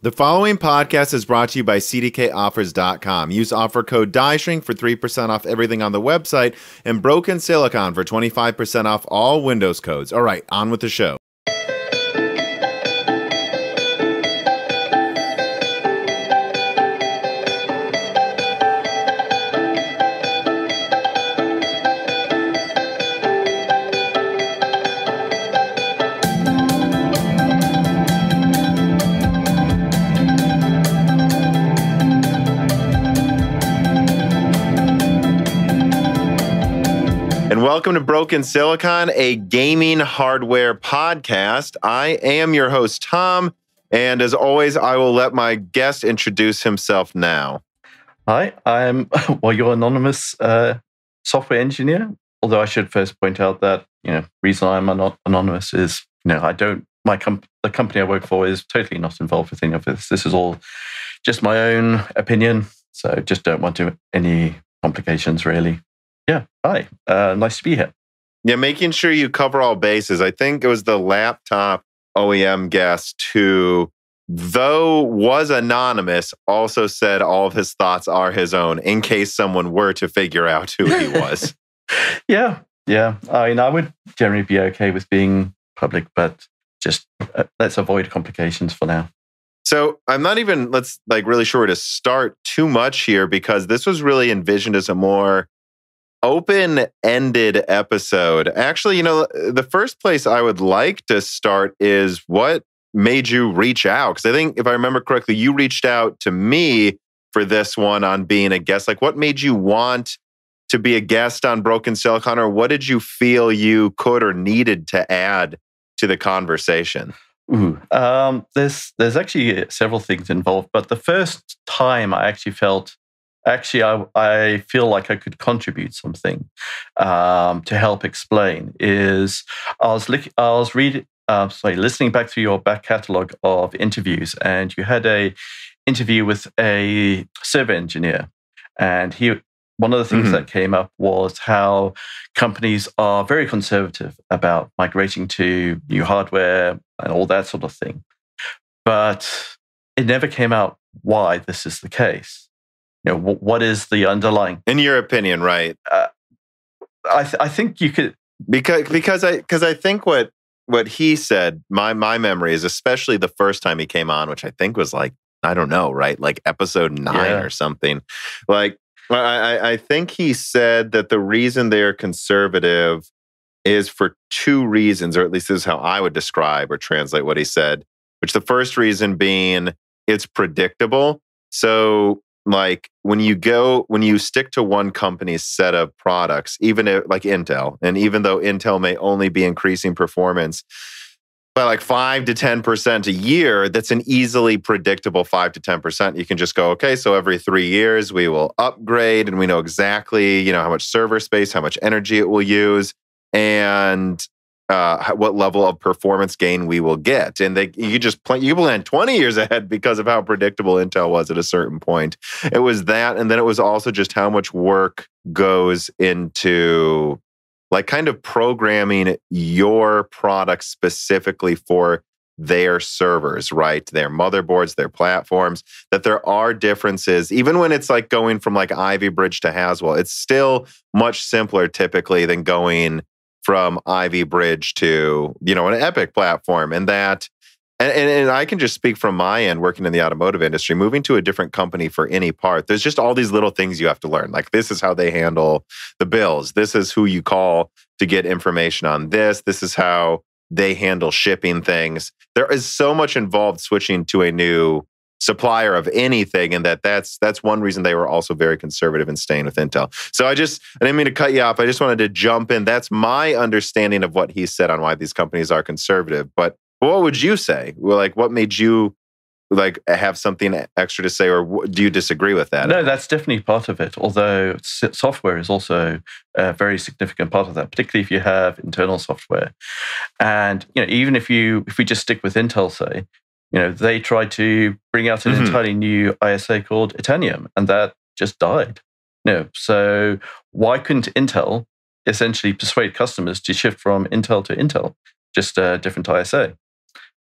The following podcast is brought to you by CDKOffers.com. Use offer code DIESHRINK for 3% off everything on the website and Broken Silicon for 25% off all Windows codes. All right, on with the show. Welcome to Broken Silicon, a gaming hardware podcast. I am your host, Tom, and as always, I will let my guest introduce himself now. Hi, I'm your anonymous software engineer. Although I should first point out that reason I'm not anonymous is the company I work for is totally not involved with any of this. This is all just my own opinion, so just don't want any complications really. Yeah, hi. Nice to be here. Yeah, making sure you cover all bases. I think it was the laptop OEM guest who, though was anonymous, also said all of his thoughts are his own in case someone were to figure out who he was. Yeah. I mean, I would generally be okay with being public, but just let's avoid complications for now. So I'm not even, really sure to start too much here because this was really envisioned as a more open-ended episode. Actually, the first place I would like to start is what made you reach out? Because I think, if I remember correctly, you reached out to me for this one on being a guest. Like, what made you want to be a guest on Broken Silicon, or what did you feel you could or needed to add to the conversation? There's actually several things involved, but the first time I actually felt I feel like I could contribute something to help explain is I was listening back through your back catalog of interviews, and you had a interview with a server engineer, and one of the things that came up was how companies are very conservative about migrating to new hardware and all that sort of thing, but it never came out why this is the case. What is the underlying? In your opinion, right? I think you could because I think what he said. My memory is, especially the first time he came on, which I think was like episode 9 or something. I think he said that the reason they're conservative is for two reasons, or at least this is how I would describe or translate what he said. Which the first reason being it's predictable. So, when you stick to one company's set of products, even if, like Intel, and even though Intel may only be increasing performance by 5 to 10% a year, that's an easily predictable 5 to 10%. You can just go, okay, so every 3 years we will upgrade, and we know exactly, how much server space, how much energy it will use, and what level of performance gain we will get. And you plan 20 years ahead because of how predictable Intel was at a certain point. It was that, and then it was also just how much work goes into kind of programming your product specifically for their servers, right? Their motherboards, their platforms, that there are differences. Even when it's going from Ivy Bridge to Haswell, it's still much simpler typically than going from Ivy Bridge to, an Epic platform. And that, and I can just speak from my end, working in the automotive industry, moving to a different company for any part, there's just all these little things you have to learn. This is how they handle the bills. This is who you call to get information on this. This is how they handle shipping things. There is so much involved switching to a new supplier of anything, and that's one reason they were also very conservative in staying with Intel. So I didn't mean to cut you off. I just wanted to jump in. That's my understanding of what he said on why these companies are conservative. But what would you say? What made you have something extra to say, or do you disagree with that? No, that's definitely part of it. Although software is also a very significant part of that, particularly if you have internal software. And even if we just stick with Intel, say, they tried to bring out an entirely new ISA called Itanium, and that just died. So why couldn't Intel essentially persuade customers to shift from Intel to Intel, just a different ISA?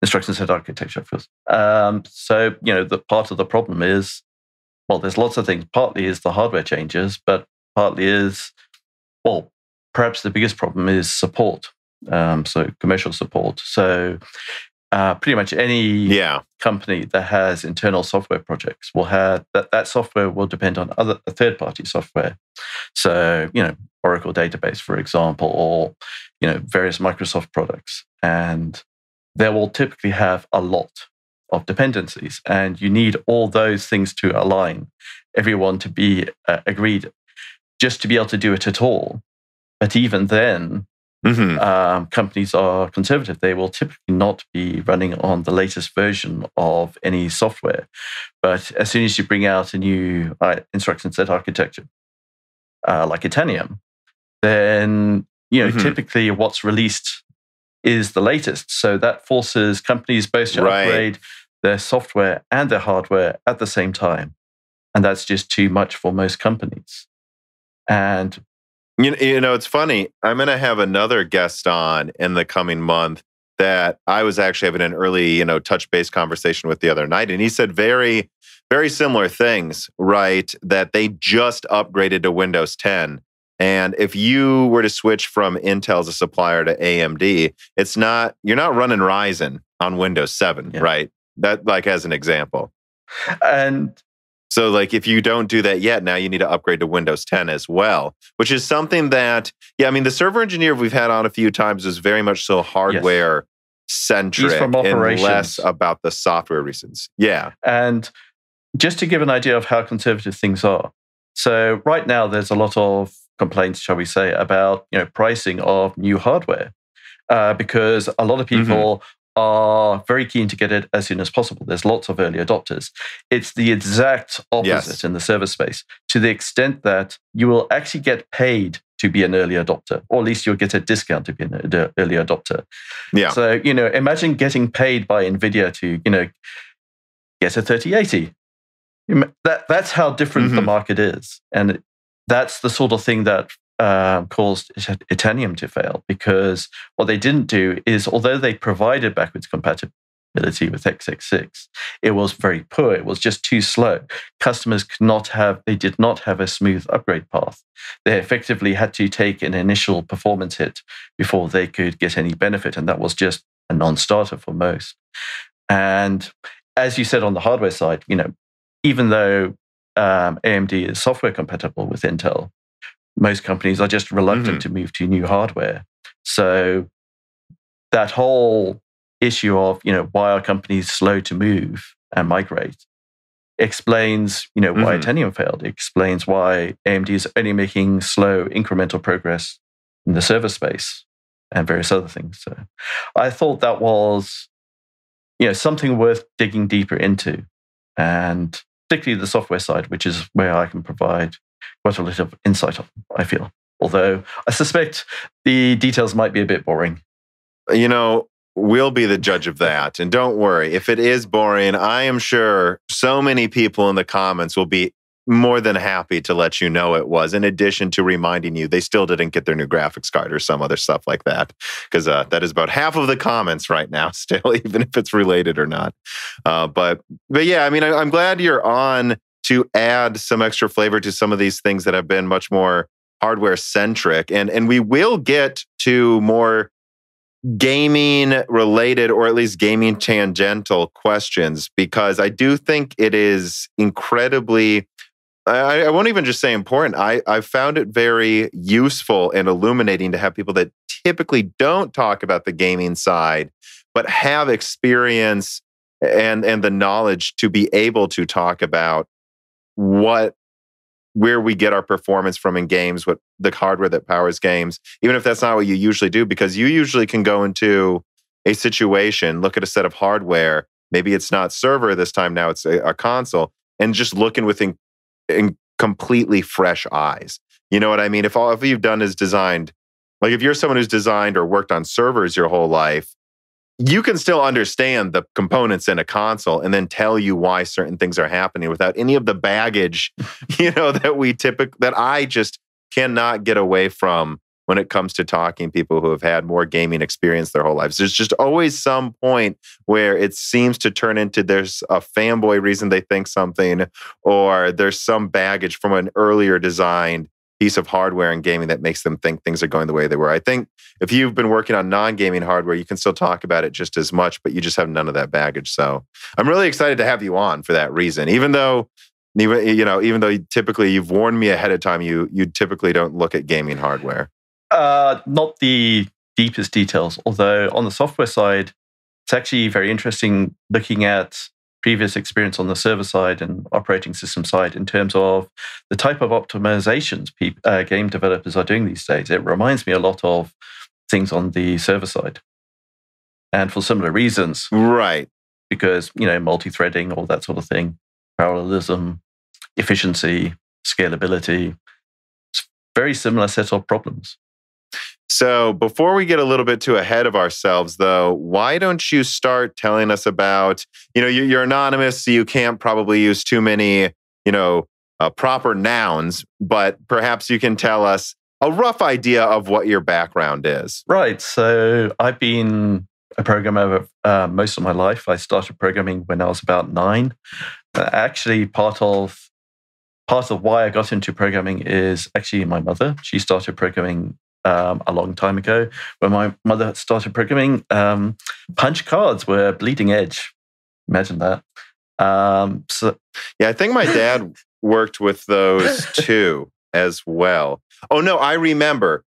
instruction set architecture, of course. So, the part of the problem is, well, there's lots of things. Partly is the hardware changes, but partly is, well, perhaps the biggest problem is support. So commercial support. So pretty much any company that has internal software projects will have that software will depend on other third-party software. So, Oracle database, for example, or, various Microsoft products. And they will typically have a lot of dependencies. And you need all those things to align, everyone to be agreed, just to be able to do it at all. But even then, companies are conservative. They will typically not be running on the latest version of any software. But as soon as you bring out a new instruction set architecture, like Itanium, then typically what's released is the latest. So that forces companies both to upgrade their software and their hardware at the same time. And that's just too much for most companies. And it's funny. I'm going to have another guest on in the coming month that I was actually having an early, touch base conversation with the other night. And he said very, very similar things, right? That they just upgraded to Windows 10. And if you were to switch from Intel as a supplier to AMD, you're not running Ryzen on Windows 7, right? That, like, as an example. And so, like, if you don't do that yet, now you need to upgrade to Windows 10 as well, which is something that, the server engineer we've had on a few times is very much so hardware-centric and less about the software reasons. Yeah. And just to give an idea of how conservative things are. So right now, there's a lot of complaints, shall we say, about pricing of new hardware, because a lot of people are very keen to get it as soon as possible. There's lots of early adopters. It's the exact opposite in the server space, to the extent that you will actually get paid to be an early adopter, or at least you'll get a discount to be an early adopter. Yeah. So, imagine getting paid by Nvidia to, get a 3080. That's how different the market is. And that's the sort of thing that caused Itanium to fail, because what they didn't do is, although they provided backwards compatibility with x86, it was very poor. It was just too slow. Customers did not have a smooth upgrade path. They effectively had to take an initial performance hit before they could get any benefit, and that was just a non-starter for most. And as you said on the hardware side, even though AMD is software compatible with Intel, most companies are just reluctant to move to new hardware. So that whole issue of, why are companies slow to move and migrate explains, why Itanium failed. It explains why AMD is only making slow incremental progress in the server space and various other things. So I thought that was, something worth digging deeper into, and particularly the software side, which is where I can provide quite a lot of insight on, I feel. Although I suspect the details might be a bit boring. We'll be the judge of that. And don't worry, if it is boring, I am sure so many people in the comments will be more than happy to let you know it was, in addition to reminding you they still didn't get their new graphics card or some other stuff like that. Because that is about half of the comments right now still, even if it's related or not. But yeah, I'm glad you're on to add some extra flavor to some of these things that have been much more hardware centric. And we will get to more gaming related, or at least gaming tangential questions, because I do think it is incredibly, I won't even just say important. I found it very useful and illuminating to have people that typically don't talk about the gaming side, but have experience and the knowledge to be able to talk about where we get our performance from in games, what the hardware that powers games, even if that's not what you usually do, because you usually can go into a situation, look at a set of hardware, maybe it's not server this time, now it's a console, and just looking with in completely fresh eyes. You know what I mean? If all you've done is designed, like if you're someone who's designed or worked on servers your whole life, you can still understand the components in a console and then tell you why certain things are happening without any of the baggage, that I just cannot get away from when it comes to talking people who have had more gaming experience their whole lives. There's just always some point where it seems to turn into there's a fanboy reason they think something, or there's some baggage from an earlier designed piece of hardware in gaming that makes them think things are going the way they were. I think if you've been working on non-gaming hardware, you can still talk about it just as much, but you just have none of that baggage. So I'm really excited to have you on for that reason, even though typically you've warned me ahead of time, you typically don't look at gaming hardware. Not the deepest details, although on the software side, it's actually very interesting looking at previous experience on the server side and operating system side in terms of the type of optimizations game developers are doing these days. It reminds me a lot of things on the server side. And for similar reasons. Right. Because, multi-threading, all that sort of thing, parallelism, efficiency, scalability. It's a very similar set of problems. So before we get a little bit too ahead of ourselves, though, why don't you start telling us about, you're anonymous, so you can't probably use too many, proper nouns, but perhaps you can tell us a rough idea of what your background is. Right. So I've been a programmer most of my life. I started programming when I was about 9. Actually, part of why I got into programming is actually my mother. She started programming a long time ago. When my mother started programming, punch cards were bleeding edge. Imagine that. I think my dad worked with those too as well. Oh no, I remember.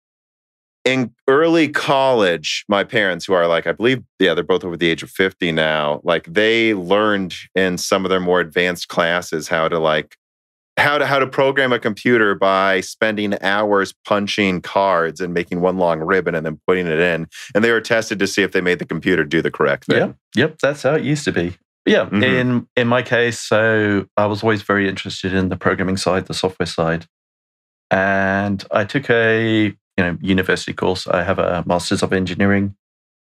In early college, my parents, who are I believe, they're both over the age of 50 now, they learned in some of their more advanced classes how to program a computer by spending hours punching cards and making one long ribbon and then putting it in. And they were tested to see if they made the computer do the correct thing. Yep, that's how it used to be. Yeah, in my case, so I was always very interested in the programming side, the software side. And I took a university course. I have a Master's of Engineering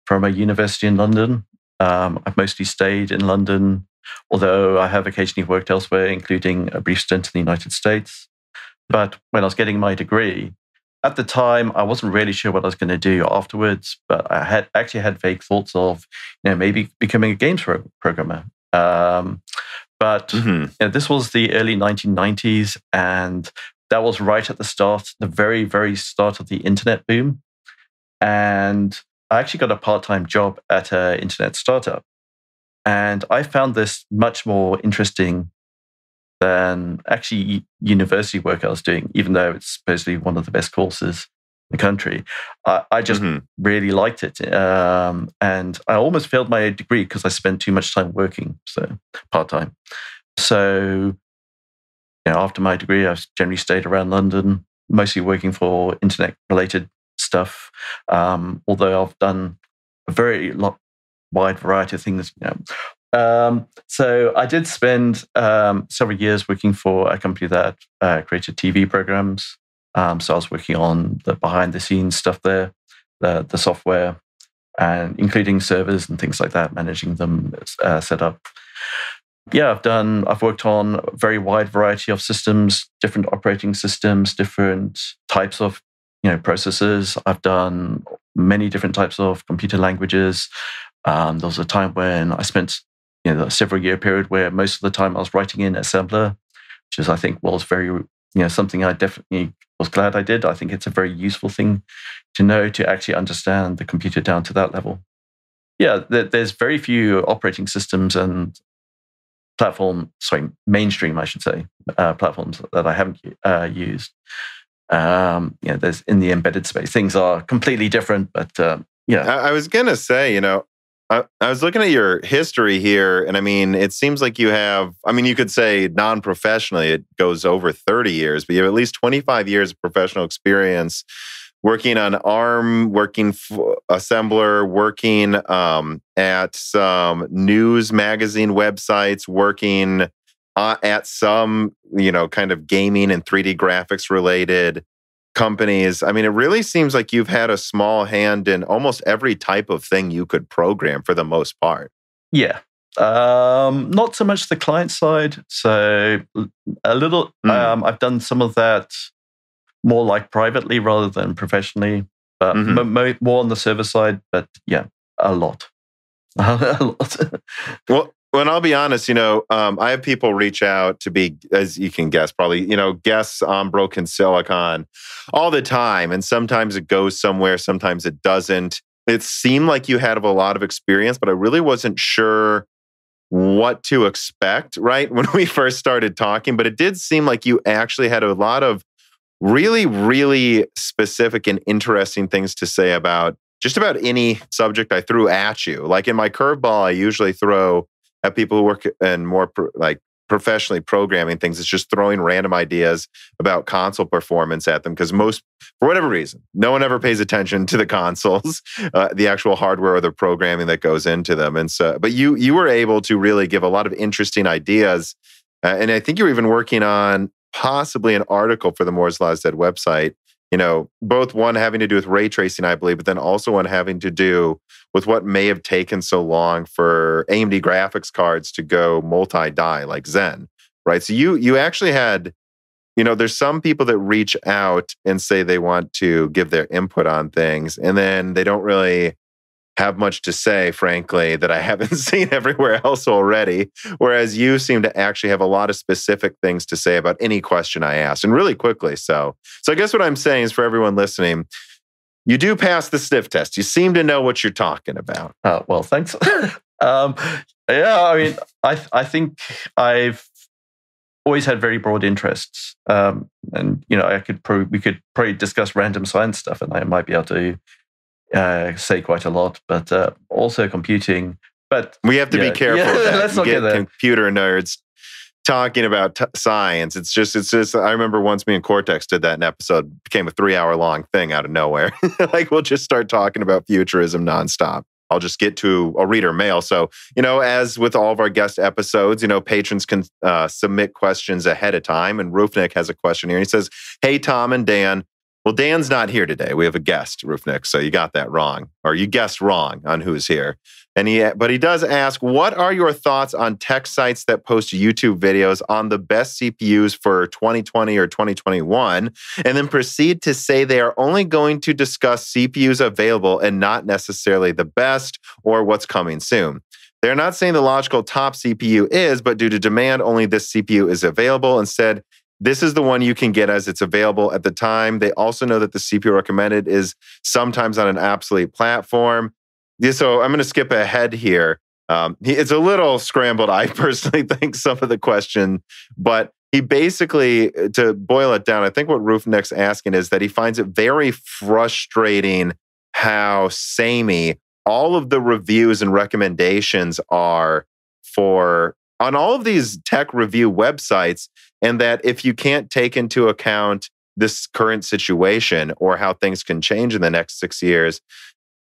from a university in London. I've mostly stayed in London, although I have occasionally worked elsewhere, including a brief stint in the United States. But when I was getting my degree, at the time, I wasn't really sure what I was going to do afterwards, but I had vague thoughts of, maybe becoming a games programmer. But this was the early 1990s, and that was right at the very, very start of the internet boom. And I actually got a part-time job at an internet startup. And I found this much more interesting than actually university work I was doing, even though it's supposedly one of the best courses in the country. I just really liked it. And I almost failed my degree because I spent too much time working, so part-time. So after my degree, I've generally stayed around London, mostly working for internet-related stuff, although I've done a very wide variety of things. So I did spend several years working for a company that created TV programs. So I was working on the behind-the-scenes stuff there, the software, and including servers and things like that, managing them, set up. Yeah, I've worked on a very wide variety of systems, different operating systems, different types of processors. I've done many different types of computer languages. There was a time when I spent a several-year period where most of the time I was writing in assembler, which I think was very something I definitely was glad I did. I think it's a very useful thing to know, to actually understand the computer down to that level. Yeah, there's very few operating systems and mainstream, I should say, platforms that I haven't used. There's in the embedded space, things are completely different, but I was going to say, I was looking at your history here, and it seems like you have, you could say non-professionally, it goes over 30 years, but you have at least 25 years of professional experience working on ARM, working assembler, working at some news magazine websites, working at some, kind of gaming and 3D graphics related companies. It really seems like you've had a small hand in almost every type of thing you could program for the most part. Yeah. Not so much the client side. So a little, I've done some of that more like privately rather than professionally, but more on the server side. But yeah, a lot. A lot. Well, and I'll be honest, I have people reach out to be, as you can guess, probably, guests on Broken Silicon all the time. And sometimes it goes somewhere, sometimes it doesn't. It seemed like you had a lot of experience, but I really wasn't sure what to expect, right? When we first started talking, but it did seem like you actually had a lot of really, really specific and interesting things to say about just about any subject I threw at you. Like in my curveball, I usually throw at people who work in more professionally programming things. It's just throwing random ideas about console performance at them because for whatever reason, no one ever pays attention to the consoles, the actual hardware or the programming that goes into them. And so, but you were able to really give a lot of interesting ideas. And I think you were even working on possibly an article for the Moore's Law's Dead website, both one having to do with ray tracing, I believe, but then also one having to do with what may have taken so long for AMD graphics cards to go multi-die like Zen, right? So you actually had, there's some people that reach out and say they want to give their input on things, and then they don't really have much to say, frankly, that I haven't seen everywhere else already. Whereas you seem to actually have a lot of specific things to say about any question I ask, and really quickly. So I guess what I'm saying is for everyone listening, you do pass the sniff test. You seem to know what you're talking about. Well, thanks. I think I've always had very broad interests, and we could probably discuss random science stuff, and I might be able to say quite a lot, but also computing. But we have to be careful. Yeah, of that. Let's not get there. Computer nerds talking about science. It's just. I remember once me and Cortex did that in episode. It became a 3-hour long thing out of nowhere. Like we'll just start talking about futurism nonstop. I'll just get to a reader mail. So, as with all of our guest episodes, patrons can submit questions ahead of time. And Roofnik has a question here. He says, "Hey, Tom and Dan. Well, Dan's not here today. We have a guest, Roofnik, so you got that wrong, or you guessed wrong on who's here. But he does ask, what are your thoughts on tech sites that post YouTube videos on the best CPUs for 2020 or 2021, and then proceed to say they are only going to discuss CPUs available and not necessarily the best or what's coming soon? They're not saying the logical top CPU is, but due to demand, only this CPU is available. Instead, this is the one you can get as it's available at the time. They also know that the CPU recommended is sometimes on an obsolete platform." So I'm going to skip ahead here. It's a little scrambled, I personally think, some of the question, but he basically, to boil it down, I think what Roofnik's asking is that he finds it very frustrating how samey all of the reviews and recommendations are on all of these tech review websites, and that if you can't take into account this current situation or how things can change in the next 6 years,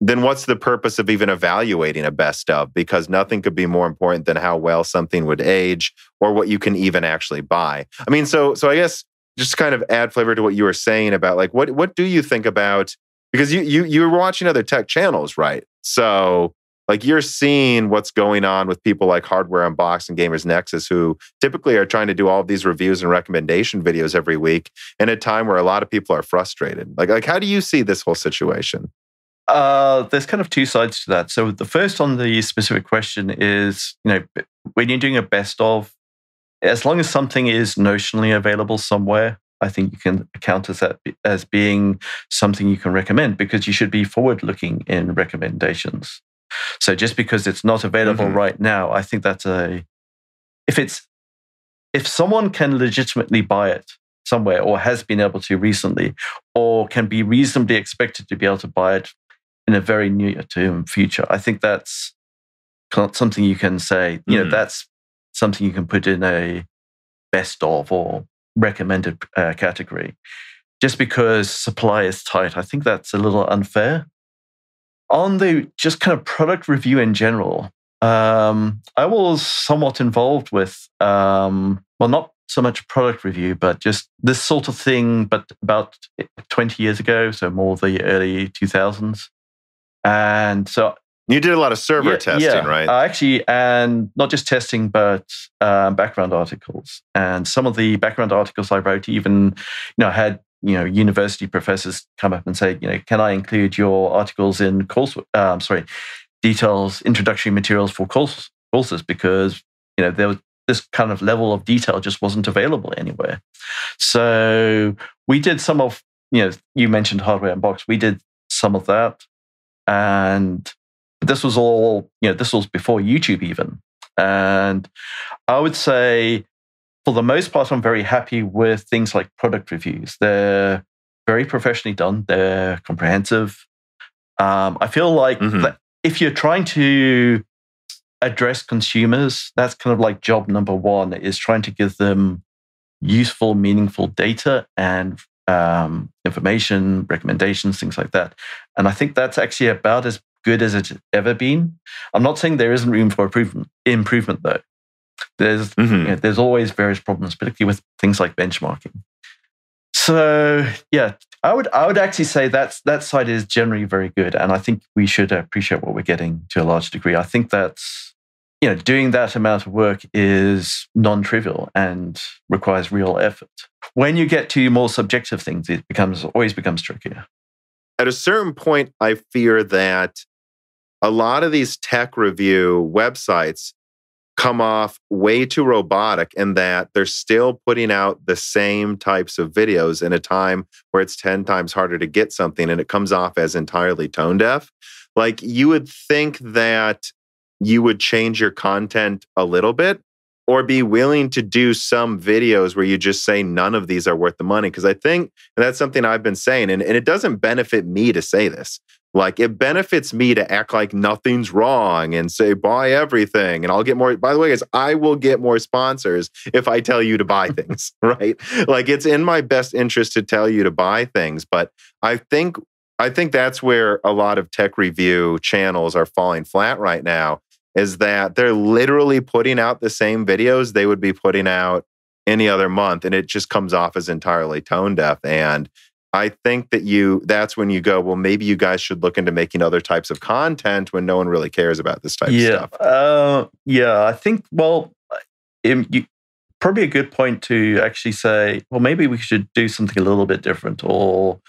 then what's the purpose of even evaluating a best of? Because nothing could be more important than how well something would age or what you can even actually buy. I mean, so I guess just kind of add flavor to what you were saying about like, what do you think about, because you're watching other tech channels, right? So like you're seeing what's going on with people like Hardware Unboxed and Gamers Nexus, who typically are trying to do all of these reviews and recommendation videos every week in a time where a lot of people are frustrated. Like how do you see this whole situation? There's kind of two sides to that. So the first on the specific question is, when you're doing a best of, as long as something is notionally available somewhere, I think you can count that as being something you can recommend, because you should be forward-looking in recommendations. So just because it's not available right now, I think that's if someone can legitimately buy it somewhere or has been able to recently, or can be reasonably expected to be able to buy it in a very near-term future, I think that's something you can say, that's something you can put in a best of or recommended category. Just because supply is tight, I think that's a little unfair. On the just kind of product review in general, I was somewhat involved with, not so much product review, but just this sort of thing, but about 20 years ago, so more the early 2000s. And so you did a lot of server testing, right? Actually, and not just testing, but background articles. And some of the background articles I wrote even, had university professors come up and say, can I include your articles in details, introductory materials for courses, because there was this kind of level of detail just wasn't available anywhere. So we did some of, you mentioned Hardware Unboxed. We did some of that, and this was all, this was before YouTube even. And I would say, for the most part, I'm very happy with things like product reviews. They're very professionally done. They're comprehensive. I feel like that if you're trying to address consumers, that's kind of like job number one, is trying to give them useful, meaningful data and information, recommendations, things like that. And I think that's actually about as good as it's ever been. I'm not saying there isn't room for improvement though. There's always various problems, particularly with things like benchmarking. So yeah, I would actually say that side is generally very good, and I think we should appreciate what we're getting to a large degree. I think that's doing that amount of work is non-trivial and requires real effort. When you get to more subjective things, it always becomes trickier. At a certain point, I fear that a lot of these tech review websites come off way too robotic, in that they're still putting out the same types of videos in a time where it's 10 times harder to get something, and it comes off as entirely tone deaf. Like, you would think that you would change your content a little bit, or be willing to do some videos where you just say none of these are worth the money. Because I think, and that's something I've been saying, and it doesn't benefit me to say this. Like, it benefits me to act like nothing's wrong and say, buy everything. And I'll get more. By the way, guys, I will get more sponsors if I tell you to buy things, right? Like, it's in my best interest to tell you to buy things. But I think that's where a lot of tech review channels are falling flat right now, is that they're literally putting out the same videos they would be putting out any other month. And it just comes off as entirely tone deaf. And I think that's when you go, well, maybe you guys should look into making other types of content when no one really cares about this type of stuff. I think, probably a good point to actually say, well, maybe we should do something a little bit different, or,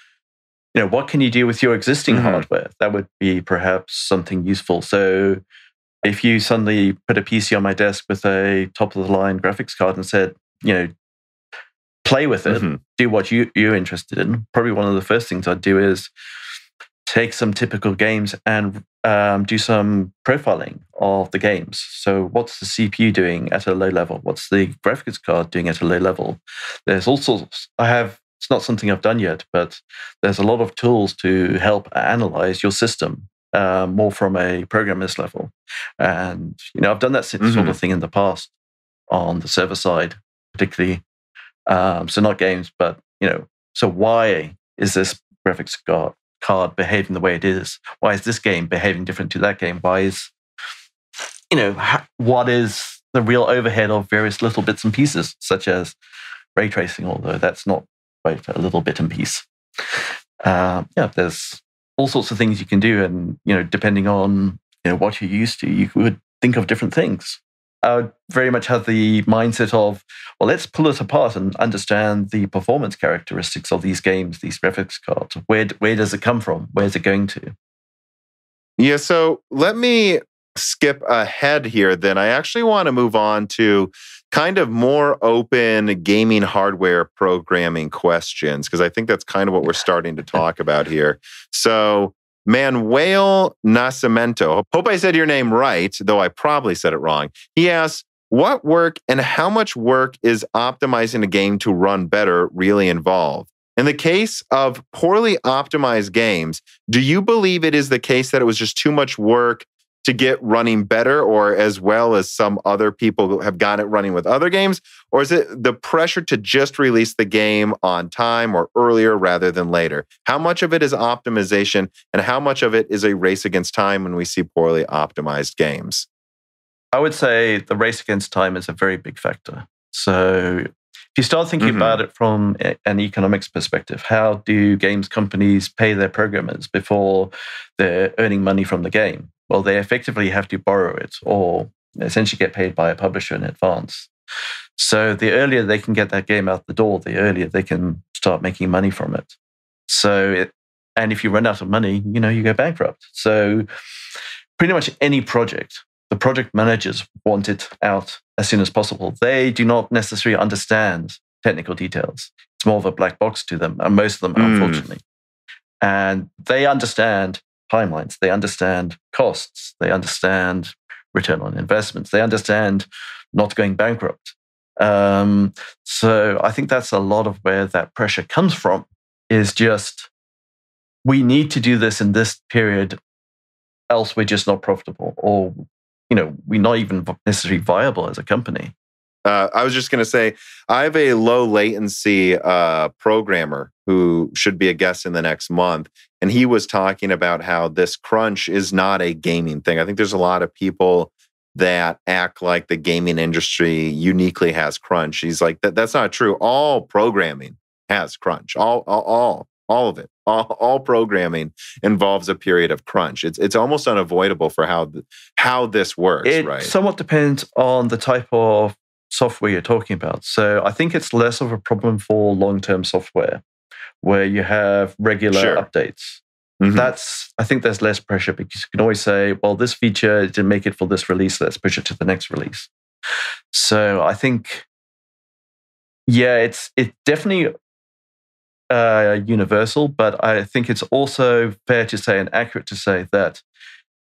what can you do with your existing hardware? That would be perhaps something useful. So if you suddenly put a PC on my desk with a top-of-the-line graphics card and said, play with it, do what you're interested in, probably one of the first things I'd do is take some typical games and do some profiling of the games. So what's the CPU doing at a low level? What's the graphics card doing at a low level? There's all sorts. It's not something I've done yet, but there's a lot of tools to help analyze your system more from a programmer's level. And, I've done that sort of thing in the past on the server side, particularly. So not games, but, so why is this graphics card behaving the way it is? Why is this game behaving different to that game? Why is, what is the real overhead of various little bits and pieces, such as ray tracing, although that's not quite a little bit and piece. There's all sorts of things you can do. And, depending on, what you're used to, you could think of different things. I would very much have the mindset of, well, let's pull it apart and understand the performance characteristics of these games, these graphics cards. Where does it come from? Where's it going to? Yeah, so let me skip ahead here then. I actually want to move on to kind of more open gaming hardware programming questions, because I think that's kind of what we're starting to talk about here. So Manuel Nascimento, hope I said your name right, though I probably said it wrong. He asks, what work and how much work is optimizing a game to run better really involved? In the case of poorly optimized games, do you believe it is the case that it was just too much work to get running better, or as well as some other people have got it running with other games? Or is it the pressure to just release the game on time or earlier rather than later? How much of it is optimization, and how much of it is a race against time when we see poorly optimized games? I would say the race against time is a very big factor. So if you start thinking about it from an economics perspective, how do games companies pay their programmers before they're earning money from the game? Well, they effectively have to borrow it, or essentially get paid by a publisher in advance. So the earlier they can get that game out the door, the earlier they can start making money from it. And if you run out of money, you go bankrupt. So pretty much any project, the project managers want it out as soon as possible. They do not necessarily understand technical details. It's more of a black box to them, and most of them, unfortunately. And they understand timelines. They understand costs. They understand return on investments. They understand not going bankrupt. So I think that's a lot of where that pressure comes from, is just, we need to do this in this period, else we're just not profitable, or, we're not even necessarily viable as a company. I was just going to say, I have a low latency programmer who should be a guest in the next month. And he was talking about how this crunch is not a gaming thing. I think there's a lot of people that act like the gaming industry uniquely has crunch. He's like, that's not true. All programming has crunch. All of it. All programming involves a period of crunch. It's almost unavoidable for how this works. It somewhat depends on the type of software you're talking about. So I think it's less of a problem for long-term software where you have regular updates. I think there's less pressure because you can always say, well, this feature didn't make it for this release, let's push it to the next release. So I think, it's definitely universal, but I think it's also fair to say and accurate to say that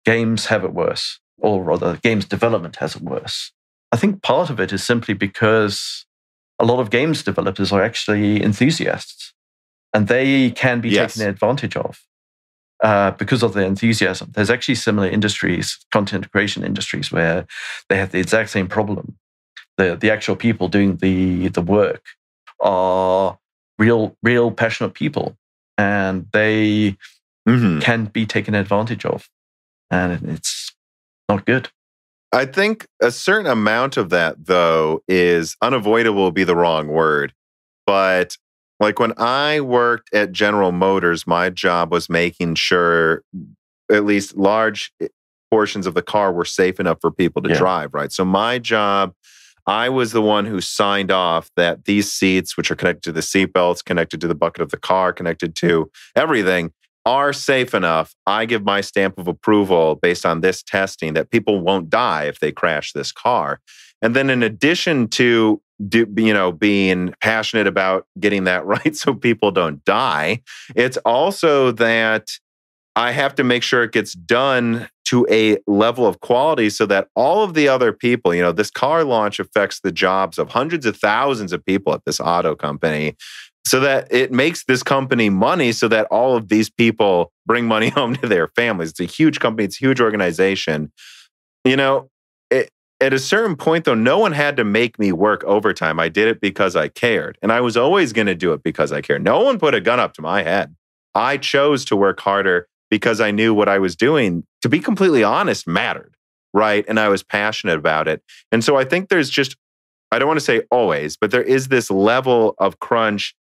games have it worse, or rather, games development has it worse. I think part of it is simply because a lot of games developers are actually enthusiasts, and they can be taken advantage of because of their enthusiasm. There's actually similar industries, content creation industries, where they have the exact same problem. The actual people doing the work are real passionate people, and they can be taken advantage of, and it's not good. I think a certain amount of that, though, is unavoidable would be the wrong word. But like when I worked at General Motors, my job was making sure at least large portions of the car were safe enough for people to drive, right? So my job, I was the one who signed off that these seats, which are connected to the seat belts, connected to the bucket of the car, connected to everything, are safe enough. I give my stamp of approval based on this testing that people won't die if they crash this car. And then in addition to being passionate about getting that right so people don't die, it's also that I have to make sure it gets done to a level of quality so that all of the other people, this car launch affects the jobs of hundreds of thousands of people at this auto company, so that it makes this company money so that all of these people bring money home to their families. It's a huge company. It's a huge organization. At a certain point, though, no one had to make me work overtime. I did it because I cared. And I was always going to do it because I cared. No one put a gun up to my head. I chose to work harder because I knew what I was doing, to be completely honest, mattered, right? And I was passionate about it. And so I think there's just, I don't want to say always, but there is this level of crunch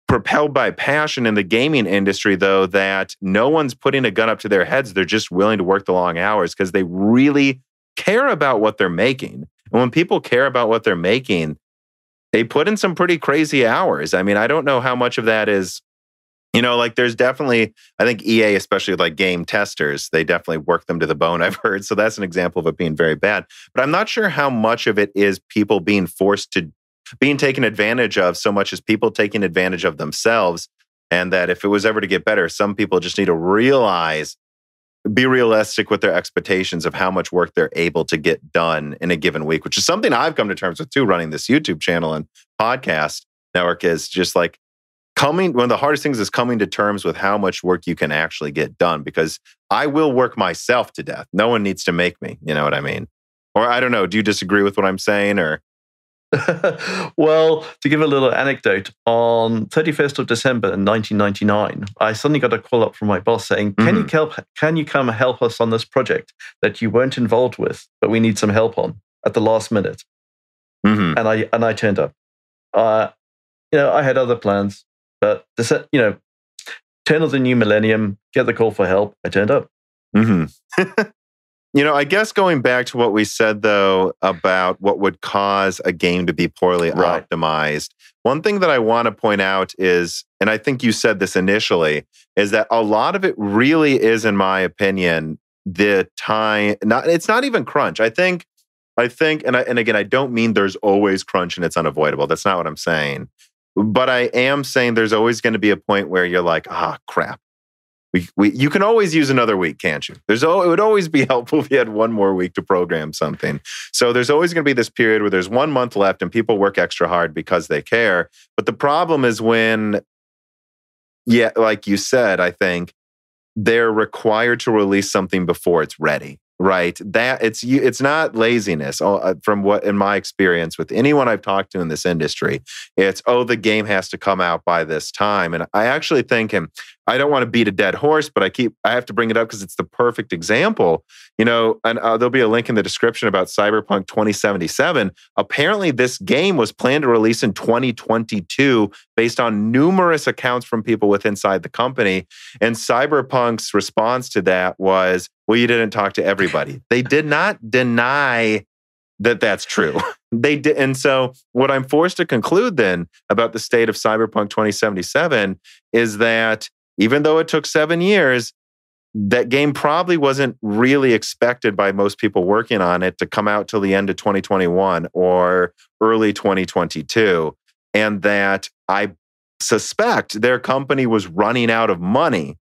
propelled by passion in the gaming industry, though, that no one's putting a gun up to their heads. They're just willing to work the long hours because they really care about what they're making. And when people care about what they're making, they put in some pretty crazy hours. I mean, I don't know how much of that is, there's definitely, I think EA, especially like game testers, they definitely work them to the bone, I've heard. So that's an example of it being very bad. But I'm not sure how much of it is people being taken advantage of so much as people taking advantage of themselves. And that if it was ever to get better, some people just need to be realistic with their expectations of how much work they're able to get done in a given week, which is something I've come to terms with too, running this YouTube channel and podcast network, is just like one of the hardest things is coming to terms with how much work you can actually get done, because I will work myself to death. No one needs to make me, you know what I mean? Or I don't know, do you disagree with what I'm saying, or? Well, to give a little anecdote, on 31st of December in 1999, I suddenly got a call up from my boss saying, can you come help us on this project that you weren't involved with, but we need some help on at the last minute? And I turned up. I had other plans, but turn of the new millennium, get the call for help, I turned up. I guess going back to what we said, though, about what would cause a game to be poorly optimized, one thing that I want to point out is, and I think you said this initially, is that a lot of it really is, in my opinion, the time. It's not even crunch. I think, and again, I don't mean there's always crunch and it's unavoidable. That's not what I'm saying. But I am saying there's always going to be a point where you're like, crap. You can always use another week, can't you? It would always be helpful if you had one more week to program something. So there's always going to be this period where there's 1 month left and people work extra hard because they care. But the problem is when, like you said, I think they're required to release something before it's ready. Right. That it's not laziness from what, in my experience with anyone I've talked to in this industry, it's, the game has to come out by this time. And I actually think, and I don't want to beat a dead horse, but I have to bring it up because it's the perfect example, and there'll be a link in the description about Cyberpunk 2077. Apparently this game was planned to release in 2022 based on numerous accounts from people inside the company. And Cyberpunk's response to that was, well, you didn't talk to everybody. They did not deny that that's true. They did. And so what I'm forced to conclude then about the state of Cyberpunk 2077 is that even though it took 7 years, that game probably wasn't really expected by most people working on it to come out till the end of 2021 or early 2022. And that I suspect their company was running out of money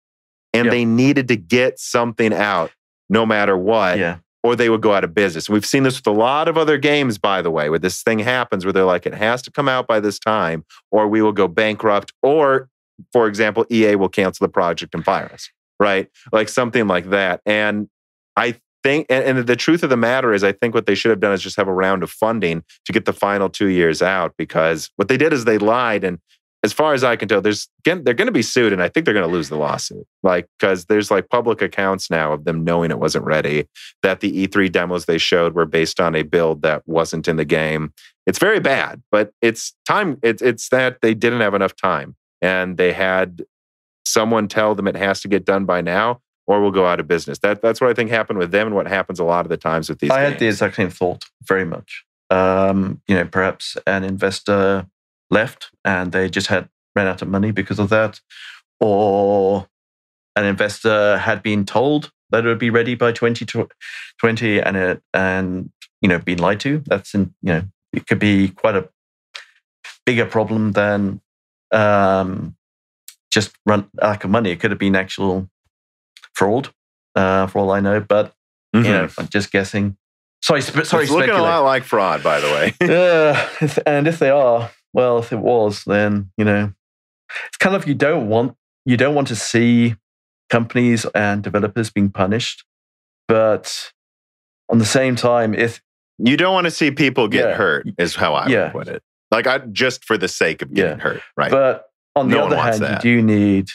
and they needed to get something out no matter what, or they would go out of business. We've seen this with a lot of other games, by the way, where this thing happens where they're like, it has to come out by this time or we will go bankrupt, or, for example, EA will cancel the project and fire us, right? Like something like that. And I think, and the truth of the matter is, I think what they should have done is just have a round of funding to get the final 2 years out, because what they did is they lied. And as far as I can tell, they're going to be sued, and I think they're going to lose the lawsuit. Because there's public accounts now of them knowing it wasn't ready, that the E3 demos they showed were based on a build that wasn't in the game. It's very bad, but it's time. It's that they didn't have enough time, and they had someone tell them it has to get done by now, or we'll go out of business. That's what I think happened with them, and what happens a lot of the times with these games. I had the exact same thought, very much. Perhaps an investor left and they just ran out of money because of that, or an investor had been told that it would be ready by 2020 and been lied to. That's it could be quite a bigger problem than just lack of money. It could have been actual fraud, for all I know. But I'm just guessing. Sorry, it's looking a lot like fraud, by the way. And if they are, well, if it was, then it's kind of you don't want to see companies and developers being punished, but on the same time, if you don't want to see people get hurt, is how I would put it. Just for the sake of getting hurt, right? But on the other hand, you do need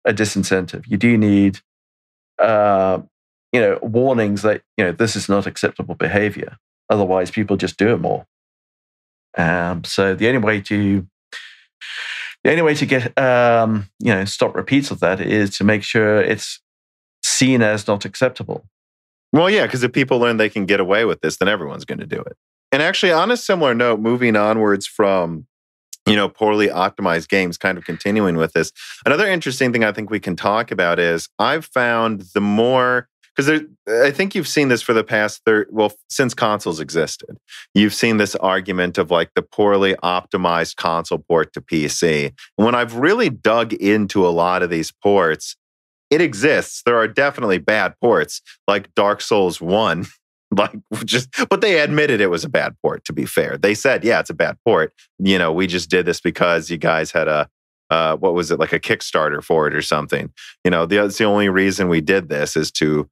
a disincentive. You do need warnings that this is not acceptable behavior. Otherwise, people just do it more. So the only way to get stop repeats of that is to make sure it's seen as not acceptable. Well, yeah, because if people learn they can get away with this, then everyone's going to do it. And actually, on a similar note, moving onwards from poorly optimized games, kind of continuing with this, another interesting thing I think we can talk about is I've found the more. Because I think you've seen this for the past since consoles existed. You've seen this argument of the poorly optimized console port to PC. And when I've really dug into a lot of these ports, it exists. There are definitely bad ports, like Dark Souls 1. But they admitted it was a bad port, to be fair. They said, yeah, it's a bad port. We just did this because you guys had a what was it, like a Kickstarter for it or something. That's the only reason we did this is to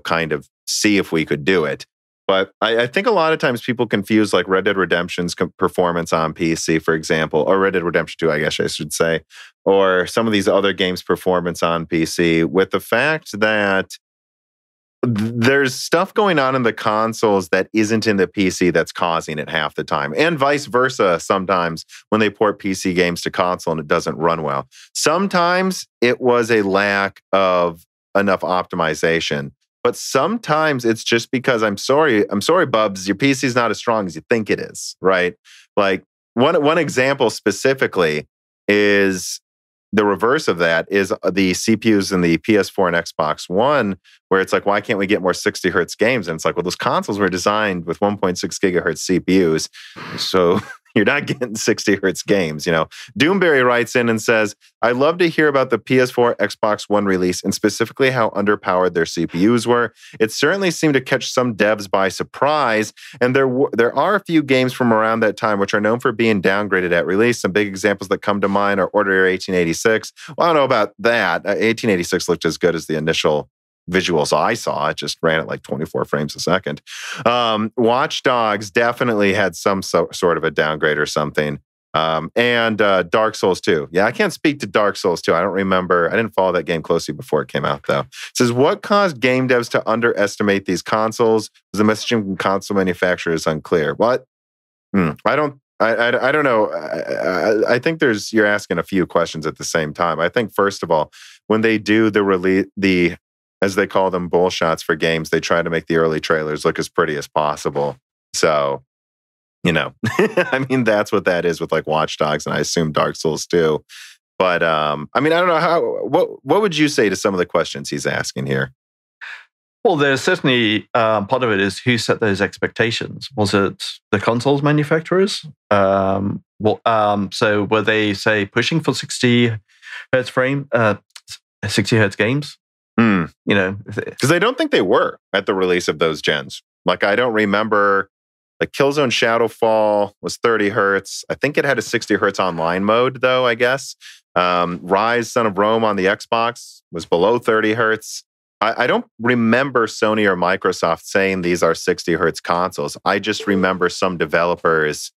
kind of see if we could do it. But I think a lot of times people confuse Red Dead Redemption's performance on PC, for example, or Red Dead Redemption 2, I guess I should say, or some of these other games' performance on PC with the fact that there's stuff going on in the consoles that isn't in the PC that's causing it half the time, and vice versa sometimes when they port PC games to console and it doesn't run well. Sometimes it was a lack of enough optimization. But sometimes it's just because I'm sorry, Bubs, your PC is not as strong as you think it is, right? Like one example specifically is the reverse of that is the CPUs in the PS4 and Xbox One, where it's like, why can't we get more 60 hertz games? And it's like, well, those consoles were designed with 1.6 gigahertz CPUs. So you're not getting 60 hertz games, Doomberry writes in and says, I love to hear about the PS4, Xbox One release and specifically how underpowered their CPUs were. It certainly seemed to catch some devs by surprise. And there are a few games from around that time which are known for being downgraded at release. Some big examples that come to mind are Order 1886. Well, I don't know about that. 1886 looked as good as the initial visuals I saw. It just ran at like 24 frames a second. Watch Dogs definitely had some sort of a downgrade or something. And Dark Souls 2. Yeah, I can't speak to Dark Souls 2. I don't remember. I didn't follow that game closely before it came out, though. It says, what caused game devs to underestimate these consoles? The messaging from console manufacturers unclear. What? I don't know. I think you're asking a few questions at the same time. I think, first of all, when they do the as they call them, bull shots for games, they try to make the early trailers look as pretty as possible. So, I mean, that's what that is with like Watch Dogs, and I assume Dark Souls too. But I mean, I don't know what would you say to some of the questions he's asking here? Well, there's certainly part of it is who set those expectations. Was it the consoles manufacturers? So were they, say, pushing for 60 hertz 60 hertz games? Because I don't think they were at the release of those gens. Like, I don't remember, like Killzone Shadowfall was 30 hertz. I think it had a 60 hertz online mode, though, I guess. Rise, Son of Rome on the Xbox was below 30 hertz. I don't remember Sony or Microsoft saying these are 60 hertz consoles. I just remember some developers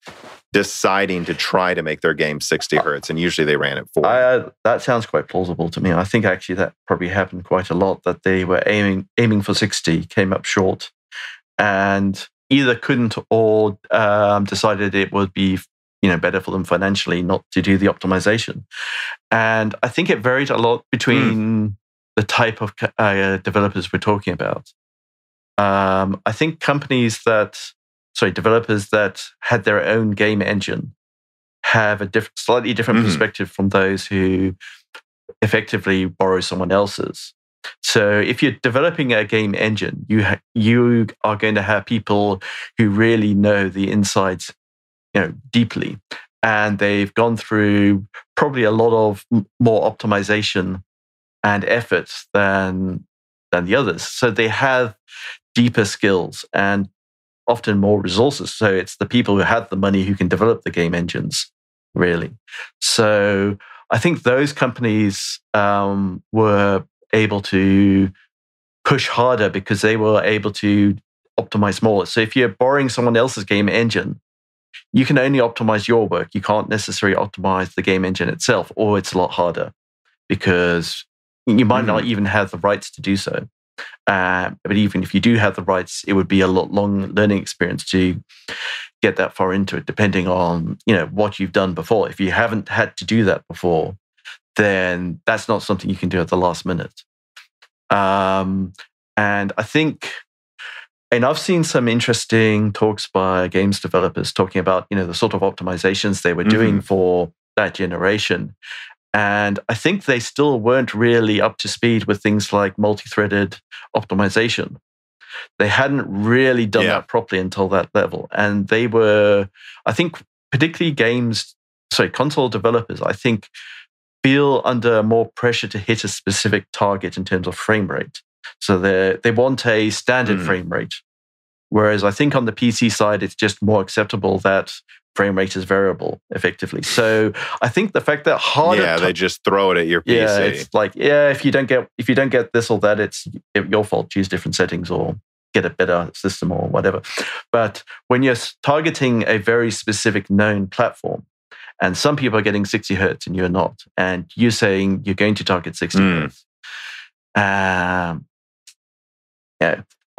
deciding to try to make their game 60 hertz, and usually they ran at 40. That sounds quite plausible to me. I think actually that probably happened quite a lot, that they were aiming for 60, came up short, and either couldn't or decided it would be better for them financially not to do the optimization. And I think it varied a lot between the type of developers we're talking about. I think developers that had their own game engine have a slightly different perspective from those who effectively borrow someone else's. So if you're developing a game engine, you are going to have people who really know the insides, deeply, and they've gone through probably a lot of more optimization and effort than the others. So they have deeper skills and often more resources. So it's the people who have the money who can develop the game engines, really. So I think those companies were able to push harder because they were able to optimize more. So if you're borrowing someone else's game engine, you can only optimize your work. You can't necessarily optimize the game engine itself, or it's a lot harder because you might not even have the rights to do so. But even if you do have the rights, it would be a long learning experience to get that far into it, depending on what you've done before. If you haven't had to do that before, then that's not something you can do at the last minute. And I think, and I've seen some interesting talks by games developers talking about the sort of optimizations they were doing for that generation. And I think they still weren't really up to speed with things like multi-threaded optimization. They hadn't really done that properly until that level. And they were, I think, particularly console developers, I think, feel under more pressure to hit a specific target in terms of frame rate. So they want a standard frame rate. Whereas I think on the PC side, it's just more acceptable that frame rate is variable, effectively. So I think the fact that harder, they just throw it at your PC. Yeah, it's like, if you don't get this or that, it's your fault. Choose different settings or get a better system or whatever. But when you're targeting a very specific known platform, and some people are getting 60 hertz and you're not, and you're saying you're going to target 60 hertz, I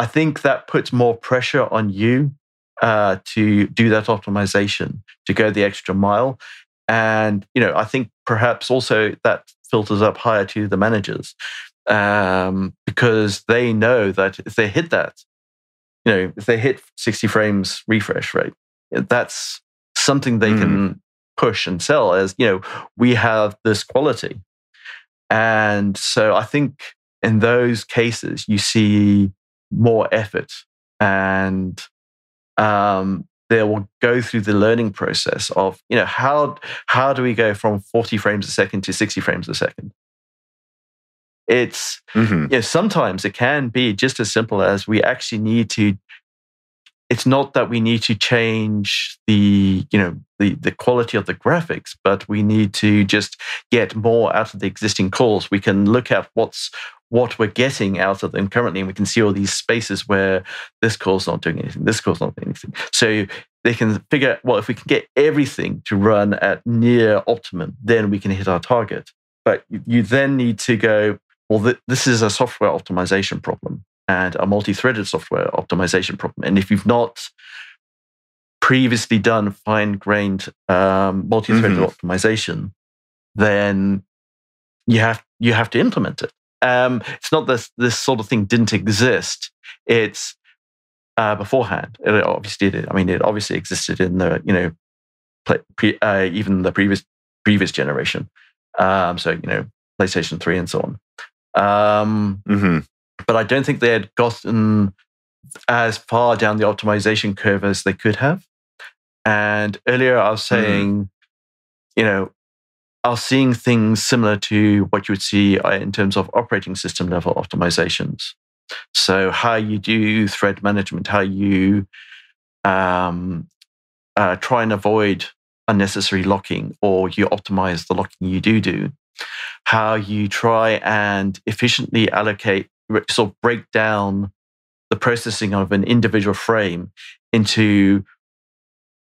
think that puts more pressure on you to do that optimization, to go the extra mile. And, I think perhaps also that filters up higher to the managers, because they know that if they hit that, if they hit 60 frames refresh rate, that's something they can push and sell as, we have this quality. And so I think in those cases, you see more effort, and they will go through the learning process of, how do we go from 40 frames a second to 60 frames a second? It's, sometimes it can be just as simple as we actually need to, it's not that we need to change the quality of the graphics, but we need to just get more out of the existing cores. We can look at what we're getting out of them currently, and we can see all these spaces where this core's not doing anything, this core's not doing anything. So they can figure out, well, if we can get everything to run at near optimum, then we can hit our target. But you then need to go, well, this is a software optimization problem and a multi-threaded software optimization problem. And if you've not previously done fine-grained multi-threaded optimization, then you have to implement it. It's not this sort of thing didn't exist. It's beforehand. It obviously did. I mean, it obviously existed in the even the previous generation. So PlayStation 3 and so on. But I don't think they had gotten as far down the optimization curve as they could have. And earlier I was saying, I was seeing things similar to what you would see in terms of operating system level optimizations. So how you do thread management, how you try and avoid unnecessary locking, or you optimize the locking you do, how you try and efficiently allocate, sort of break down the processing of an individual frame into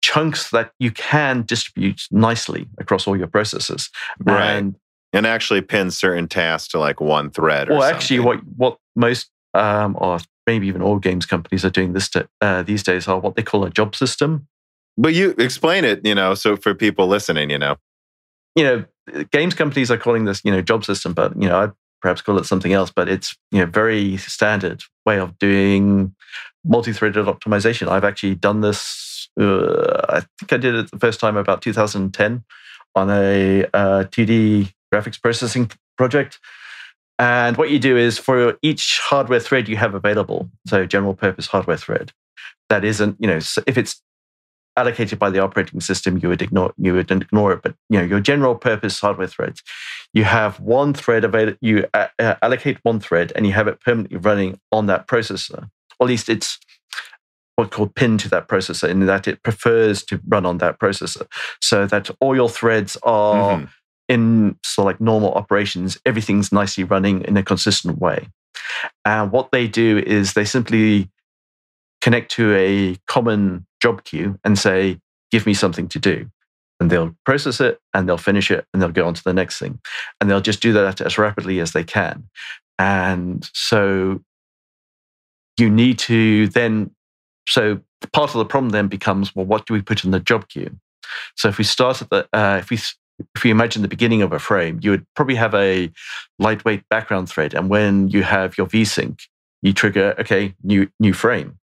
chunks that you can distribute nicely across all your processes. Right. And actually pin certain tasks to like one thread or something. Actually what most, or maybe even all games companies are doing these days are what they call a job system. But you explain it, so for people listening, games companies are calling this, job system, but, I perhaps call it something else, but it's, very standard way of doing multi-threaded optimization. I've actually done this, I think I did it the first time about 2010 on a 2D graphics processing project. And what you do is for each hardware thread you have available, so general purpose hardware thread, that isn't, if it's allocated by the operating system, you would ignore it. But your general purpose hardware threads, you have one thread available. You allocate one thread, and you have it permanently running on that processor. Or at least it's what's called pinned to that processor, in that it prefers to run on that processor, so that all your threads are in like normal operations. Everything's nicely running in a consistent way. And what they do is they simply connect to a common job queue and say, give me something to do. And they'll process it, and they'll finish it, and they'll go on to the next thing. And they'll just do that as rapidly as they can. And so you need to then, so part of the problem then becomes, well, what do we put in the job queue? So if we start at the, if we imagine the beginning of a frame, you would probably have a lightweight background thread. And when you have your VSync, you trigger, okay, new frame.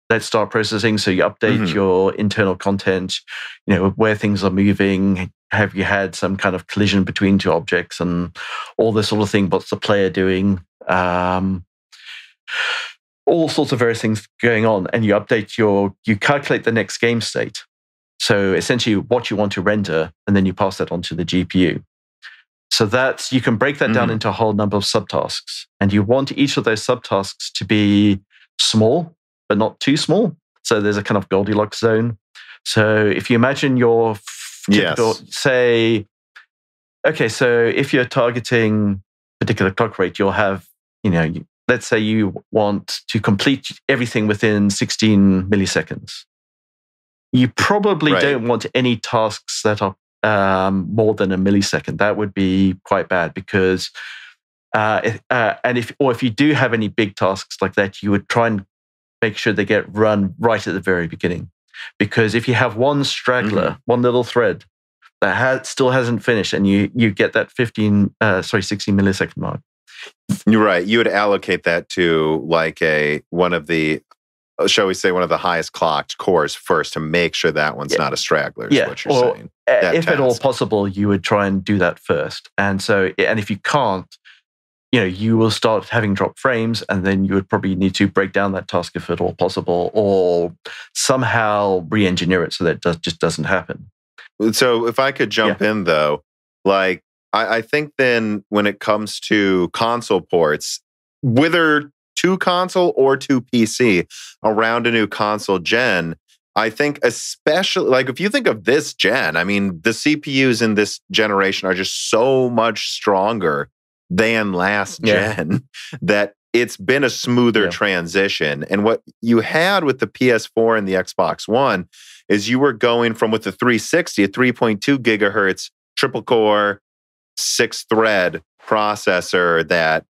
Let's start processing. So you update your internal content, where things are moving. Have you had some kind of collision between two objects and all this sort of thing? What's the player doing? All sorts of various things going on. And you update you calculate the next game state. So essentially what you want to render, and then you pass that on to the GPU. So you can break that down into a whole number of subtasks. And you want each of those subtasks to be small, but not too small. So there's a kind of Goldilocks zone. So if you imagine your typical, say, okay, so if you're targeting a particular clock rate, you'll have, let's say you want to complete everything within 16 milliseconds. You probably don't want any tasks that are more than a millisecond. That would be quite bad, because, if you do have any big tasks like that, you would try and make sure they get run right at the very beginning. Because if you have one straggler, one little thread that still hasn't finished, and you get that 16 millisecond mark, You're right. You would allocate that to like one of the highest clocked cores first to make sure that one's not a straggler, is what you're saying. If at all possible, you would try and do that first. And if you can't, you will start having drop frames, and then you would probably need to break down that task if at all possible, or somehow re-engineer it so that it just doesn't happen. So if I could jump in though, like I think then when it comes to console ports, whether to console or to PC around a new console gen, I think especially like if you think of this gen, I mean, the CPUs in this generation are just so much stronger than last gen that it's been a smoother transition. And what you had with the PS4 and the Xbox One is you were going from with the 360, a 3.2 gigahertz triple core 6-thread processor that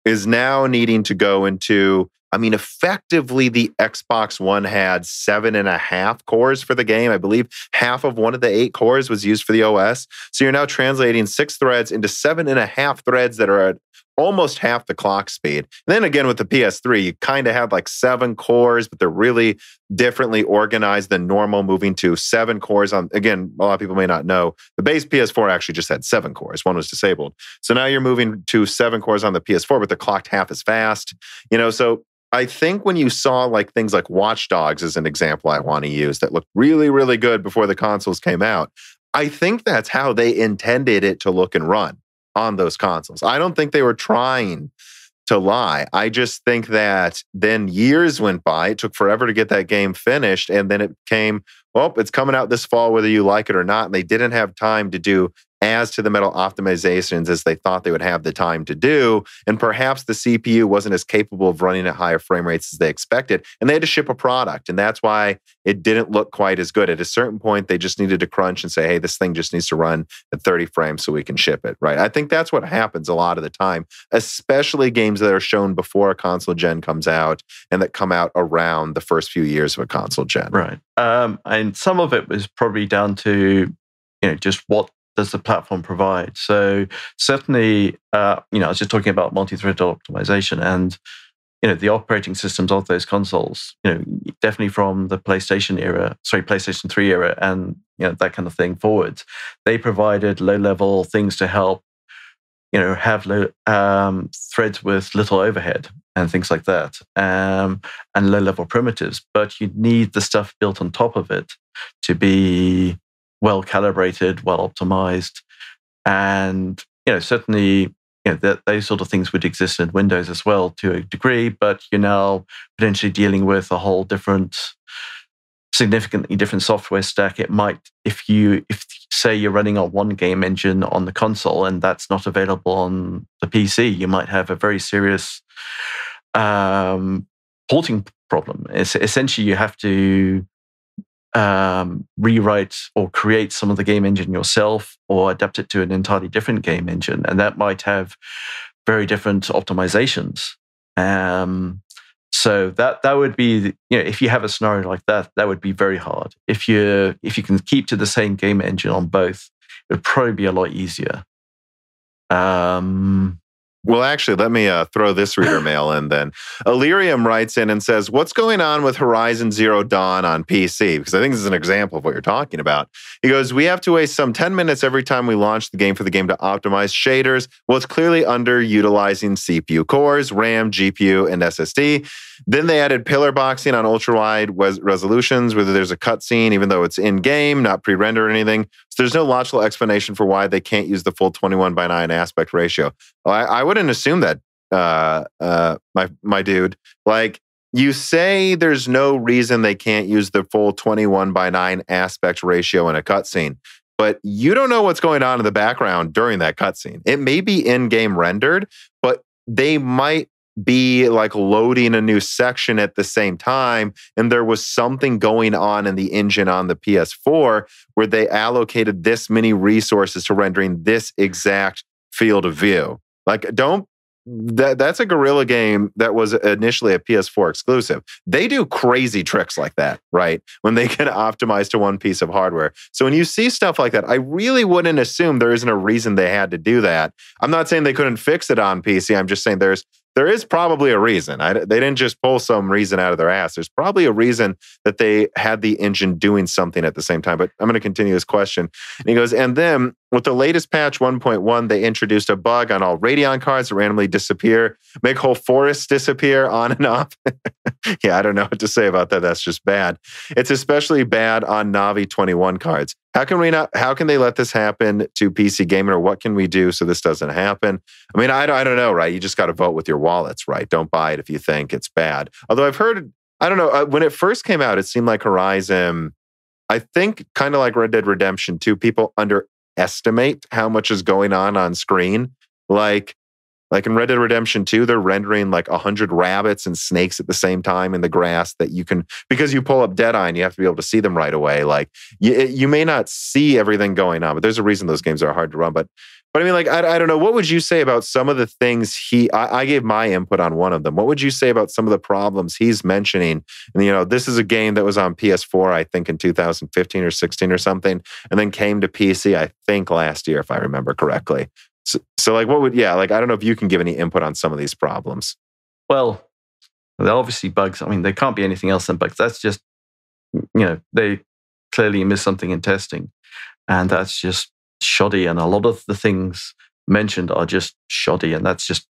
is now needing to go into, I mean, effectively the Xbox One had 7.5 cores for the game. I believe half of one of the 8 cores was used for the OS. So you're now translating 6 threads into 7.5 threads that are at almost half the clock speed. And then again with the PS3, you kind of have like 7 cores, but they're really differently organized than normal, moving to 7 cores on, again, a lot of people may not know, the base PS4 actually just had 7 cores. One was disabled. So now you're moving to 7 cores on the PS4, but they're clocked half as fast. So I think when you saw like things like Watch Dogs as an example I want to use that looked really, really good before the consoles came out, I think that's how they intended it to look and run on those consoles. I don't think they were trying to lie. I just think that then years went by. It took forever to get that game finished. And then it came, well, it's coming out this fall, whether you like it or not. And they didn't have time to do as to the metal optimizations as they thought they would have the time to do. And perhaps the CPU wasn't as capable of running at higher frame rates as they expected. And they had to ship a product. And that's why it didn't look quite as good. At a certain point, they just needed to crunch and say, hey, this thing just needs to run at 30 frames so we can ship it, right? I think that's what happens a lot of the time, especially games that are shown before a console gen comes out and that come out around the first few years of a console gen. Right. And some of it was probably down to, just what does the platform provide? So certainly, I was just talking about multi-thread optimization and, the operating systems of those consoles, definitely from the PlayStation 3 era and, that kind of thing forwards, they provided low-level things to help, have threads with little overhead and things like that, and low-level primitives. But you need the stuff built on top of it to be well calibrated, well optimized, and certainly those sort of things would exist in Windows as well to a degree. But you're now potentially dealing with a whole significantly different software stack. It might, if say you're running on one game engine on the console and that's not available on the PC, you might have a very serious porting problem. Essentially, you have to rewrite or create some of the game engine yourself or adapt it to an entirely different game engine. And that might have very different optimizations. So that would be, if you have a scenario like that, that would be very hard. If you can keep to the same game engine on both, it would probably be a lot easier. Well, actually, let me throw this reader mail in then. Illyrium writes in and says, what's going on with Horizon Zero Dawn on PC? Because I think this is an example of what you're talking about. He goes, we have to waste some 10 minutes every time we launch the game for the game to optimize shaders. Well, it's clearly underutilizing CPU cores, RAM, GPU, and SSD. Then they added pillar boxing on ultra-wide resolutions, whether there's a cutscene, even though it's in-game, not pre-rendered or anything. So there's no logical explanation for why they can't use the full 21:9 aspect ratio. Well, I wouldn't assume that, my dude. Like, you say there's no reason they can't use the full 21:9 aspect ratio in a cutscene, but you don't know what's going on in the background during that cutscene. It may be in-game rendered, but they might be like loading a new section at the same time. And there was something going on in the engine on the PS4 where they allocated this many resources to rendering this exact field of view. Like, don't that's a Guerrilla game that was initially a PS4 exclusive. They do crazy tricks like that, right? When they can optimize to one piece of hardware. So when you see stuff like that, I really wouldn't assume there isn't a reason they had to do that. I'm not saying they couldn't fix it on PC. I'm just saying there is probably a reason. They didn't just pull some reason out of their ass. There's probably a reason that they had the engine doing something at the same time. But I'm going to continue this question. And he goes, and then with the latest patch 1.1, they introduced a bug on all Radeon cards that randomly disappear, make whole forests disappear on and off. Yeah, I don't know what to say about that. That's just bad. It's especially bad on Navi 21 cards. How can they let this happen to PC gaming, or what can we do so this doesn't happen? I mean, I don't know, right? You just got to vote with your wallets, right? Don't buy it if you think it's bad. Although I've heard, I don't know, when it first came out, it seemed like Horizon, I think kind of like Red Dead Redemption 2, people underestimate how much is going on screen. Like in Red Dead Redemption 2, they're rendering like 100 rabbits and snakes at the same time in the grass that you can, because you pull up Deadeye and you have to be able to see them right away. Like you may not see everything going on, but there's a reason those games are hard to run. But I mean, like, I don't know. What would you say about some of the things I gave my input on one of them. What would you say about some of the problems he's mentioning? And, this is a game that was on PS4, I think in 2015 or 16 or something, and then came to PC, I think last year, if I remember correctly. So like, I don't know if you can give any input on some of these problems. Well, they're obviously bugs. I mean, they can't be anything else than bugs. That's just, they clearly missed something in testing. And that's just shoddy. And a lot of the things mentioned are just shoddy. And that's just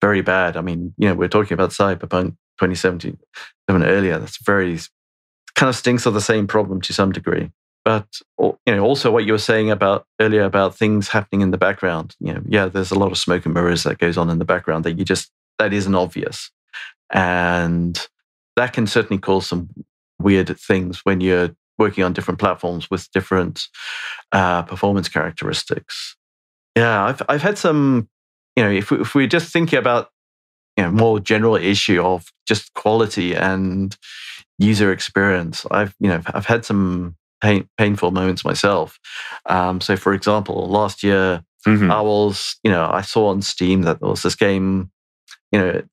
very bad. I mean, we're talking about Cyberpunk 2077 earlier. That's kind of stinks of the same problem to some degree. But also what you were saying earlier about things happening in the background. There's a lot of smoke and mirrors that goes on in the background that isn't obvious, and that can certainly cause some weird things when you're working on different platforms with different performance characteristics. Yeah, I've had some. If we're just thinking about more general issue of just quality and user experience, I've had some painful moments myself. So, for example, last year, I saw on Steam that there was this game, you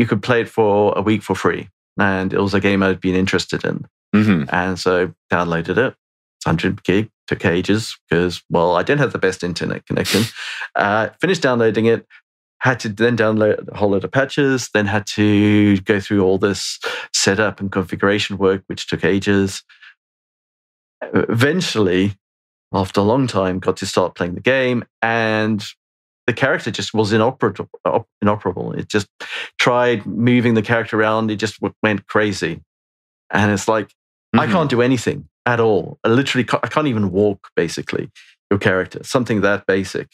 could play it for a week for free. And it was a game I'd been interested in. Mm-hmm. And so downloaded it. It's 100 gig, took ages because, I didn't have the best internet connection. Finished downloading it, had to then download a whole lot of patches, then had to go through all this setup and configuration work, which took ages. Eventually, after a long time, got to start playing the game, and the character just was inoperable. It just tried moving the character around. It just went crazy. And it's like, I can't do anything at all. I can't even walk, basically, your character. Something that basic.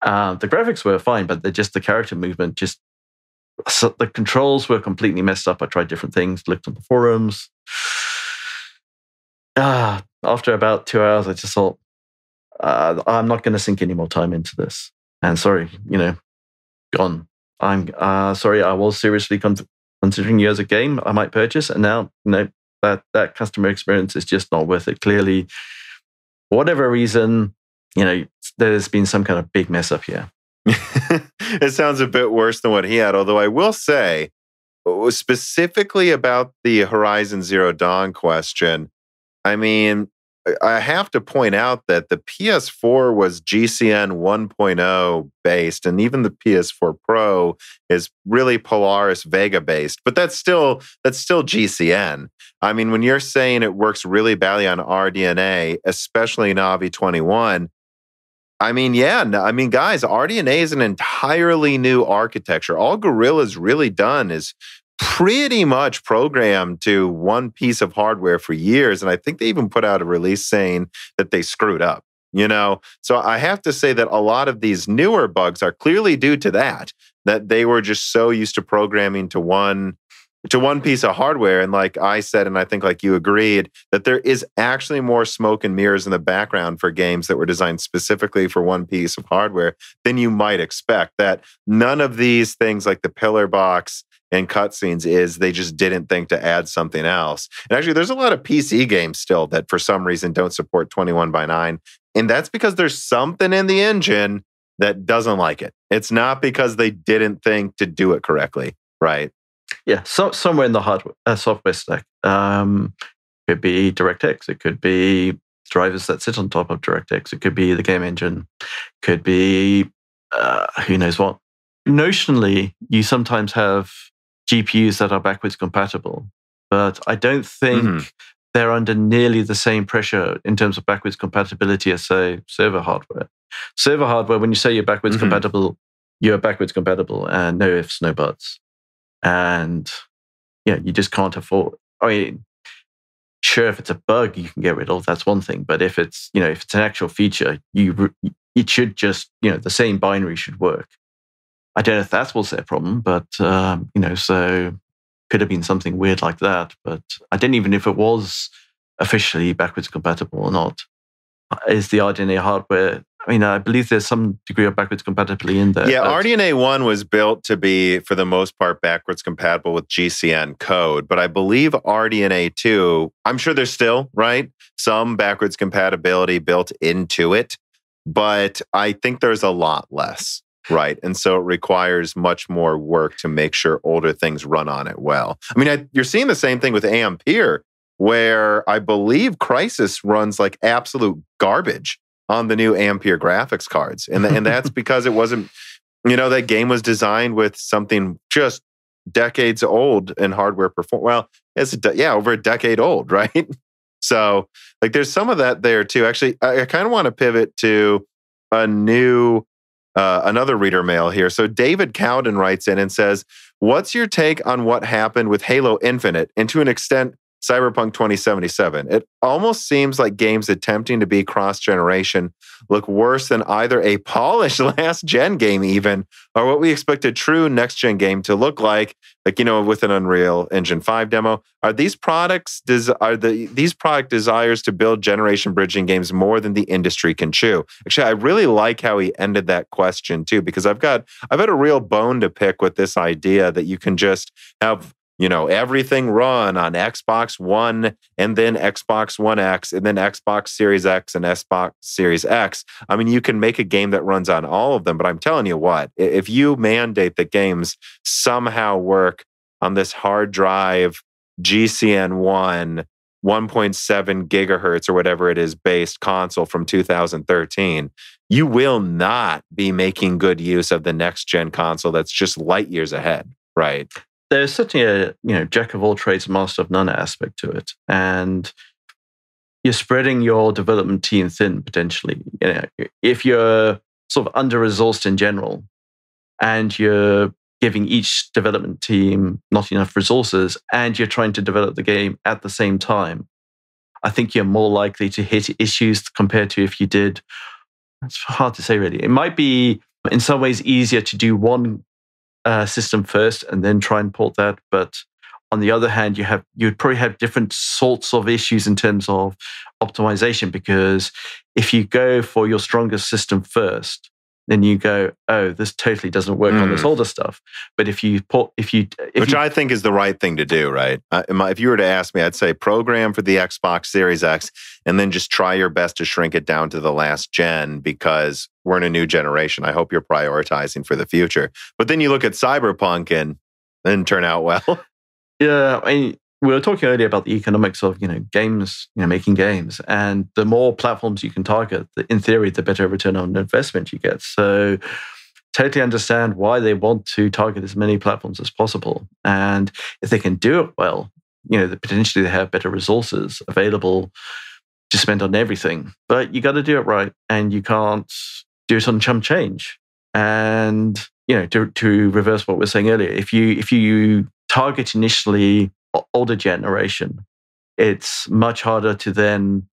The graphics were fine, but the character movement, the controls were completely messed up. I tried different things, looked on the forums. After about 2 hours, I just thought, I'm not going to sink any more time into this. And sorry, gone. I'm sorry, I was seriously considering you as a game I might purchase. And now, that customer experience is just not worth it. Clearly, for whatever reason, there's been some kind of big mess up here. It sounds a bit worse than what he had. Although I will say, specifically about the Horizon Zero Dawn question, I mean, I have to point out that the PS4 was GCN 1.0 based, and even the PS4 Pro is really Polaris Vega based. But that's still GCN. I mean, when you're saying it works really badly on RDNA, especially Navi 21, I mean, guys, RDNA is an entirely new architecture. All Guerrilla's really done is pretty much programmed to one piece of hardware for years. And I think they even put out a release saying that they screwed up, So I have to say that a lot of these newer bugs are clearly due to that they were just so used to programming to one piece of hardware. And like I said, and I think like you agreed, that there is actually more smoke and mirrors in the background for games that were designed specifically for one piece of hardware than you might expect. That none of these things like the pillar box and cutscenes they just didn't think to add something else. And actually, there's a lot of PC games still that for some reason don't support 21:9. And that's because there's something in the engine that doesn't like it. It's not because they didn't think to do it correctly, right? Yeah, so somewhere in the hardware software stack. Could be DirectX. It could be drivers that sit on top of DirectX. It could be the game engine. Could be who knows what. Notionally, you sometimes have GPUs that are backwards compatible, but I don't think they're under nearly the same pressure in terms of backwards compatibility as, say, server hardware. Server hardware, when you say you're backwards compatible, you're backwards compatible, and no ifs, no buts. And yeah, you just can't afford. I mean, sure, if it's a bug you can get rid of, that's one thing. But if it's if it's an actual feature, it should just the same binary should work. I don't know if that's what's their problem, but so could have been something weird like that. But I don't even know if it was officially backwards compatible or not. Is the RDNA hardware? I mean, I believe there's some degree of backwards compatibility in there. Yeah, RDNA 1 was built to be, for the most part, backwards compatible with GCN code. But I believe RDNA 2, I'm sure there's still, right, some backwards compatibility built into it. But I think there's a lot less, right? And so it requires much more work to make sure older things run on it well. I mean, you're seeing the same thing with Ampere, where I believe Crysis runs like absolute garbage on the new Ampere graphics cards. And that's because it wasn't, that game was designed with something just decades old in hardware performance. Well, it's over a decade old, right? So like there's some of that there too. Actually, I kind of want to pivot to a new, another reader mail here. So David Cowden writes in and says, what's your take on what happened with Halo Infinite and to an extent, Cyberpunk 2077? It almost seems like games attempting to be cross-generation look worse than either a polished last-gen game even, or what we expect a true next-gen game to look like with an Unreal Engine 5 demo. Are these product desires to build generation-bridging games more than the industry can chew? Actually, I really like how he ended that question too, because I've had a real bone to pick with this idea that you can just have everything run on Xbox One and then Xbox One X and then Xbox Series X and Xbox Series X. I mean, you can make a game that runs on all of them, but I'm telling you what, if you mandate that games somehow work on this hard drive GCN1 1.7 gigahertz or whatever it is based console from 2013, you will not be making good use of the next gen console that's just light years ahead, right? There's certainly a jack of all trades, master of none aspect to it, and you're spreading your development team thin potentially. If you're sort of under-resourced in general, and you're giving each development team not enough resources, and you're trying to develop the game at the same time, I think you're more likely to hit issues compared to if you did. It's hard to say really. It might be in some ways easier to do one system first and then try and port that, but on the other hand, you'd probably have different sorts of issues in terms of optimization, because if you go for your strongest system first, then you go, oh, this totally doesn't work on this older stuff. But which I think is the right thing to do, right? If you were to ask me, I'd say program for the Xbox Series X and then just try your best to shrink it down to the last gen, because we're in a new generation. I hope you're prioritizing for the future. But then you look at Cyberpunk and didn't turn out well. Yeah, I mean, we were talking earlier about the economics of games, making games, and the more platforms you can target, in theory, the better return on investment you get. So, totally understand why they want to target as many platforms as possible, and if they can do it well, potentially they have better resources available to spend on everything. But you got to do it right, and you can't do it on chump change. And to reverse what we were saying earlier, if you target initially older generation, it's much harder to then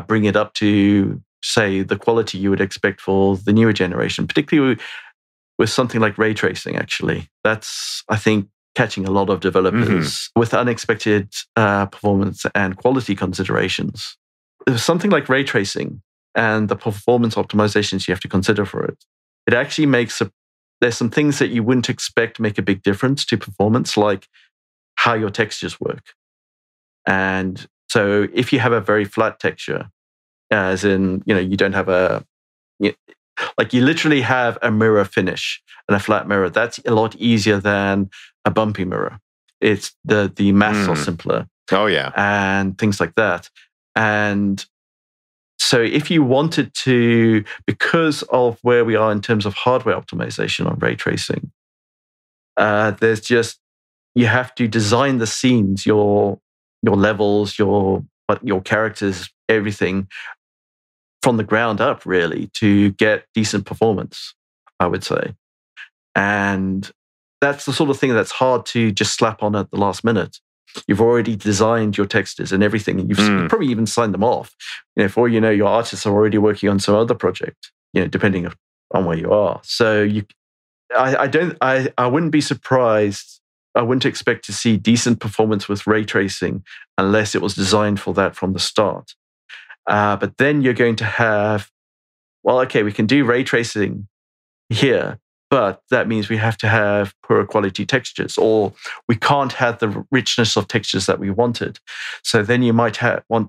bring it up to, say, the quality you would expect for the newer generation, particularly with something like ray tracing, actually. That's, I think, catching a lot of developers with unexpected performance and quality considerations. There's something like ray tracing and the performance optimizations you have to consider for it. It actually there's some things that you wouldn't expect make a big difference to performance, like how your textures work. And so if you have a very flat texture, as in, you don't have Like you literally have a mirror finish and a flat mirror. That's a lot easier than a bumpy mirror. It's the masks are simpler. Oh, yeah. And things like that. And so if you wanted to, because of where we are in terms of hardware optimization on ray tracing, there's just, you have to design the scenes, your levels, your characters, everything from the ground up, really, to get decent performance, I would say. And that's the sort of thing that's hard to just slap on at the last minute. You've already designed your textures and everything, and you've probably even signed them off. For all you know, your artists are already working on some other project, depending on where you are. So I wouldn't be surprised. I wouldn't expect to see decent performance with ray tracing unless it was designed for that from the start. But then you're going to have, well, okay, we can do ray tracing here, but that means we have to have poorer quality textures, or we can't have the richness of textures that we wanted. So then you might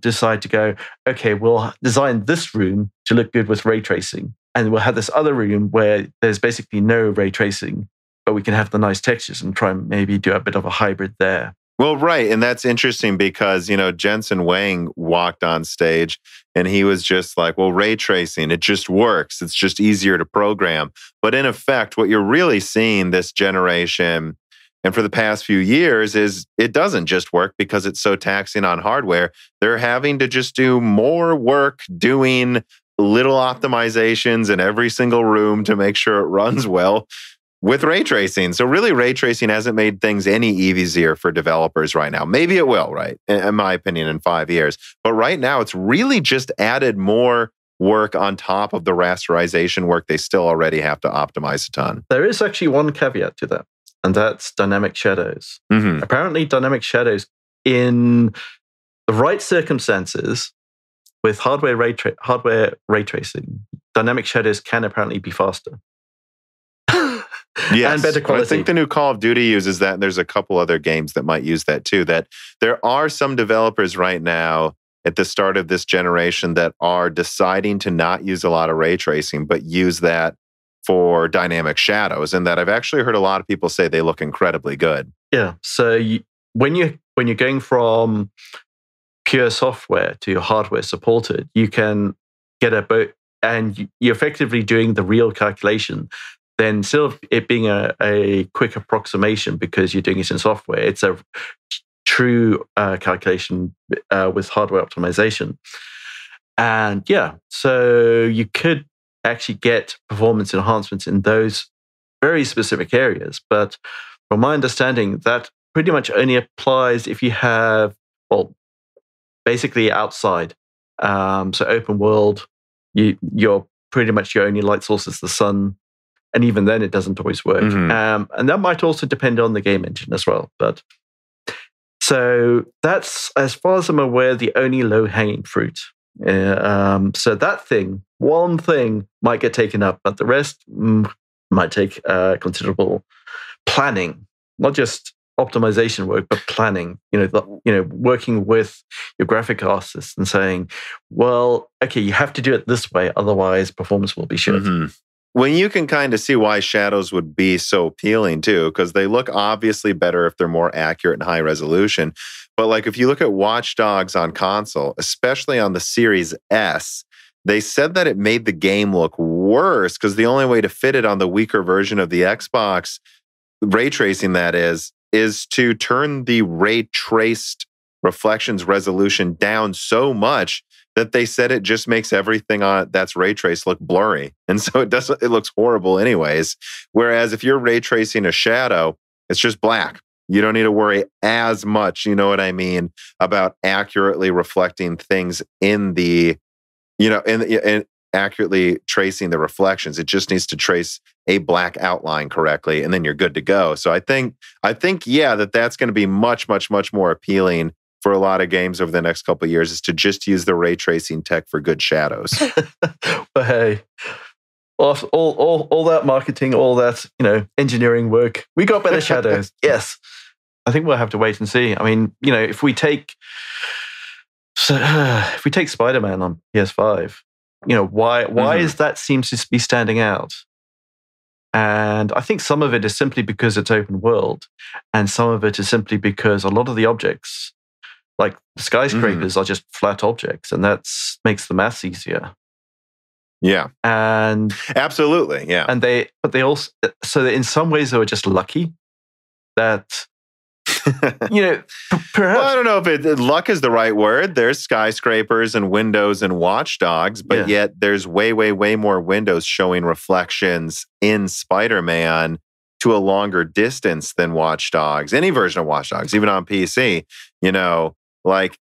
decide to go, okay, we'll design this room to look good with ray tracing, and we'll have this other room where there's basically no ray tracing, but we can have the nice textures and try and maybe do a bit of a hybrid there. Well, right. And that's interesting because, Jensen Huang walked on stage and he was just like, well, ray tracing, it just works. It's just easier to program. But in effect, what you're really seeing this generation and for the past few years is it doesn't just work because it's so taxing on hardware. They're having to just do more work doing little optimizations in every single room to make sure it runs well with ray tracing. So really, ray tracing hasn't made things any easier for developers right now. Maybe it will, right? In my opinion, in 5 years. But right now, it's really just added more work on top of the rasterization work they still already have to optimize a ton. There is actually one caveat to that, and that's dynamic shadows. Mm-hmm. Apparently, dynamic shadows in the right circumstances with hardware ray tracing, dynamic shadows can apparently be faster. Yes, and better quality. I think the new Call of Duty uses that, and there's a couple other games that might use that too. That there are some developers right now at the start of this generation that are deciding to not use a lot of ray tracing, but use that for dynamic shadows, and that I've actually heard a lot of people say they look incredibly good. Yeah. So when you're going from pure software to hardware supported, you can get a boat, and you're effectively doing the real calculation. Then instead of it being a quick approximation because you're doing it in software, it's a true calculation with hardware optimization. And yeah, so you could actually get performance enhancements in those very specific areas. But from my understanding, that pretty much only applies if you have, well, basically outside. So open world, you're pretty much your only light source is the sun. And even then, it doesn't always work. Mm-hmm. And that might also depend on the game engine as well. But so that's, as far as I'm aware, the only low-hanging fruit. So that one thing might get taken up, but the rest might take considerable planning, not just optimization work, but planning. Working with your graphic artists and saying, well, okay, you have to do it this way, otherwise performance will be shit. Mm-hmm. When you can kind of see why shadows would be so appealing too, because they look obviously better if they're more accurate and high resolution. But like if you look at Watch Dogs on console, especially on the Series S, they said that it made the game look worse because the only way to fit it on the weaker version of the Xbox, ray tracing that is to turn the ray traced reflections resolution down so much that they said it just makes everything on that's ray trace look blurry. And so it looks horrible anyways. Whereas if you're ray tracing a shadow, it's just black. You don't need to worry as much, you know what I mean, about accurately reflecting things in accurately tracing the reflections. It just needs to trace a black outline correctly, and then you're good to go. So I think, yeah, that's going to be much, much, much more appealing for a lot of games over the next couple of years, is to just use the ray tracing tech for good shadows. But hey, all that marketing, all that engineering work, we got better shadows. Yes, I think we'll have to wait and see. I mean, if we take Spider-Man on PS5, Why is that seems to be standing out? And I think some of it is simply because it's open world, and some of it is simply because a lot of the objects, like skyscrapers, are just flat objects, and that makes the maths easier. Yeah, and absolutely, yeah. And they also, so in some ways they were just lucky that. Perhaps. Well, I don't know if luck is the right word. There's skyscrapers and windows and watchdogs, but yet there's way, way, way more windows showing reflections in Spider-Man to a longer distance than watchdogs. Any version of watchdogs, even on PC,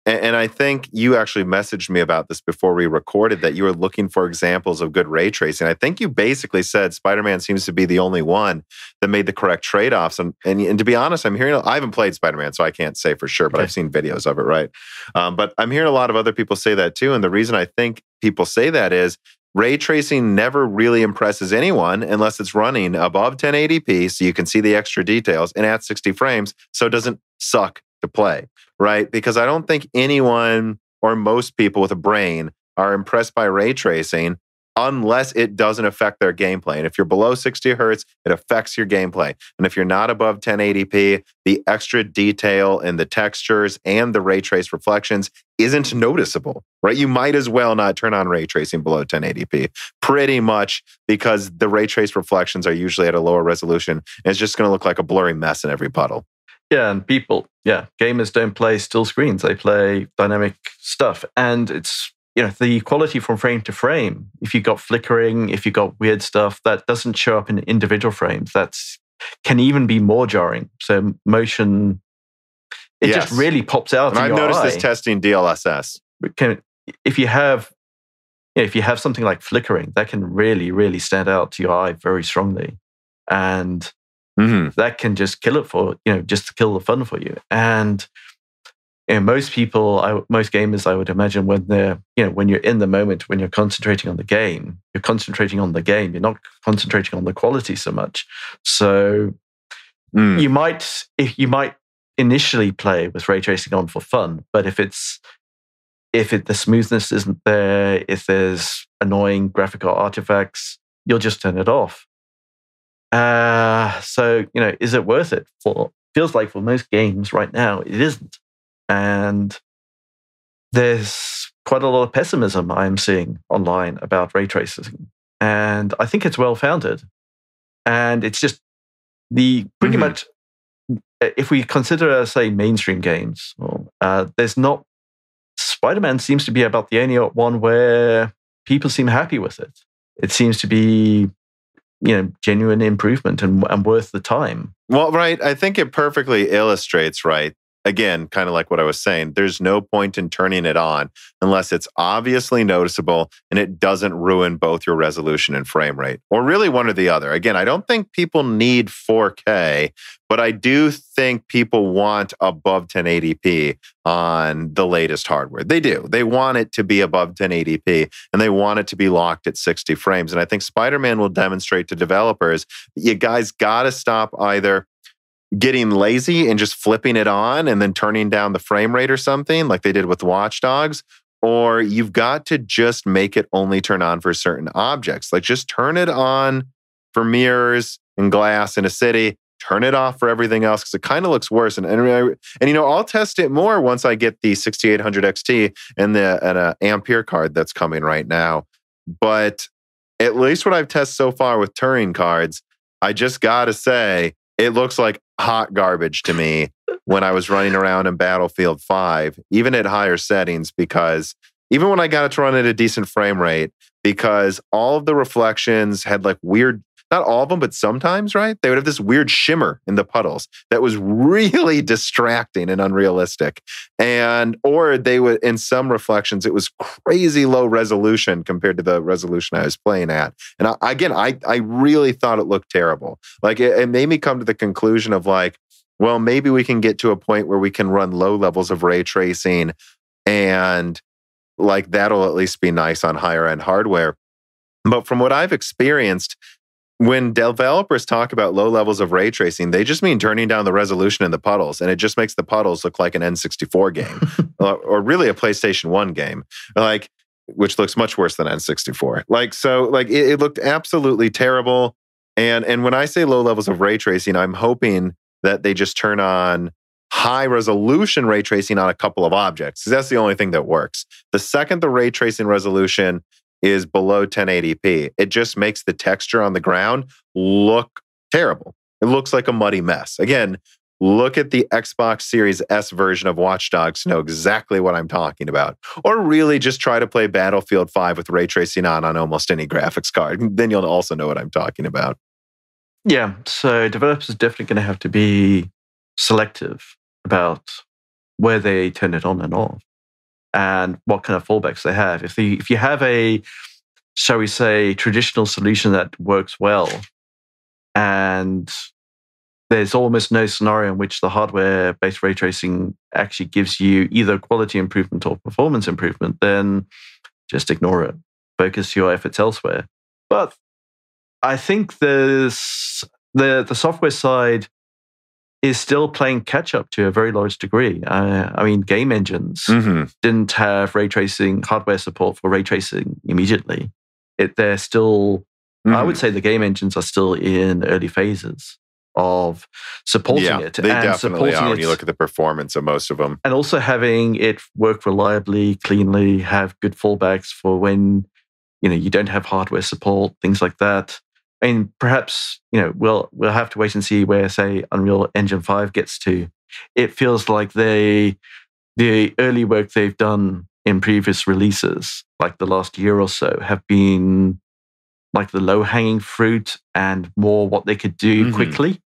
and I think you actually messaged me about this before we recorded, that you were looking for examples of good ray tracing. I think you basically said Spider-Man seems to be the only one that made the correct trade-offs. And to be honest, I haven't played Spider-Man, so I can't say for sure, but I've seen videos of it, right? But I'm hearing a lot of other people say that too. And the reason I think people say that is ray tracing never really impresses anyone unless it's running above 1080p, so you can see the extra details, and at 60 frames, so it doesn't suck to play, right? Because I don't think anyone or most people with a brain are impressed by ray tracing unless it doesn't affect their gameplay. And if you're below 60 hertz, it affects your gameplay. And if you're not above 1080p, the extra detail in the textures and the ray trace reflections isn't noticeable, right? You might as well not turn on ray tracing below 1080p, pretty much, because the ray trace reflections are usually at a lower resolution, and it's just going to look like a blurry mess in every puddle. Yeah, and gamers don't play still screens. They play dynamic stuff. And it's, the quality from frame to frame. If you've got flickering, if you've got weird stuff, that doesn't show up in individual frames. Can even be more jarring. So motion, it just really pops out. And I've noticed this testing DLSS. If you have something like flickering, that can really, really stand out to your eye very strongly. And that can just kill it just to kill the fun for you. And most gamers, I would imagine, when you're in the moment, when you're concentrating on the game, you're concentrating on the game. You're not concentrating on the quality so much. So you might initially play with ray tracing on for fun, but if the smoothness isn't there, if there's annoying graphical artifacts, you'll just turn it off. So, is it worth it? Feels like for most games right now, it isn't. And there's quite a lot of pessimism I'm seeing online about ray tracing. And I think it's well-founded. And it's just pretty much, if we consider, say, mainstream games, there's not, Spider-Man seems to be about the only one where people seem happy with it. It seems to be genuine improvement and worth the time. Well, right. I think it perfectly illustrates, right? Again, kind of like what I was saying, there's no point in turning it on unless it's obviously noticeable and it doesn't ruin both your resolution and frame rate, or really one or the other. Again, I don't think people need 4K, but I do think people want above 1080p on the latest hardware. They do. They want it to be above 1080p, and they want it to be locked at 60 frames. And I think Spider-Man will demonstrate to developers that you guys got to stop either getting lazy and just flipping it on and then turning down the frame rate or something like they did with Watch Dogs, or you've got to just make it only turn on for certain objects. Like just turn it on for mirrors and glass in a city, turn it off for everything else because it kind of looks worse. And I'll test it more once I get the 6800 XT and an Ampere card that's coming right now. But at least what I've tested so far with Turing cards, I just got to say, it looks like hot garbage to me when I was running around in Battlefield 5, even at higher settings, because even when I got it to run at a decent frame rate, because all of the reflections had like weird, not all of them, but sometimes, right? They would have this weird shimmer in the puddles that was really distracting and unrealistic. Or they would, in some reflections, it was crazy low resolution compared to the resolution I was playing at. And I really thought it looked terrible. Like it made me come to the conclusion of like, well, maybe we can get to a point where we can run low levels of ray tracing and like that'll at least be nice on higher end hardware. But from what I've experienced, when developers talk about low levels of ray tracing, they just mean turning down the resolution in the puddles, and it just makes the puddles look like an N64 game or really a PlayStation 1 game. Like which looks much worse than N64. It looked absolutely terrible. And when I say low levels of ray tracing, I'm hoping that they just turn on high resolution ray tracing on a couple of objects, because that's the only thing that works. The second the ray tracing resolution is below 1080p, it just makes the texture on the ground look terrible. It looks like a muddy mess. Again, look at the Xbox Series S version of Watch Dogs to know exactly what I'm talking about. Or really just try to play Battlefield 5 with ray tracing on almost any graphics card. Then you'll also know what I'm talking about. Yeah, so developers are definitely going to have to be selective about where they turn it on and off and what kind of fallbacks they have. If you have a, shall we say, traditional solution that works well, and there's almost no scenario in which the hardware-based ray tracing actually gives you either quality improvement or performance improvement, then just ignore it. Focus your efforts elsewhere. But I think the software side is still playing catch-up to a very large degree. I mean, game engines didn't have ray tracing, hardware support for ray tracing immediately. They're still, I would say the game engines are still in early phases of supporting it. They definitely are when you look at the performance of most of them. And also having it work reliably, cleanly, have good fallbacks for when you don't have hardware support, things like that. And perhaps, we'll have to wait and see where, say, Unreal Engine 5 gets to. It feels like the early work they've done in previous releases, like the last year or so, have been like the low-hanging fruit and more what they could do quickly.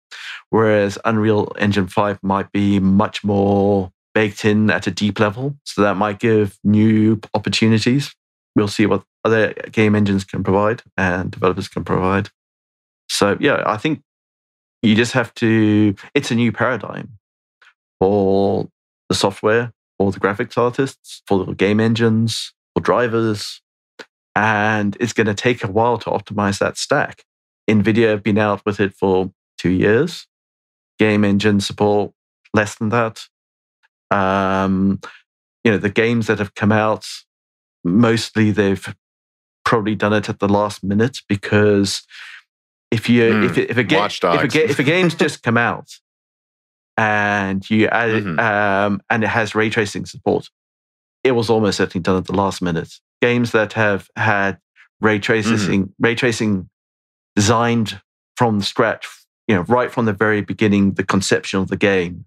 Whereas Unreal Engine 5 might be much more baked in at a deep level. So that might give new opportunities. We'll see what other game engines can provide and developers can provide. So, yeah, I think you just have to, it's a new paradigm for the software, for the graphics artists, for the game engines, for drivers, and it's going to take a while to optimize that stack. Nvidia have been out with it for 2 years. Game engine support, less than that. The games that have come out, mostly they've probably done it at the last minute, because if a game's just come out and you add it, and it has ray tracing support, it was almost certainly done at the last minute. Games that have had ray tracing designed from scratch, right from the very beginning, the conception of the game,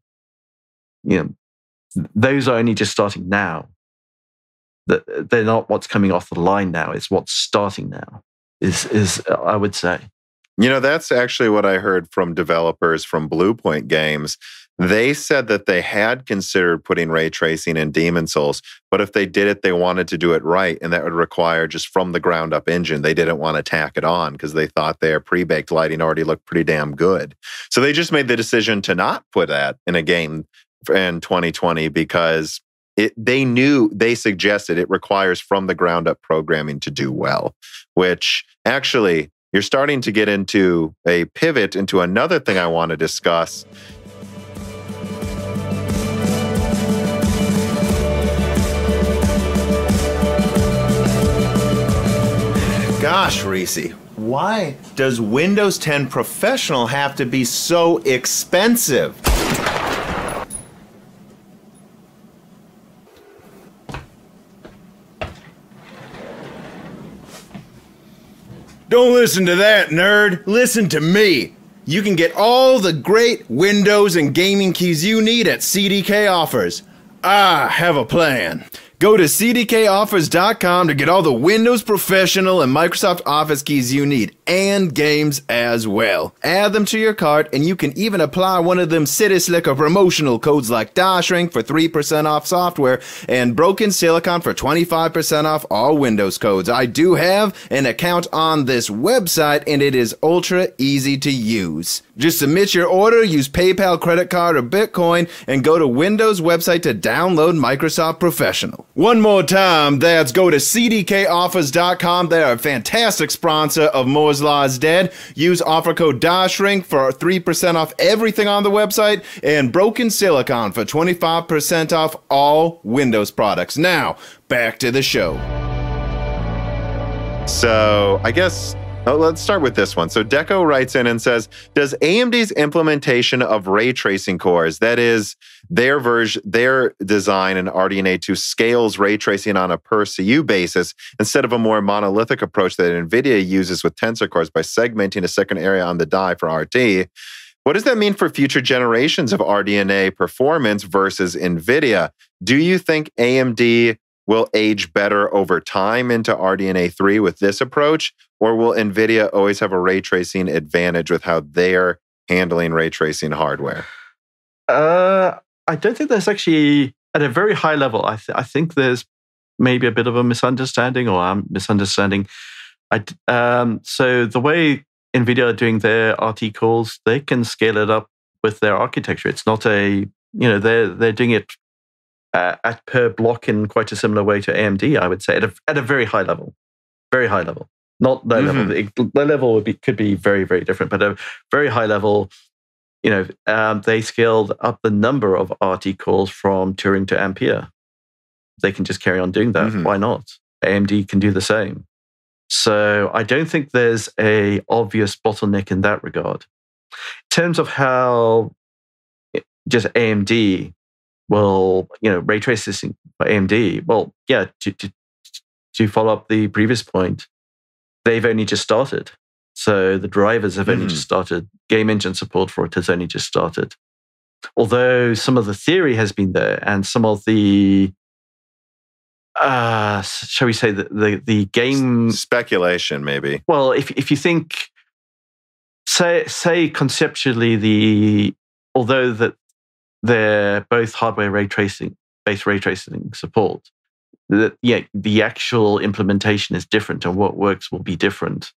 those are only just starting now. They're not what's coming off the line now. It's what's starting now, is I would say. That's actually what I heard from developers from Bluepoint Games. They said that they had considered putting ray tracing in Demon's Souls, but if they did it, they wanted to do it right, and that would require just from the ground up engine. They didn't want to tack it on because they thought their pre-baked lighting already looked pretty damn good. So they just made the decision to not put that in a game in 2020 because they suggested it requires from the ground up programming to do well, which actually you're starting to get into a pivot into another thing I want to discuss. Gosh, Reese, why does Windows 10 Professional have to be so expensive? Don't listen to that, nerd. Listen to me. You can get all the great Windows and gaming keys you need at CDK Offers. I have a plan. Go to cdkoffers.com to get all the Windows Professional and Microsoft Office keys you need, and games as well. Add them to your cart, and you can even apply one of them City Slicker promotional codes like DashRing for 3% off software and Broken Silicon for 25% off all Windows codes. I do have an account on this website, and it is ultra easy to use. Just submit your order, use PayPal, credit card, or Bitcoin, and go to Windows website to download Microsoft Professional. One more time, that's go to cdkoffers.com. They are a fantastic sponsor of Moore's Law is Dead. Use offer code DashRing for 3% off everything on the website, and Broken Silicon for 25% off all Windows products. Now, back to the show. So I guess let's start with this one. So Deco writes in and says, does AMD's implementation of ray tracing cores, that is their design in RDNA 2 scales ray tracing on a per CU basis instead of a more monolithic approach that Nvidia uses with tensor cores by segmenting a second area on the die for RT, what does that mean for future generations of RDNA performance versus Nvidia? Do you think AMD will age better over time into RDNA 3 with this approach? Or will NVIDIA always have a ray tracing advantage with how they're handling ray tracing hardware? I don't think there's actually, at a very high level, I think there's maybe a bit of a misunderstanding, or I'm misunderstanding. So the way NVIDIA are doing their RT cores, they can scale it up with their architecture. It's not they're doing it at per block in quite a similar way to AMD, I would say, at a very high level. Very high level. Not low level. Low level could be very, very different, but a very high level, they scaled up the number of RT cores from Turing to Ampere. They can just carry on doing that. Why not? AMD can do the same. So I don't think there's a obvious bottleneck in that regard. In terms of how just AMD will, ray tracing for AMD, well, yeah, to follow up the previous point, they've only just started. So the drivers have only just started. Game engine support for it has only just started. Although some of the theory has been there, and some of the, shall we say, the game speculation, maybe. Well, if you think, say conceptually, although that they're both hardware ray tracing, base ray tracing support, the actual implementation is different, and what works will be different.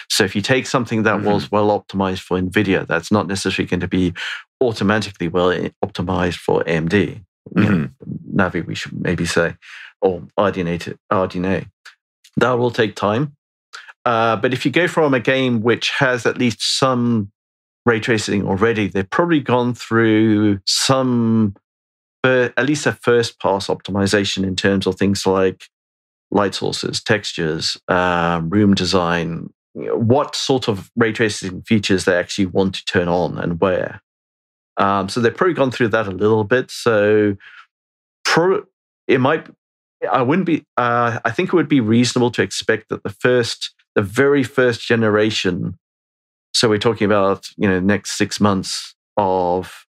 So if you take something that was well optimized for NVIDIA, that's not necessarily going to be automatically well optimized for AMD. Navi, we should maybe say, or RDNA. That will take time. But if you go from a game which has at least some ray tracing already, they've probably gone through some, at least a first pass optimization in terms of things like light sources, textures, room design, what sort of ray tracing features they actually want to turn on and where. So they've probably gone through that a little bit. So it might, I wouldn't be, I think it would be reasonable to expect that the very first generation, so we're talking about, next 6 months of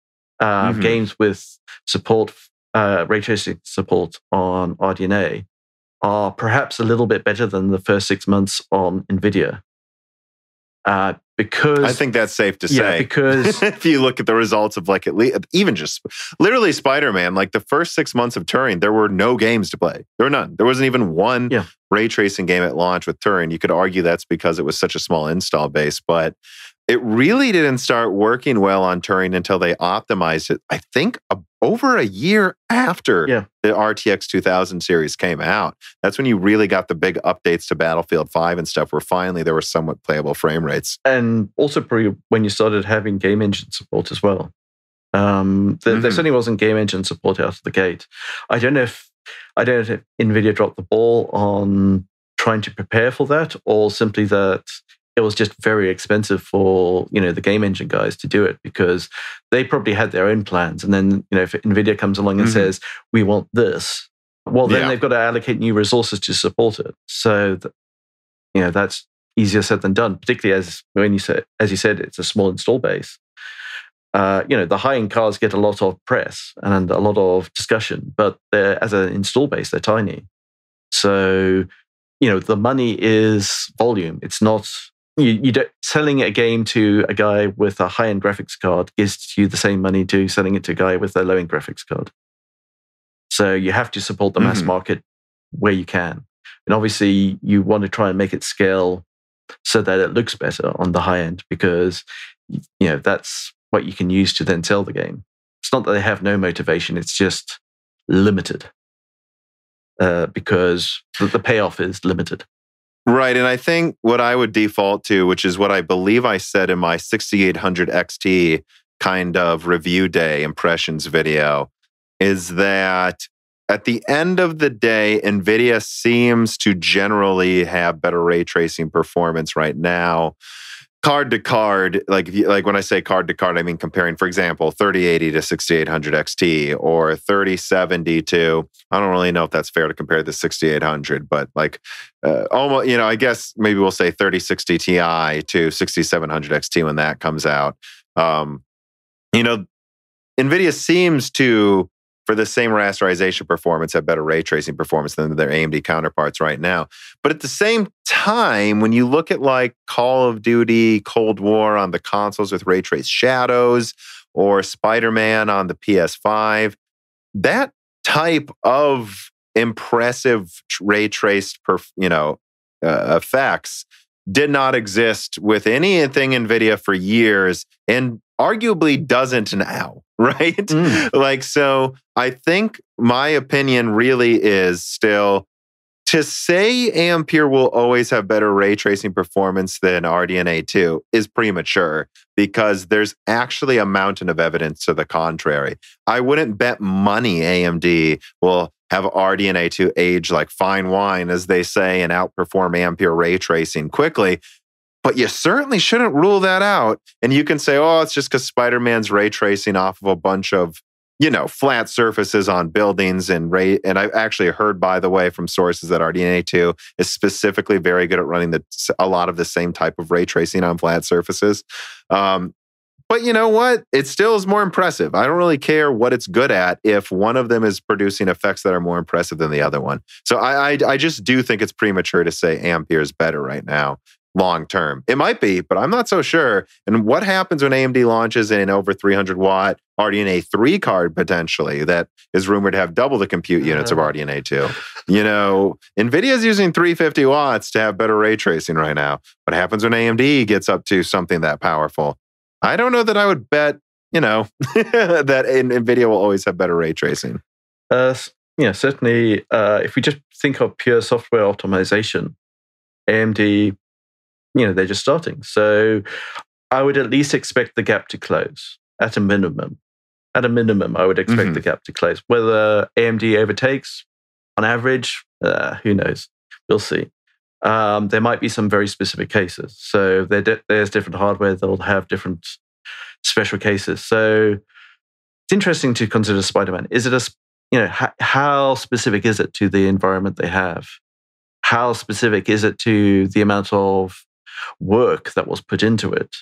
games with support, ray tracing support on RDNA are perhaps a little bit better than the first 6 months on NVIDIA. Because I think that's safe to say. Because if you look at the results of at least, even just literally Spider-Man, the first 6 months of Turing, there were no games to play. There were none. There wasn't even one ray tracing game at launch with Turing. You could argue that's because it was such a small install base, but it really didn't start working well on Turing until they optimized it, I think, over a year after the RTX 2000 series came out. That's when you really got the big updates to Battlefield 5 and stuff, where finally there were somewhat playable frame rates. And also when you started having game engine support as well. There certainly wasn't game engine support out of the gate. I don't know if NVIDIA dropped the ball on trying to prepare for that, or simply that it was just very expensive for the game engine guys to do it, because they probably had their own plans. And then if NVIDIA comes along and says, we want this, well, then they've got to allocate new resources to support it. So that's easier said than done, particularly as you said, it's a small install base. The high-end cards get a lot of press and a lot of discussion, but as an install base, they're tiny. So the money is volume. It's not. You don't, selling a game to a guy with a high-end graphics card gives you the same money to selling it to a guy with a low-end graphics card. So you have to support the mass market where you can. And obviously, you want to try and make it scale so that it looks better on the high end, because that's what you can use to then sell the game. It's not that they have no motivation; it's just limited because the payoff is limited. Right. And I think what I would default to, which is what I believe I said in my 6800 XT kind of review day impressions video, is that at the end of the day, NVIDIA seems to generally have better ray tracing performance right now. Card to card, like when I say card to card, I mean comparing, for example, 3080 to 6800 XT or 3070 to, I don't really know if that's fair to compare the 6800, but like almost, I guess maybe we'll say 3060 Ti to 6700 XT when that comes out. NVIDIA seems to, for the same rasterization performance, have better ray tracing performance than their AMD counterparts right now. But at the same time, when you look at like Call of Duty, Cold War on the consoles with ray traced shadows, or Spider-Man on the PS5, that type of impressive ray traced, effects did not exist with anything NVIDIA for years, and arguably doesn't now, right? So I think my opinion really is still to say Ampere will always have better ray tracing performance than RDNA 2 is premature, because there's actually a mountain of evidence to the contrary. I wouldn't bet money AMD will have RDNA 2 age like fine wine, as they say, and outperform Ampere ray tracing quickly. But you certainly shouldn't rule that out. And you can say, oh, it's just because Spider-Man's ray tracing off of a bunch of, flat surfaces on buildings and I've actually heard, by the way, from sources that RDNA 2 is specifically very good at running a lot of the same type of ray tracing on flat surfaces. But you know what? It still is more impressive. I don't really care what it's good at if one of them is producing effects that are more impressive than the other one. So I just do think it's premature to say Ampere is better right now, long term. It might be, but I'm not so sure. And what happens when AMD launches an over 300 watt RDNA 3 card potentially that is rumored to have double the compute units of RDNA 2? NVIDIA is using 350 watts to have better ray tracing right now. What happens when AMD gets up to something that powerful? I don't know that I would bet, that NVIDIA will always have better ray tracing. Certainly, if we just think of pure software optimization, AMD, they're just starting. So I would at least expect the gap to close at a minimum. At a minimum, I would expect the gap to close. Whether AMD overtakes on average, who knows? We'll see. There might be some very specific cases. So there's different hardware that will have different special cases. So it's interesting to consider Spider-Man. Is it how specific is it to the environment they have? How specific is it to the amount of work that was put into it?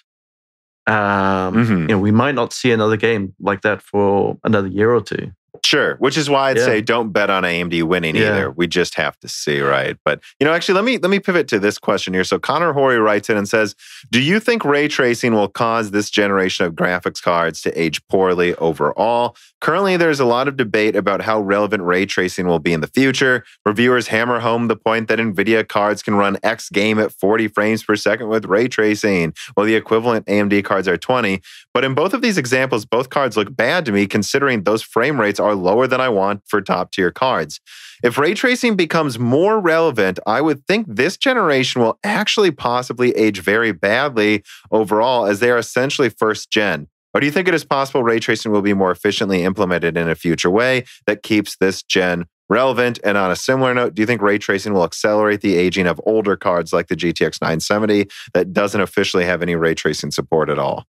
We might not see another game like that for another year or two. Sure, which is why I'd say don't bet on AMD winning either. We just have to see, right? But actually, let me pivot to this question here. So Connor Horry writes in and says, "Do you think ray tracing will cause this generation of graphics cards to age poorly overall? Currently, there's a lot of debate about how relevant ray tracing will be in the future. Reviewers hammer home the point that Nvidia cards can run X game at 40 frames per second with ray tracing, while the equivalent AMD cards are 20. But in both of these examples, both cards look bad to me, considering those frame rates are lower than I want for top-tier cards. If ray tracing becomes more relevant, I would think this generation will actually possibly age very badly overall, as they are essentially first gen. Or do you think it is possible ray tracing will be more efficiently implemented in a future way that keeps this gen relevant? And on a similar note, do you think ray tracing will accelerate the aging of older cards like the GTX 970 that doesn't officially have any ray tracing support at all?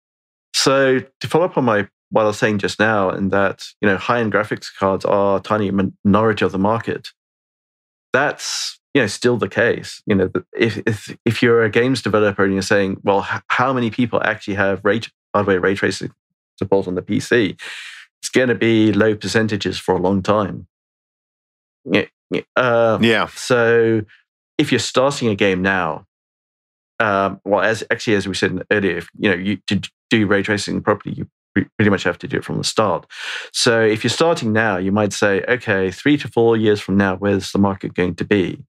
So to follow up on what I was saying just now, in that high-end graphics cards are a tiny minority of the market. That's still the case. If you're a games developer and you're saying, well, how many people actually have hardware ray tracing support on the PC? It's going to be low percentages for a long time. So if you're starting a game now, as we said earlier, to do ray tracing properly, you pretty much have to do it from the start. So if you're starting now, you might say, okay, 3 to 4 years from now, where's the market going to be?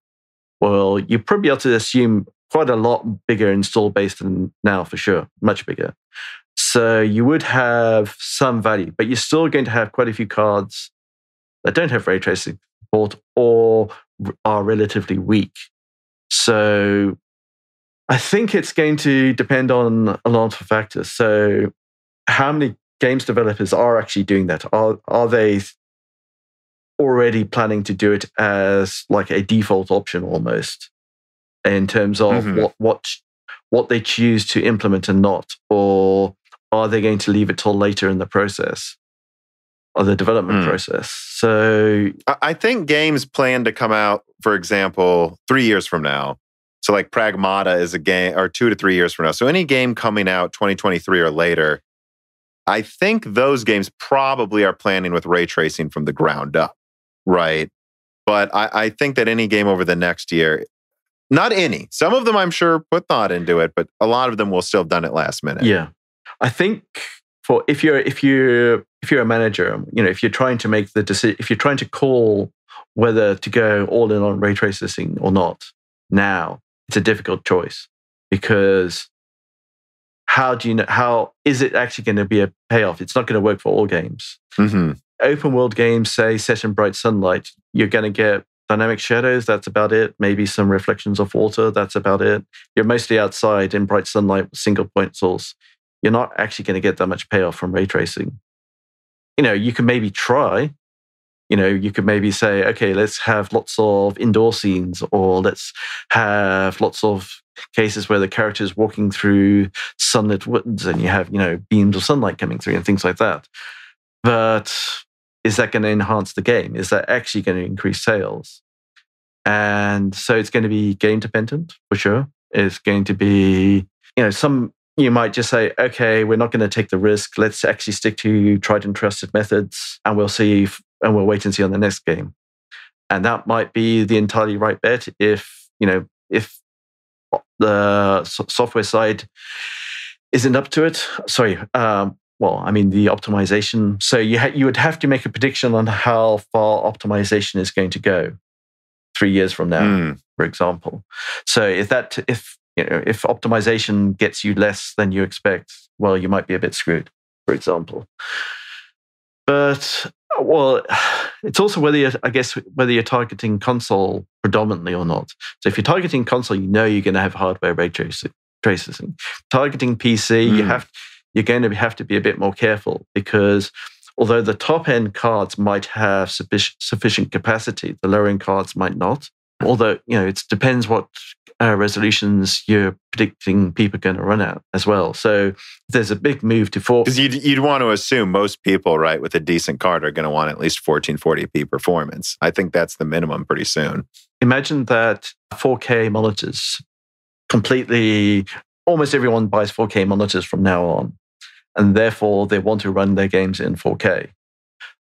Well, you're probably able to assume quite a lot bigger install base than now, for sure, much bigger. So you would have some value, but you're still going to have quite a few cards that don't have ray tracing support or are relatively weak. So I think it's going to depend on a lot of factors. So how many games developers are actually doing that? Are they already planning to do it as like a default option almost, in terms of what they choose to implement and not, or are they going to leave it till later in the process or the development process? So I think games plan to come out, for example, 3 years from now. So like Pragmata is a game, or 2 to 3 years from now. So any game coming out 2023 or later, I think those games probably are planning with ray tracing from the ground up, right? But I think that any game over the next year, not any, some of them I'm sure put thought into it, but a lot of them will still have done it last minute. Yeah, I think for if you're a manager, if you're trying to make the decision, if you're trying to call whether to go all in on ray tracing or not now, it's a difficult choice, because how do you know, how is it actually going to be a payoff? It's not going to work for all games. Open world games, say set in bright sunlight, you're going to get dynamic shadows, that's about it. Maybe some reflections of water, that's about it. You're mostly outside in bright sunlight, single point source. You're not actually going to get that much payoff from ray tracing. You can maybe try. You could maybe say, okay, let's have lots of indoor scenes, or let's have lots of cases where the character is walking through sunlit woods and you have, beams of sunlight coming through and things like that. But is that going to enhance the game? Is that actually going to increase sales? And so it's going to be game dependent for sure. It's going to be, you might just say, okay, we're not going to take the risk. Let's actually stick to tried and trusted methods, and we'll see, and we'll wait and see on the next game. And that might be the entirely right bet if the software side isn't up to it. Sorry. The optimization. So you would have to make a prediction on how far optimization is going to go 3 years from now, for example. So if optimization gets you less than you expect, well, you might be a bit screwed, for example. But it's also whether you're targeting console predominantly or not. So if you're targeting console, you're going to have hardware ray tracing. Targeting PC, you're going to have to be a bit more careful, because although the top end cards might have sufficient capacity, the lower end cards might not. Although it depends what resolutions you're predicting people are going to run at as well. So there's a big move to 4K. Because you'd want to assume most people, right, with a decent card are going to want at least 1440p performance. I think that's the minimum pretty soon. Imagine that 4K monitors almost everyone buys 4K monitors from now on, and therefore they want to run their games in 4K.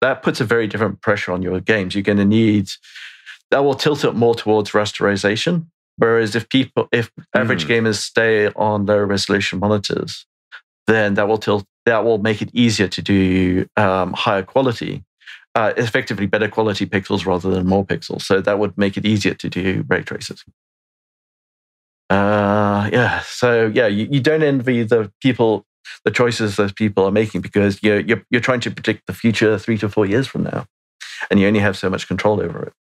That puts a very different pressure on your games. You're going to need, that will tilt it more towards rasterization. Whereas if average gamers stay on low resolution monitors, then that will make it easier to do higher quality, effectively better quality pixels rather than more pixels. So that would make it easier to do ray tracing. You don't envy the choices that people are making, because you're trying to predict the future 3 to 4 years from now, and you only have so much control over it.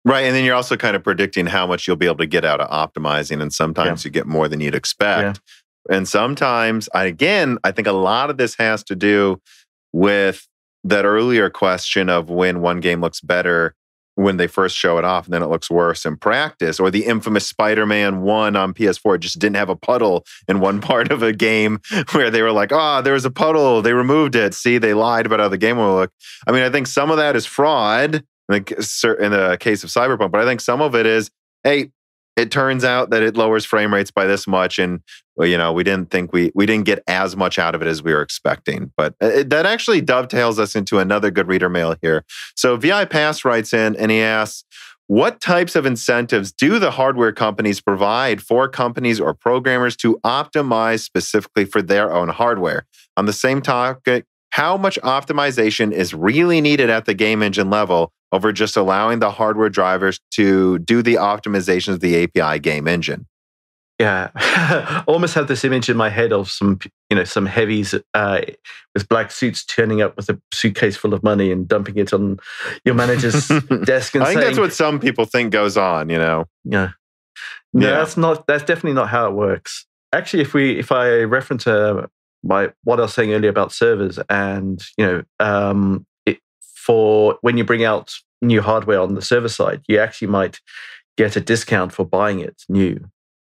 Right, and then you're also kind of predicting how much you'll be able to get out of optimizing, and sometimes you get more than you'd expect. Yeah. And sometimes, I think a lot of this has to do with that earlier question of when one game looks better when they first show it off, and then it looks worse in practice. Or the infamous Spider-Man 1 on PS4 just didn't have a puddle in one part of a game where they were like, there was a puddle, they removed it. See, they lied about how the game will look. I mean, I think some of that is fraud in the case of Cyberpunk, but I think some of it is, hey, it turns out that it lowers frame rates by this much, and we didn't think we didn't get as much out of it as we were expecting. But that actually dovetails us into another good reader mail here. So VI Pass writes in and he asks, what types of incentives do the hardware companies provide for companies or programmers to optimize specifically for their own hardware? On the same topic, how much optimization is really needed at the game engine level over just allowing the hardware drivers to do the optimizations of the API game engine? Yeah, I almost have this image in my head of some heavies with black suits turning up with a suitcase full of money and dumping it on your manager's desk. And I think that's what some people think goes on. Yeah. No, that's definitely not how it works. Actually, if I reference what I was saying earlier about servers, and for when you bring out new hardware on the server side, you actually might get a discount for buying it new.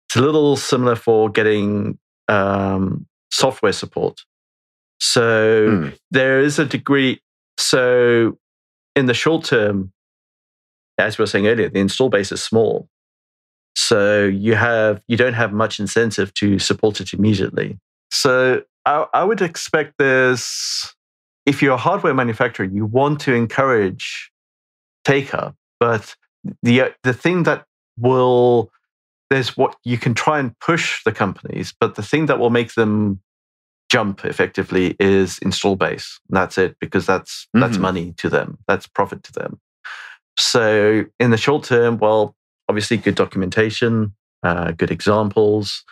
It's a little similar for getting software support. So there is a degree. So in the short term, as we were saying earlier, the install base is small. So you don't have much incentive to support it immediately. So I would expect if you're a hardware manufacturer, you want to encourage take-up, but the thing that there's what you can try and push the companies, but the thing that will make them jump effectively is install base. And that's it, because that's money to them. That's profit to them. So in the short term, well, obviously good documentation, good examples,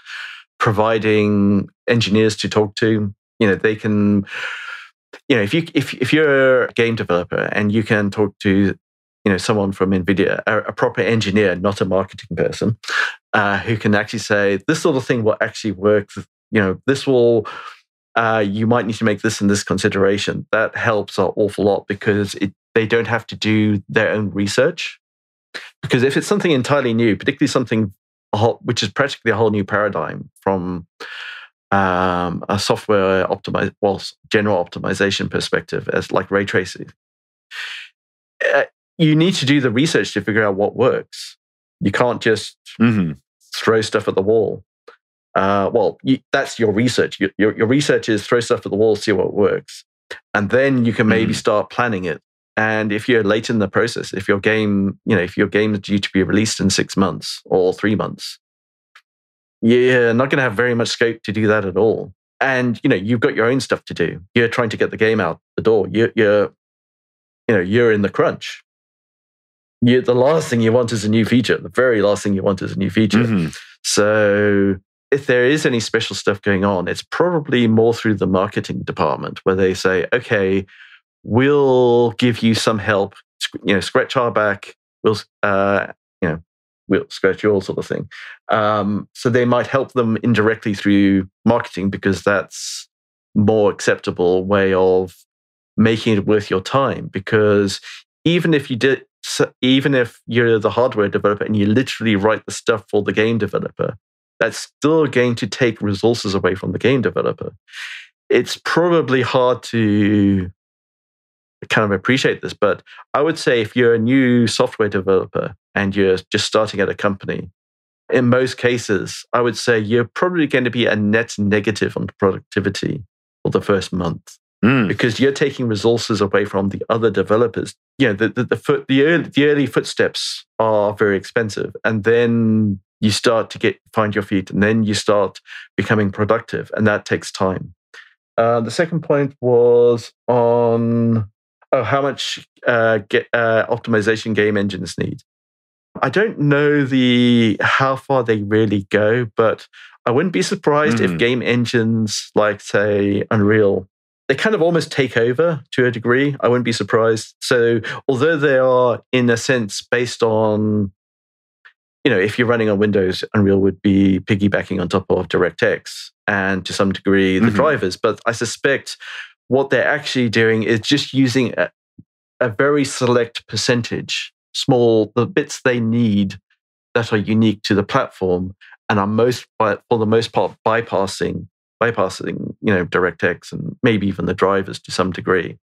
providing engineers to talk to. They can, if you're a game developer and you can talk to, someone from Nvidia, a proper engineer, not a marketing person, who can actually say, this sort of thing will actually work. This will, you might need to make this and this consideration. That helps an awful lot, because they don't have to do their own research. Because if it's something entirely new, particularly something which is practically a whole new paradigm from a software general optimization perspective, as like ray tracing, you need to do the research to figure out what works. You can't just throw stuff at the wall. That's your research. Your research is throw stuff at the wall, see what works, and then you can maybe start planning it. And if you're late in the process, if your game is due to be released in 6 months or 3 months, you're not going to have very much scope to do that at all. And you've got your own stuff to do. You're trying to get the game out the door. You're in the crunch. The last thing you want is a new feature. The very last thing you want is a new feature. So if there is any special stuff going on, it's probably more through the marketing department, where they say, okay, we'll give you some help, scratch our back, we'll scratch your sort of thing. So they might help them indirectly through marketing, because that's more acceptable way of making it worth your time. Because even if you're the hardware developer and you literally write the stuff for the game developer, that's still going to take resources away from the game developer. It's probably hard to kind of appreciate this, but I would say if you're a new software developer and you're just starting at a company, in most cases, I would say you're probably going to be a net negative on productivity for the first month, because you're taking resources away from the other developers. The early footsteps are very expensive, and then you start to find your feet, and then you start becoming productive, and that takes time. The second point was on how much optimization game engines need. I don't know how far they really go, but I wouldn't be surprised if game engines like, say, Unreal, they kind of almost take over to a degree. I wouldn't be surprised. So although they are, in a sense, based on, if you're running on Windows, Unreal would be piggybacking on top of DirectX and to some degree the drivers. But I suspect what they're actually doing is just using a very select percentage, the bits they need that are unique to the platform and are for the most part bypassing DirectX and maybe even the drivers to some degree.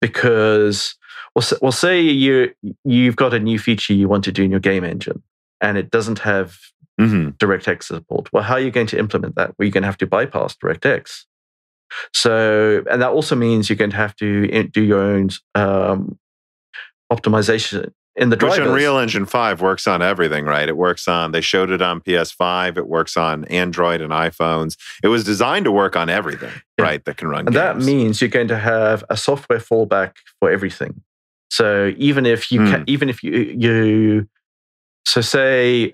Because, well, say you've got a new feature you want to do in your game engine, and it doesn't have DirectX support. Well, how are you going to implement that? Well, you're going to have to bypass DirectX. So, and that also means you're going to have to do your own optimization in the drivers. Which Unreal Engine 5 works on everything, right? They showed it on PS5. It works on Android and iPhones. It was designed to work on everything, right? That can run games. That means you're going to have a software fallback for everything. So even if So say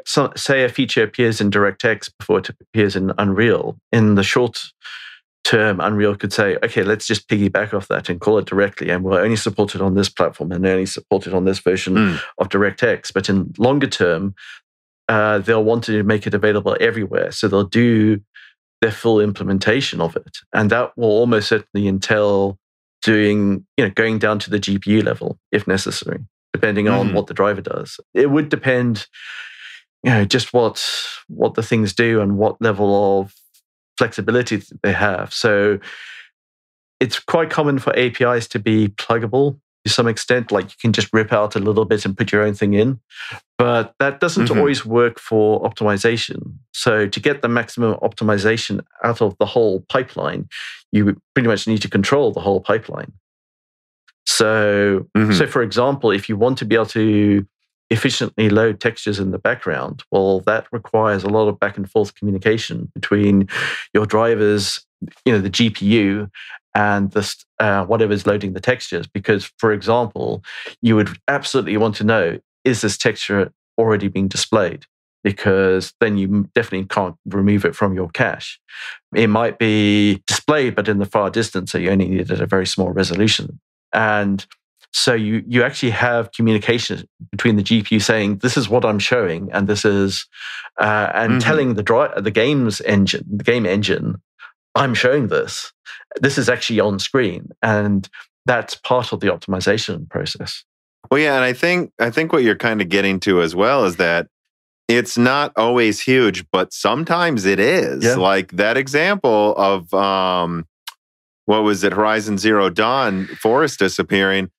a feature appears in DirectX before it appears in Unreal. In the short term, Unreal could say, okay, let's just piggyback off that and call it directly, and we'll only support it on this platform and only support it on this version of DirectX. But in longer term, they'll want to make it available everywhere. So they'll do their full implementation of it. And that will almost certainly entail going down to the GPU level if necessary, depending on what the driver does. It would depend, just what the things do and what level of flexibility they have. So it's quite common for APIs to be pluggable to some extent, like you can just rip out a little bit and put your own thing in. But that doesn't always work for optimization. So to get the maximum optimization out of the whole pipeline, you pretty much need to control the whole pipeline. So, so for example, if you want to be able to efficiently load textures in the background, well, that requires a lot of back and forth communication between your drivers, the GPU, and whatever's loading the textures. Because, for example, you would absolutely want to know, is this texture already being displayed? Because then you definitely can't remove it from your cache. It might be displayed, but in the far distance, so you only need it at a very small resolution. And so you actually have communication between the GPU saying, this is what I'm showing, and this is, and telling the game engine, I'm showing this. This is actually on screen. And that's part of the optimization process. Well, yeah, and I think what you're kind of getting to as well is that it's not always huge, but sometimes it is. Yeah. Like that example of, what was it, Horizon Zero Dawn, forest disappearing.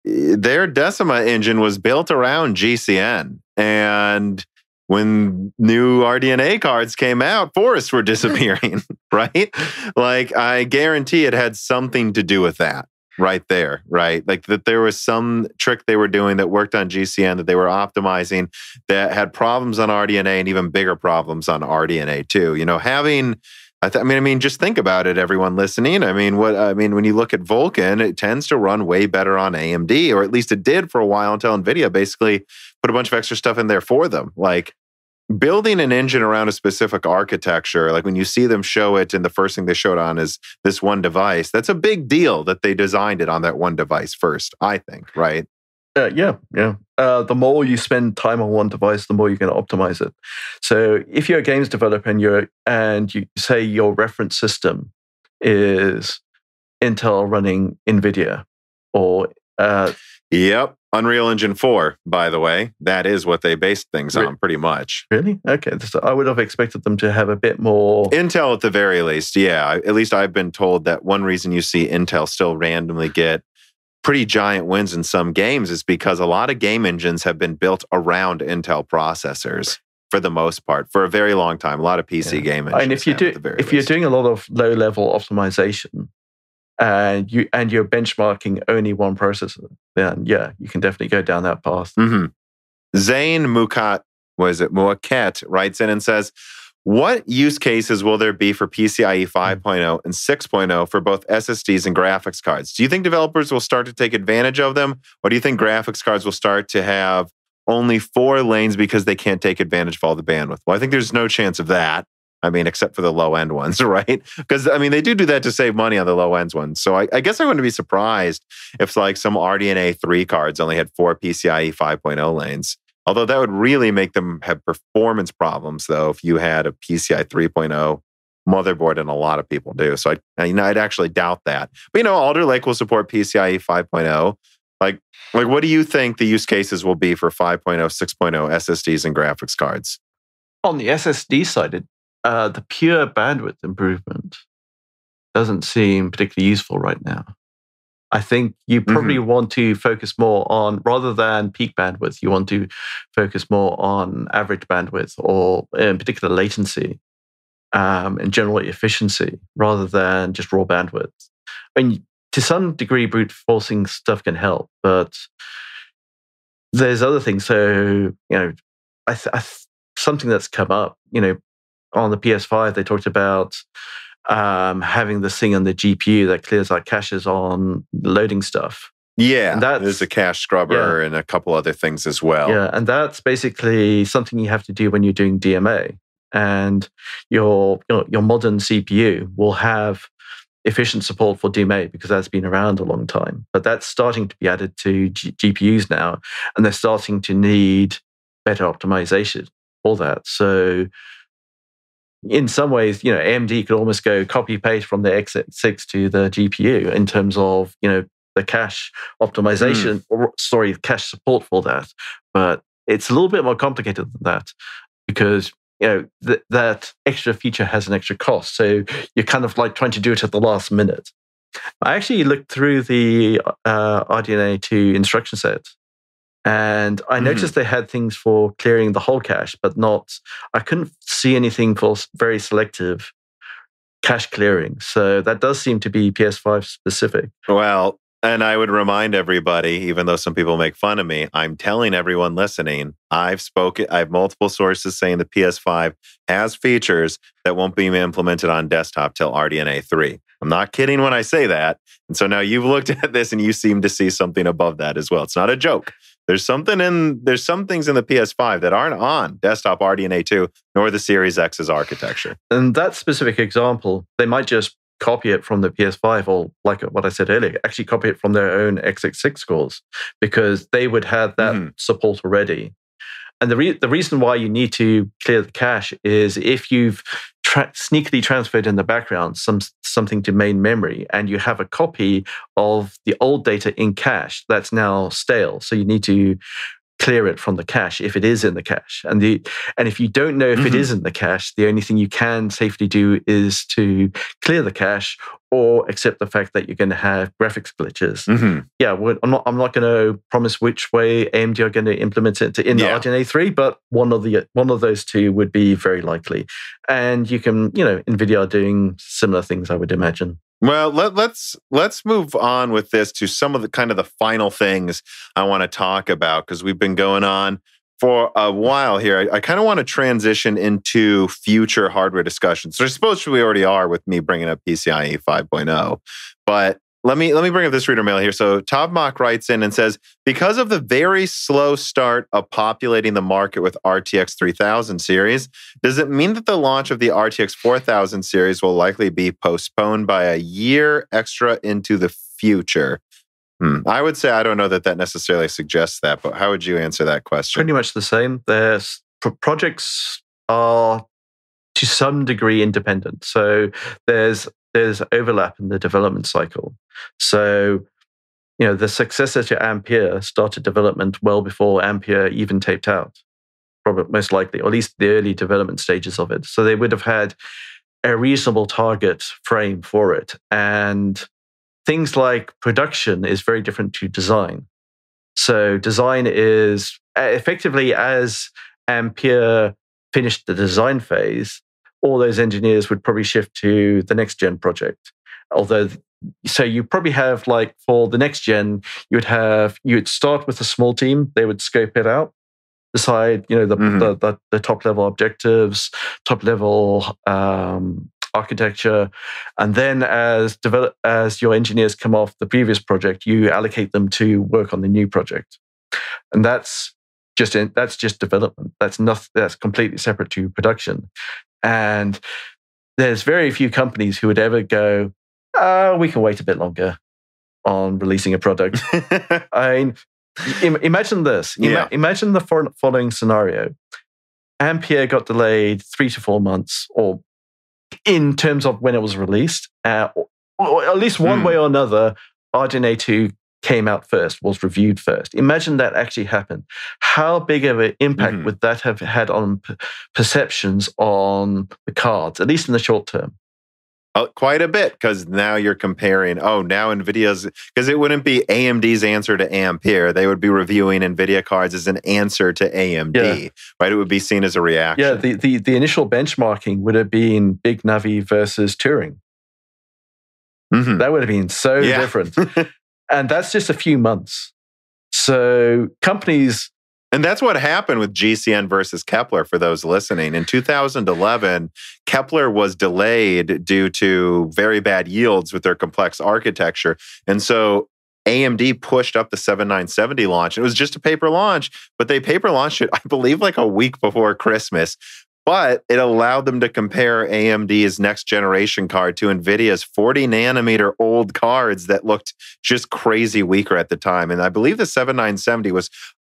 Their Decima engine was built around GCN. And when new RDNA cards came out, forests were disappearing, right? Like, I guarantee it had something to do with that right there, right? Like that there was some trick they were doing that worked on GCN that they were optimizing that had problems on RDNA and even bigger problems on RDNA too. Having... I mean, just think about it, everyone listening. When you look at Vulkan, it tends to run way better on AMD, or at least it did for a while until Nvidia basically put a bunch of extra stuff in there for them. Like building an engine around a specific architecture, like when you see them show it and the first thing they showed on is this one device, that's a big deal that they designed it on that one device first, I think, right? Yeah. The more you spend time on one device, the more you're going to optimize it. So if you're a games developer and you say your reference system is Intel running Nvidia or... Yep. Unreal Engine 4, by the way. That is what they based things on, pretty much. Really? Okay. So I would have expected them to have a bit more... Intel at the very least, yeah. At least I've been told that one reason you see Intel still randomly get pretty giant wins in some games is because a lot of game engines have been built around Intel processors for the most part for a very long time. A lot of PC game engines. And if you're doing a lot of low-level optimization and you're benchmarking only one processor, then yeah, you can definitely go down that path. Zain Mukat writes in and says, what use cases will there be for PCIe 5.0 and 6.0 for both SSDs and graphics cards? Do you think developers will start to take advantage of them? Or do you think graphics cards will start to have only 4 lanes because they can't take advantage of all the bandwidth? Well, I think there's no chance of that. Except for the low-end ones, right? Because, they do that to save money on the low-end ones. So I guess I wouldn't be surprised if like some RDNA 3 cards only had 4 PCIe 5.0 lanes. Although that would really make them have performance problems, though, if you had a PCI 3.0 motherboard, and a lot of people do. So I'd actually doubt that. But Alder Lake will support PCIe 5.0. Like what do you think the use cases will be for 5.0, 6.0 SSDs and graphics cards? On the SSD side, the pure bandwidth improvement doesn't seem particularly useful right now. I think you probably want to focus more on, rather than peak bandwidth, you want to focus more on average bandwidth or in particular latency and general efficiency rather than just raw bandwidth. To some degree, brute forcing stuff can help, but there's other things. So, something that's come up, on the PS5, they talked about having this thing on the GPU that clears out caches on loading stuff. Yeah, there's a cache scrubber and a couple other things as well. Yeah, and that's basically something you have to do when you're doing DMA. And your modern CPU will have efficient support for DMA because that's been around a long time. But that's starting to be added to GPUs now, and they're starting to need better optimization for that. So in some ways, AMD could almost go copy paste from the x86 to the GPU in terms of, the cache optimization, cache support for that. But it's a little bit more complicated than that because, that extra feature has an extra cost. So you're kind of like trying to do it at the last minute. I actually looked through the RDNA 2 instruction set, and I noticed they had things for clearing the whole cache, but I couldn't see anything for very selective cache clearing. So that does seem to be PS5 specific. Well, and I would remind everybody, even though some people make fun of me, I'm telling everyone listening, I have multiple sources saying the PS5 has features that won't be implemented on desktop till RDNA 3. I'm not kidding when I say that. And so now you've looked at this and you seem to see something above that as well. It's not a joke. There's some things in the PS5 that aren't on desktop RDNA 2, nor the Series X's architecture. And that specific example, they might just copy it from the PS5, or like what I said earlier, actually copy it from their own x86 cores, because they would have that support already. And the reason why you need to clear the cache is if you've sneakily transferred in the background something to main memory, and you have a copy of the old data in cache that's now stale. So you need to clear it from the cache if it is in the cache. And if you don't know if it is in the cache, the only thing you can safely do is to clear the cache or accept the fact that you're going to have graphics glitches. Yeah, I'm not going to promise which way AMD are going to implement it in the RDNA 3, but one of those two would be very likely. And you can, Nvidia are doing similar things, I would imagine. Well, let's move on with this to some of the kind of the final things I want to talk about, because we've been going on for a while here. I kind of want to transition into future hardware discussions. So I suppose we already are with me bringing up PCIe 5.0, but let me bring up this reader mail here. So Tobmach writes in and says, because of the very slow start of populating the market with RTX 3000 series, does it mean that the launch of the RTX 4000 series will likely be postponed by a year extra into the future? I would say I don't know that necessarily suggests that, but how would you answer that question? Pretty much the same. Projects are to some degree independent. So there's overlap in the development cycle. So, the successor to Ampere started development well before Ampere even taped out, probably most likely, or at least the early development stages of it. So they would have had a reasonable target frame for it. And things like production is very different to design. So design is effectively, as Ampere finished the design phase, all those engineers would probably shift to the next gen project. So you probably have, like, for the next gen, you would start with a small team. They would scope it out, decide, the top level objectives, top level architecture, and then as your engineers come off the previous project, you allocate them to work on the new project, and that's just development. That's completely separate to production. And there's very few companies who would ever go, we can wait a bit longer on releasing a product. I mean, imagine this. Imagine the following scenario. Ampere got delayed 3 to 4 months, or in terms of when it was released, or at least one way or another, RDNA 2 came out first, was reviewed first. Imagine that actually happened. How big of an impact would that have had on perceptions on the cards, at least in the short term? Quite a bit, because now you're comparing, now NVIDIA's, because it wouldn't be AMD's answer to Ampere. They would be reviewing NVIDIA cards as an answer to AMD, right? It would be seen as a reaction. Yeah, the initial benchmarking would have been Big Navi versus Turing. That would have been so different. And that's just a few months. So companies... And that's what happened with GCN versus Kepler, for those listening. In 2011, Kepler was delayed due to very bad yields with their complex architecture. And so AMD pushed up the 7970 launch. It was just a paper launch, but they paper launched it, I believe, like a week before Christmas. But it allowed them to compare AMD's next generation card to NVIDIA's 40 nanometer old cards that looked just crazy weaker at the time. And I believe the 7970 was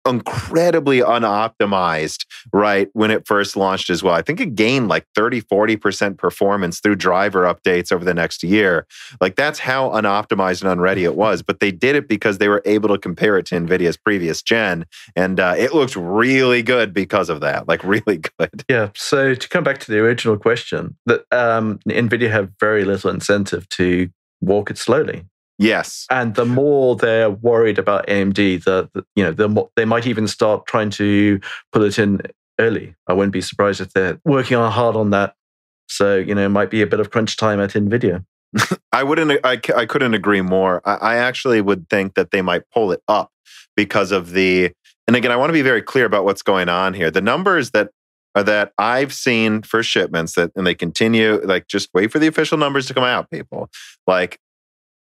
incredibly unoptimized, right, when it first launched as well. I think it gained like 30-40% performance through driver updates over the next year. Like that's how unoptimized and unready it was. But they did it because they were able to compare it to NVIDIA's previous gen. And it looked really good because of that, like really good. Yeah. So to come back to the original question, that NVIDIA have very little incentive to walk it slowly. Yes. And the more they're worried about AMD, the more they might even start trying to put it in early. I wouldn't be surprised if they're working hard on that. So, it might be a bit of crunch time at NVIDIA. I couldn't agree more. I actually would think that they might pull it up because of and again, I want to be very clear about what's going on here. The numbers that I've seen for shipments and they continue, like just wait for the official numbers to come out, people. Like,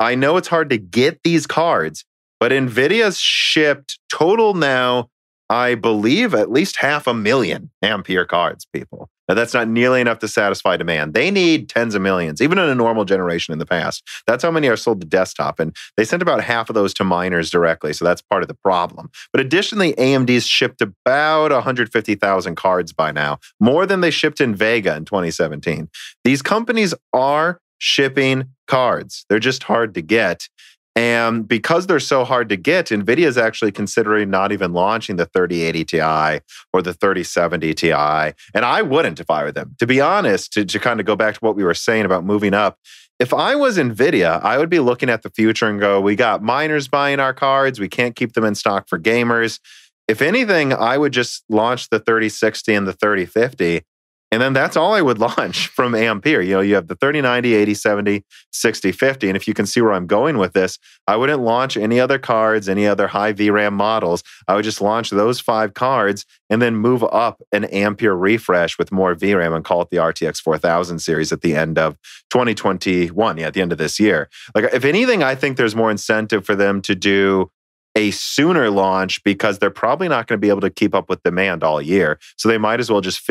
I know it's hard to get these cards, but NVIDIA's shipped total now, I believe, at least 500,000 Ampere cards, people. Now, that's not nearly enough to satisfy demand. They need tens of millions, even in a normal generation in the past. That's how many are sold to desktop. And they sent about half of those to miners directly. So that's part of the problem. But additionally, AMD's shipped about 150,000 cards by now, more than they shipped in Vega in 2017. These companies are shipping cards. They're just hard to get. And because they're so hard to get, NVIDIA is actually considering not even launching the 3080 Ti or the 3070 Ti. And I wouldn't if I were them. To be honest, to kind of go back to what we were saying about moving up, if I was NVIDIA, I would be looking at the future and go, we got miners buying our cards. We can't keep them in stock for gamers. If anything, I would just launch the 3060 and the 3050. And then that's all I would launch from Ampere. You have the 3090, 8070, 6050. And if you can see where I'm going with this, I wouldn't launch any other cards, any other high VRAM models. I would just launch those 5 cards and then move up an Ampere refresh with more VRAM and call it the RTX 4000 series at the end of 2021. Yeah, at the end of this year. Like, if anything, I think there's more incentive for them to do a sooner launch because they're probably not going to be able to keep up with demand all year. So they might as well just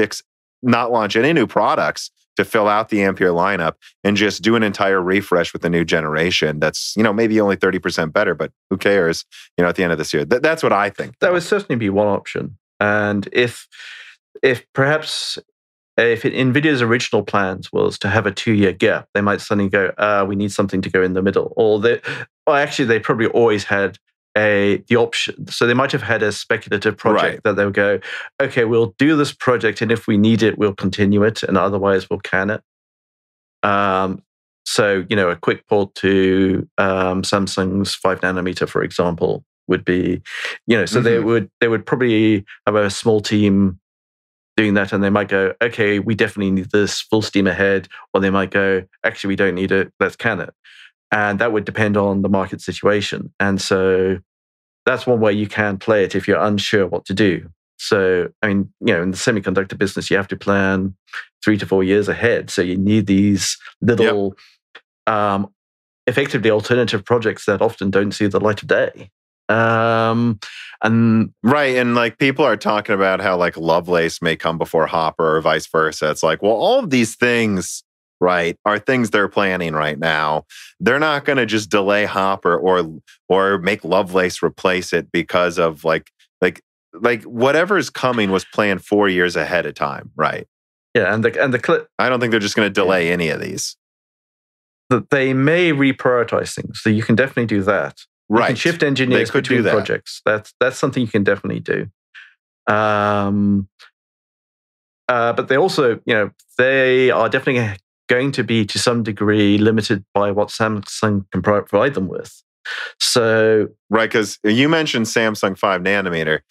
not launch any new products to fill out the Ampere lineup and just do an entire refresh with the new generation. That's, maybe only 30% better, but who cares, at the end of this year. That's what I think. That would certainly be one option. And if NVIDIA's original plans was to have a 2-year gap, they might suddenly go, we need something to go in the middle. Or actually, they probably always had the option. So they might have had a speculative project that they would go, okay, we'll do this project, and if we need it, we'll continue it, and otherwise we'll can it. So, a quick port to Samsung's 5 nanometer, for example, would be, so they would probably have a small team doing that, and they might go, okay, we definitely need this, full steam ahead, or they might go, actually, we don't need it, let's can it. And that would depend on the market situation. And so that's one way you can play it if you're unsure what to do. So, in the semiconductor business, you have to plan 3 to 4 years ahead. So you need these little, effectively alternative projects that often don't see the light of day. And like people are talking about how like Lovelace may come before Hopper or vice versa. It's like, well, all of these things, right, are things they're planning right now. They're not going to just delay Hopper or make Lovelace replace it because of like whatever's coming was planned 4 years ahead of time, right? Yeah, and the clip. I don't think they're just going to delay any of these. They may reprioritize things, so you can definitely do that. Right, you can shift engineers between projects. That's something you can definitely do. But they also, they are definitely going to be to some degree limited by what Samsung can provide them with. So, right, because you mentioned Samsung 5 nanometer.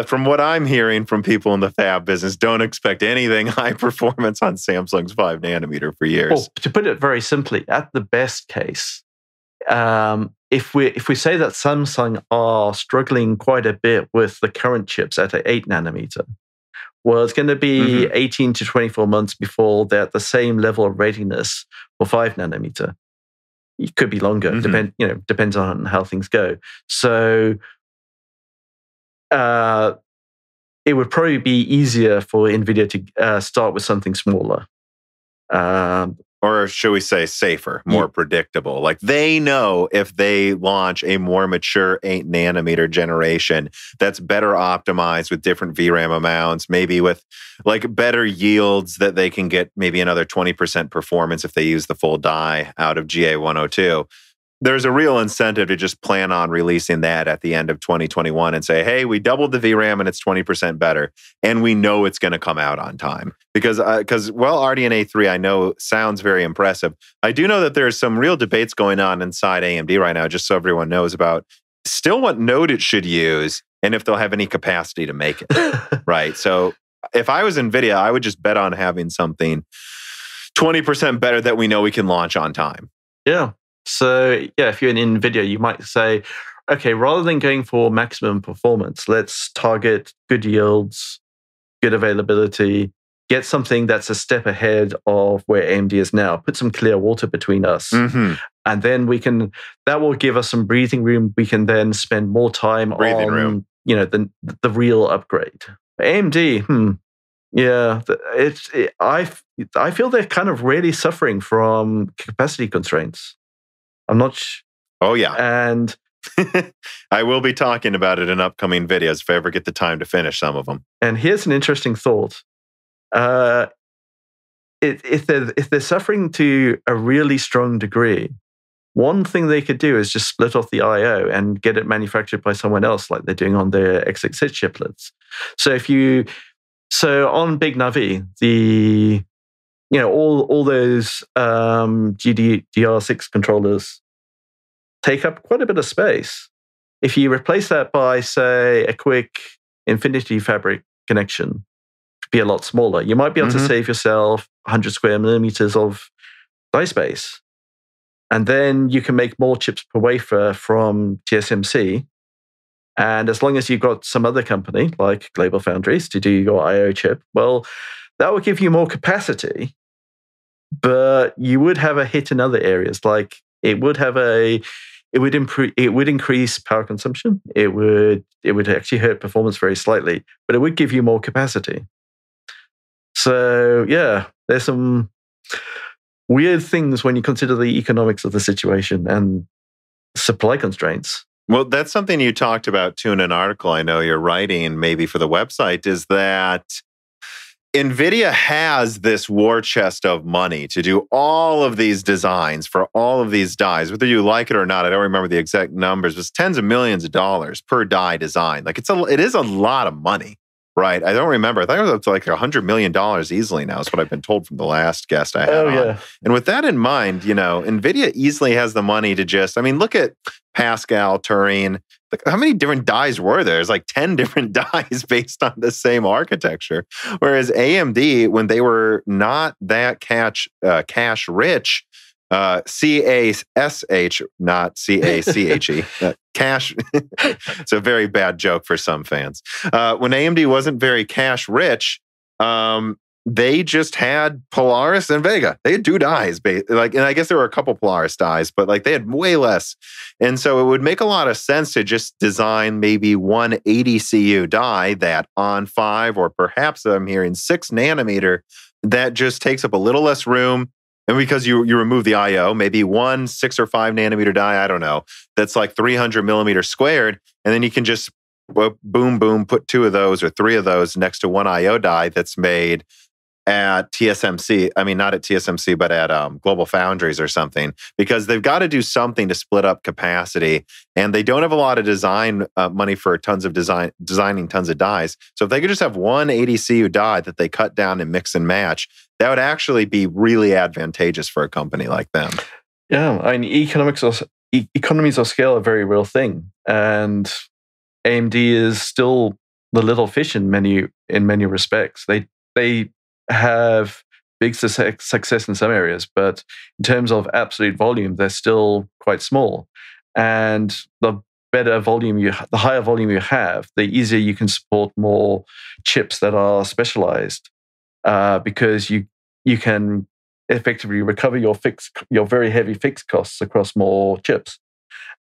From what I'm hearing from people in the fab business, don't expect anything high performance on Samsung's 5 nanometer for years. Well, to put it very simply, at the best case, if we say that Samsung are struggling quite a bit with the current chips at an 8 nanometer, well, it's going to be 18 to 24 months before they're at the same level of readiness for 5 nanometer. It could be longer, depends on how things go. So it would probably be easier for NVIDIA to start with something smaller. or should we say safer, more predictable. Like they know if they launch a more mature 8 nanometer generation that's better optimized with different VRAM amounts, maybe with like better yields that they can get maybe another 20% performance if they use the full die out of GA102. There's a real incentive to just plan on releasing that at the end of 2021 and say, hey, we doubled the VRAM and it's 20% better. And we know it's going to come out on time. Because RDNA 3, I know, sounds very impressive. I do know that there's some real debates going on inside AMD right now, just so everyone knows about still what node it should use and if they'll have any capacity to make it. Right. So if I was NVIDIA, I would just bet on having something 20% better that we know we can launch on time. Yeah. So, yeah, if you're in NVIDIA, you might say, okay, rather than going for maximum performance, let's target good yields, good availability, get something that's a step ahead of where AMD is now, put some clear water between us. Mm-hmm. And then that will give us some breathing room. We can then spend more time the real upgrade. AMD, I feel they're kind of really suffering from capacity constraints. I'm not Oh, yeah. And I will be talking about it in upcoming videos if I ever get the time to finish some of them. And here's an interesting thought. If they're suffering to a really strong degree, one thing they could do is just split off the I/O and get it manufactured by someone else, like they're doing on their x86 chiplets. So on Big Navi, all those GDDR6 controllers take up quite a bit of space. If you replace that by, say, a quick Infinity Fabric connection, it could be a lot smaller. You might be able to save yourself 100 square millimeters of die space. And then you can make more chips per wafer from TSMC. And as long as you've got some other company, like GlobalFoundries, to do your I/O chip, well, that will give you more capacity. But you would have a hit in other areas, like it would increase power consumption. It would actually hurt performance very slightly, but it would give you more capacity. So yeah, there's some weird things when you consider the economics of the situation and supply constraints. Well, that's something you talked about too in an article I know you're writing, maybe for the website, is that NVIDIA has this war chest of money to do all of these designs for all of these dies, whether you like it or not. I don't remember the exact numbers. It's tens of millions of dollars per die design. Like it is a lot of money, right? I don't remember. I think it was up to like $100 million easily now. Is what I've been told from the last guest I had on. Yeah. And with that in mind, NVIDIA easily has the money to look at Pascal, Turing. Like, how many different dies were there? There's like 10 different dies based on the same architecture. Whereas AMD, when they were not that cache rich, CASH, not CACHE, cache. It's a very bad joke for some fans. When AMD wasn't very cache rich, they just had Polaris and Vega. They had 2 dies, and I guess there were a couple Polaris dies, but they had way less. And so it would make a lot of sense to just design maybe one 80 CU die that on 5 or perhaps I'm hearing 6 nanometer that just takes up a little less room. And because you remove the I/O, maybe one 6 or 5 nanometer die, I don't know, that's like 300 millimeters squared, and then you can just boom, boom, put 2 of those or 3 of those next to one I/O die that's made at TSMC. I mean, not at TSMC, but at GlobalFoundries or something, because they've got to do something to split up capacity, and they don't have a lot of design money for designing tons of dies. So if they could just have one 80 CU die that they cut down and mix and match, that would actually be really advantageous for a company like them. Yeah, I mean, economies of scale are a very real thing, and AMD is still the little fish in many respects. They have big success in some areas, but in terms of absolute volume, they're still quite small. And the higher volume you have, the easier you can support more chips that are specialized, because you can effectively recover your very heavy fixed costs across more chips,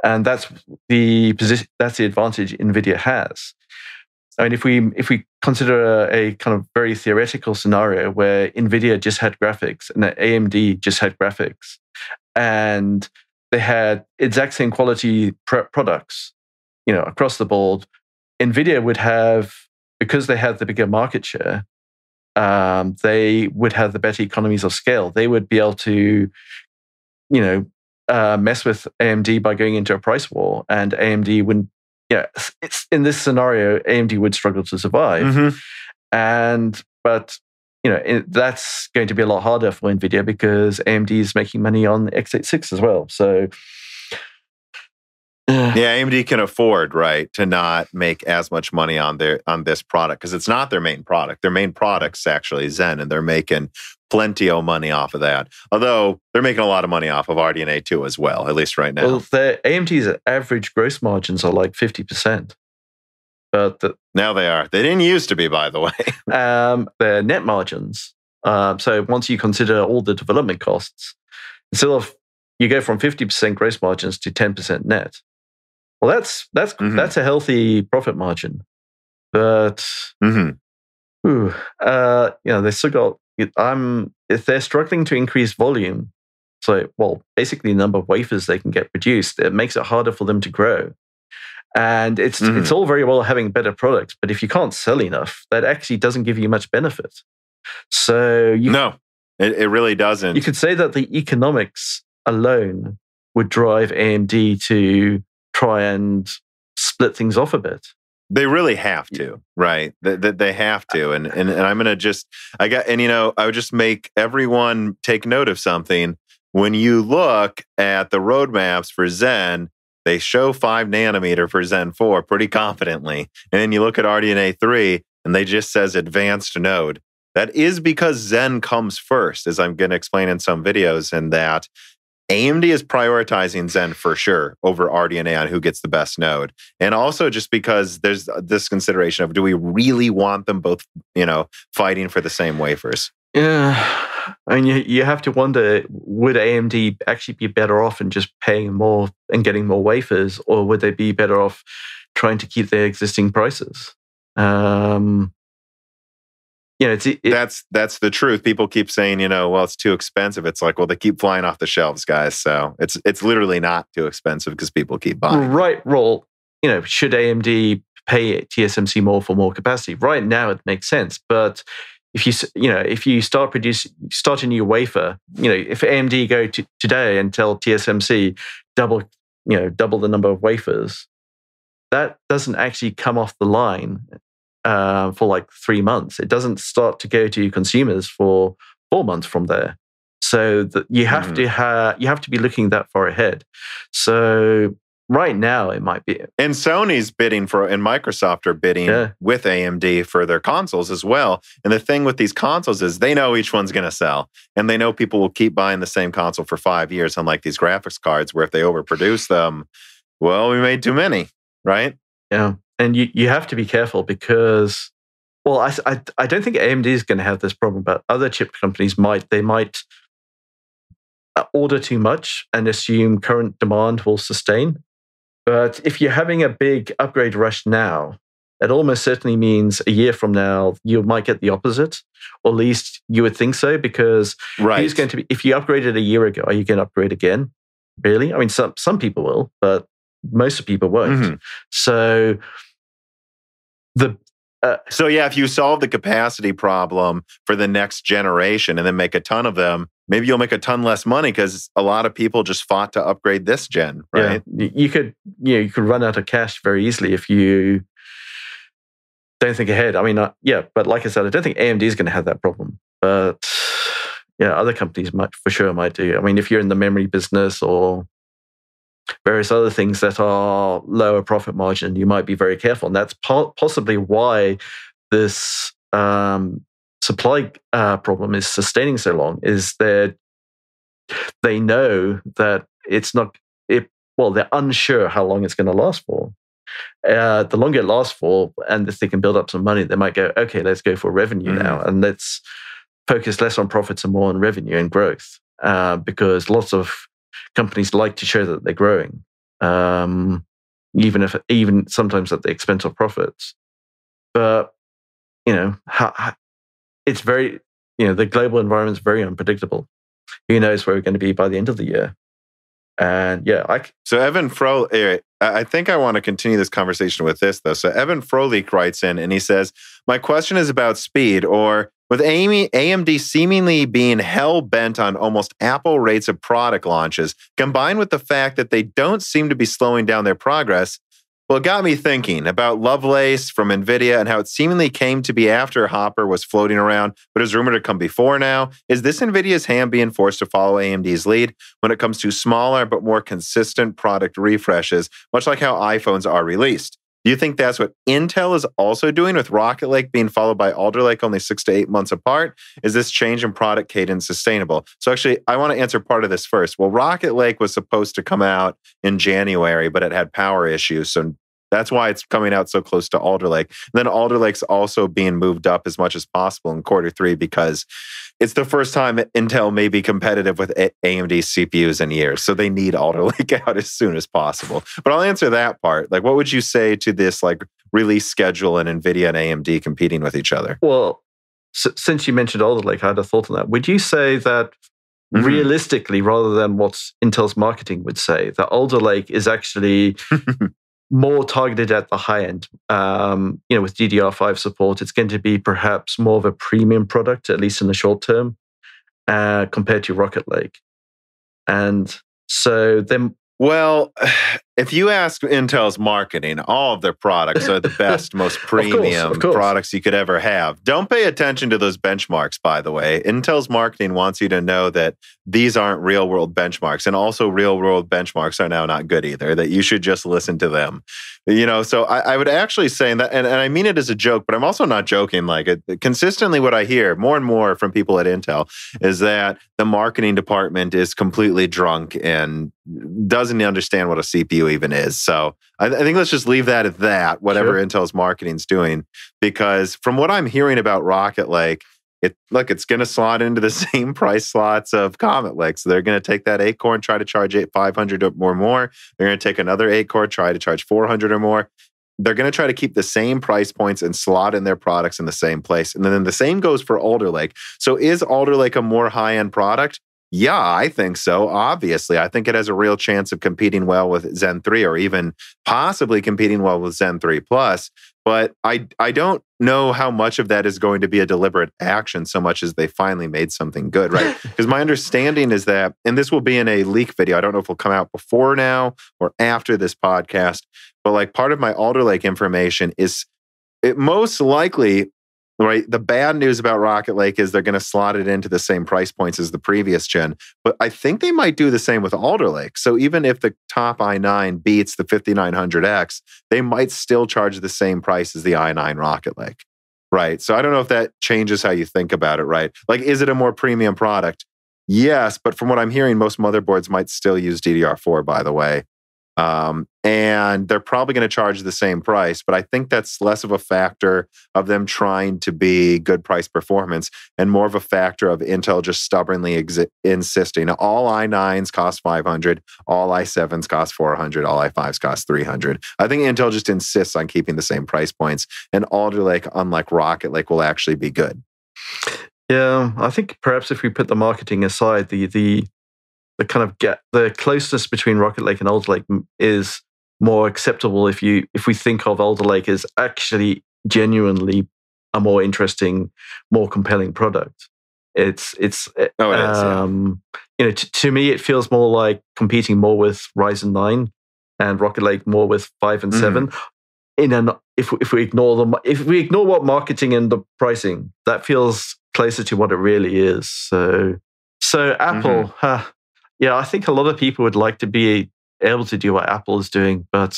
and that's the advantage NVIDIA has. I mean, if we consider a kind of very theoretical scenario where Nvidia just had graphics and that AMD just had graphics, and they had exact same quality products, across the board, Nvidia would have, because they had the bigger market share, they would have the better economies of scale. They would be able to, mess with AMD by going into a price war, and AMD wouldn't. It's in this scenario, AMD would struggle to survive, but that's going to be a lot harder for Nvidia because AMD is making money on x86 as well. So. Yeah, AMD can afford, right, to not make as much money on this product because it's not their main product. Their main product's actually Zen, and they're making plenty of money off of that. Although they're making a lot of money off of RDNA too as well, at least right now. Well, their AMD's average gross margins are like 50%. But now they are. They didn't used to be, by the way. Their net margins. So once you consider all the development costs, instead of you go from 50% gross margins to 10% net. Well, that's a healthy profit margin, but they still got. If they're struggling to increase volume, basically the number of wafers they can get produced, it makes it harder for them to grow. And it's all very well having better products, but if you can't sell enough, that actually doesn't give you much benefit. So it really doesn't. You could say that the economics alone would drive AMD to try and split things off a bit. They really have to, right? They have to. And I'm going to I would just make everyone take note of something. When you look at the roadmaps for Zen, they show 5 nanometer for Zen 4 pretty confidently. And then you look at RDNA 3 and they just says advanced node. That is because Zen comes first, as I'm going to explain in some videos, and that AMD is prioritizing Zen for sure over RDNA on who gets the best node. And also just because there's this consideration of, do we really want them both, fighting for the same wafers? Yeah. I mean, you have to wonder, would AMD actually be better off in just paying more and getting more wafers, or would they be better off trying to keep their existing prices? That's the truth. People keep saying, well, it's too expensive. It's like, well, they keep flying off the shelves, guys. So it's literally not too expensive because people keep buying. Right. Well, should AMD pay TSMC more for more capacity? Right now, it makes sense. But if you start a new wafer, if AMD go today and tell TSMC double the number of wafers, that doesn't actually come off the line for like 3 months. It doesn't start to go to consumers for 4 months from there. So you have to be looking that far ahead. So right now it might be. And Sony's bidding and Microsoft are bidding with AMD for their consoles as well. And the thing with these consoles is they know each one's going to sell, and they know people will keep buying the same console for 5 years. Unlike these graphics cards, where if they overproduce them, well, we made too many, right? Yeah. And you have to be careful because, well, I don't think AMD is going to have this problem, but other chip companies might order too much and assume current demand will sustain. But if you're having a big upgrade rush now, it almost certainly means a year from now you might get the opposite, or at least you would think so, because who's going to be, if you upgraded a year ago, are you going to upgrade again? Really? I mean, some people will, but most people won't. So if you solve the capacity problem for the next generation and then make a ton of them, maybe you'll make a ton less money because a lot of people just fought to upgrade this gen, right? Yeah. You could run out of cash very easily if you don't think ahead. I mean, but like I said, I don't think AMD is going to have that problem. But other companies might do. I mean, if you're in the memory business or various other things that are lower profit margin, you might be very careful. And that's possibly why this supply problem is sustaining so long, is that they know that they're unsure how long it's going to last for. The longer it lasts for, and if they can build up some money, they might go, okay, let's go for revenue now, and let's focus less on profits and more on revenue and growth, because lots of companies like to show that they're growing, even sometimes at the expense of profits. But, it's very, the global environment is very unpredictable. Who knows where we're going to be by the end of the year? And So Evan Froelich, I think I want to continue this conversation with this though. So Evan Froelich writes in and he says, my question is about speed, or with AMD seemingly being hell-bent on almost Apple rates of product launches, combined with the fact that they don't seem to be slowing down their progress, well, it got me thinking about Lovelace from Nvidia and how it seemingly came to be after Hopper was floating around, but is rumored to come before now. Is this Nvidia's hand being forced to follow AMD's lead when it comes to smaller but more consistent product refreshes, much like how iPhones are released? Do you think that's what Intel is also doing with Rocket Lake being followed by Alder Lake only 6 to 8 months apart? Is this change in product cadence sustainable? So actually, I want to answer part of this first. Well, Rocket Lake was supposed to come out in January, but it had power issues. So that's why it's coming out so close to Alder Lake. And then Alder Lake's also being moved up as much as possible in Q3 because it's the first time Intel may be competitive with AMD CPUs in years. So they need Alder Lake out as soon as possible. But I'll answer that part. Like, what would you say to this release schedule and Nvidia and AMD competing with each other? Well, since you mentioned Alder Lake, I had a thought on that. Would you say that realistically, rather than what Intel's marketing would say, that Alder Lake is actually more targeted at the high end? With DDR5 support, it's going to be perhaps more of a premium product, at least in the short term, compared to Rocket Lake. And so then, well, if you ask Intel's marketing, all of their products are the best, most premium of course. products you could ever have. Don't pay attention to those benchmarks, by the way. Intel's marketing wants you to know that these aren't real-world benchmarks, and also real-world benchmarks are now not good either, that you should just listen to them. So I would actually say that, and I mean it as a joke, but I'm also not joking. Consistently what I hear more and more from people at Intel is that the marketing department is completely drunk and doesn't understand what a CPU even is. So I think let's just leave that at that, whatever Intel's marketing's doing, because from what I'm hearing about Rocket Lake, it's going to slot into the same price slots of Comet Lake. So they're going to take that 8-core and try to charge 500 or more. They're going to take another 8-core, try to charge 400 or more. They're going to try to keep the same price points and slot in their products in the same place. And then the same goes for Alder Lake. So is Alder Lake a more high-end product? Yeah, I think so. Obviously, I think it has a real chance of competing well with Zen 3 or even possibly competing well with Zen 3 Plus. But I don't know how much of that is going to be a deliberate action so much as they finally made something good, right? Because my understanding is that, and this will be in a leak video, I don't know if it'll come out before now or after this podcast, but part of my Alder Lake information is it most likely, right? The bad news about Rocket Lake is they're going to slot it into the same price points as the previous gen. But I think they might do the same with Alder Lake. So even if the top i9 beats the 5900X, they might still charge the same price as the i9 Rocket Lake, right? So I don't know if that changes how you think about it, right? Is it a more premium product? Yes, but from what I'm hearing, most motherboards might still use DDR4, by the way. And they're probably going to charge the same price, but I think that's less of a factor of them trying to be good price performance and more of a factor of Intel just stubbornly insisting all i9s cost 500, all i7s cost 400, all i5s cost 300. I think Intel just insists on keeping the same price points, and Alder Lake, unlike Rocket Lake, will actually be good. Yeah, I think perhaps if we put the marketing aside, the kind of the closeness between Rocket Lake and Alder Lake is more acceptable if we think of Alder Lake as actually genuinely a more interesting, more compelling product. To me it feels more like competing more with Ryzen 9 and Rocket Lake more with 5 and 7. If we ignore what marketing and the pricing, that feels closer to what it really is. So Apple, yeah, I think a lot of people would like to be able to do what Apple is doing, but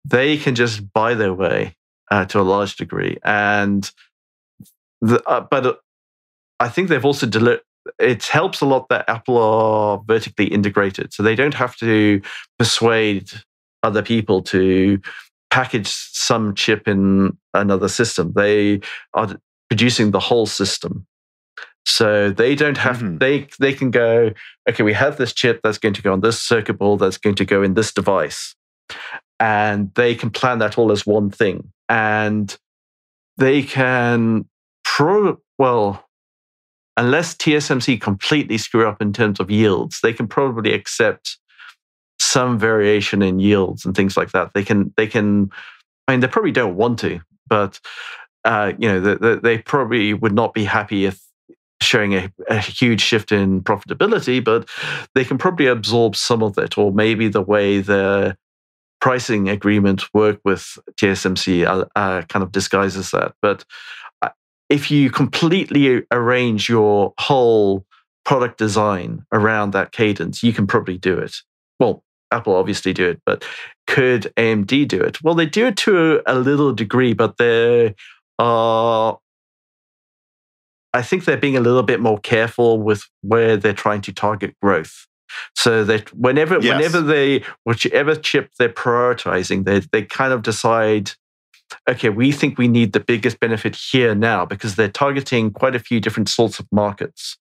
they can just buy their way to a large degree. And but I think they've also it helps a lot that Apple are vertically integrated, so they don't have to persuade other people to package some chip in another system. They are producing the whole system. So they don't have, they can go, okay, we have this chip that's going to go on this circuit board, that's going to go in this device. and they can plan that all as one thing. And they can unless TSMC completely screw up in terms of yields, they can probably accept some variation in yields and things like that. They can. I mean, they probably don't want to, but they probably would not be happy if showing a huge shift in profitability. But they can probably absorb some of it, or maybe the way the pricing agreements work with TSMC kind of disguises that. But if you completely arrange your whole product design around that cadence, you can probably do it. Well, Apple obviously do it, but could AMD do it? Well, they do it to a little degree, but I think they're being a little bit more careful with where they're trying to target growth. So that whichever chip they're prioritizing, they kind of decide, okay, we think we need the biggest benefit here now, because they're targeting quite a few different sorts of markets.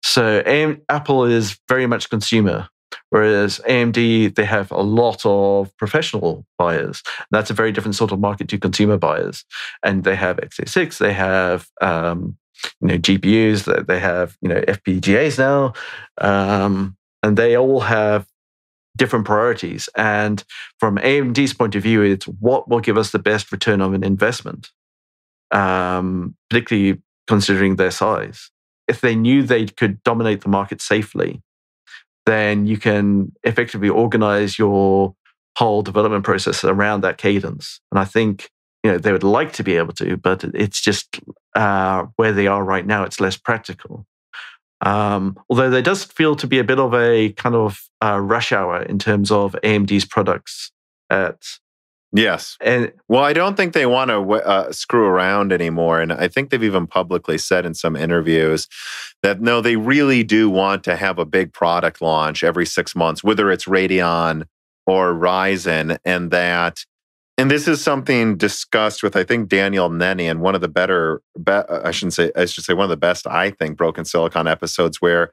So Apple is very much consumer, whereas AMD, they have a lot of professional buyers. That's a very different sort of market to consumer buyers. And they have x86, they have GPUs, they have FPGAs now, and they all have different priorities. And from AMD's point of view, it's what will give us the best return on an investment, particularly considering their size. If they knew they could dominate the market safely, then you can effectively organize your whole development process around that cadence. And I think they would like to be able to, but it's just where they are right now, it's less practical. Although there does feel to be a bit of a kind of rush hour in terms of AMD's products. Yes. Well, I don't think they want to screw around anymore. And I think they've even publicly said in some interviews that, no, they really do want to have a big product launch every 6 months, whether it's Radeon or Ryzen, and this is something discussed with, I think, Daniel Nenny, and one of the I should say one of the best, I think, Broken Silicon episodes, where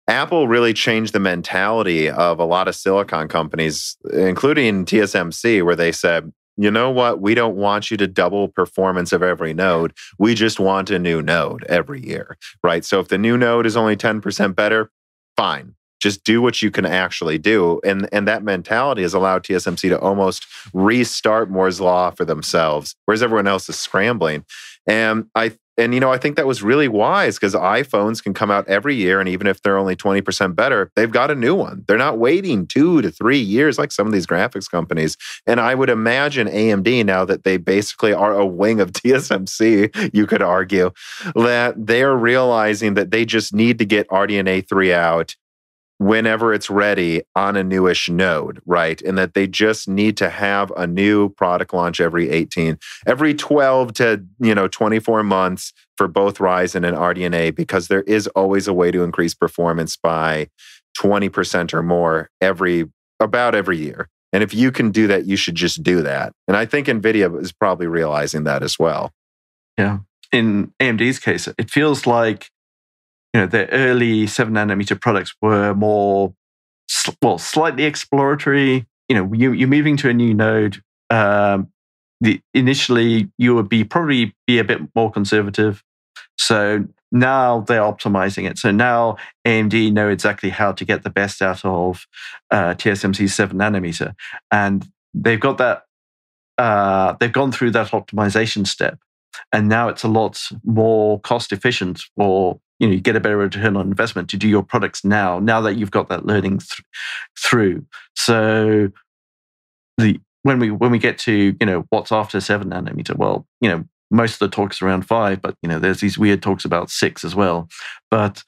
Apple really changed the mentality of a lot of silicon companies, including TSMC, where they said, you know what, we don't want you to double performance of every node. We just want a new node every year, right? So if the new node is only 10% better, fine. Just do what you can actually do. And that mentality has allowed TSMC to almost restart Moore's Law for themselves, whereas everyone else is scrambling. And I think that was really wise, because iPhones can come out every year, and even if they're only 20% better, they've got a new one. They're not waiting 2 to 3 years like some of these graphics companies. And I would imagine AMD, now that they basically are a wing of TSMC, you could argue, that they're realizing that they just need to get RDNA 3 out whenever it's ready on a newish node, right? And that they just need to have a new product launch every 12 to 24 months for both Ryzen and RDNA, because there is always a way to increase performance by 20% or more about every year. And if you can do that, you should just do that. And I think Nvidia is probably realizing that as well. Yeah. In AMD's case, it feels like the early 7-nanometer products were more, slightly exploratory. You're moving to a new node. Initially, you would probably be a bit more conservative. So now they're optimizing it. So now AMD know exactly how to get the best out of TSMC's 7-nanometer, and they've got that. They've gone through that optimization step, and now it's a lot more cost efficient, or you get a better return on investment to do your products now that you've got that learning through. So when we get to what's after 7-nanometer, well, most of the talks around 5, but there's these weird talks about 6 as well. But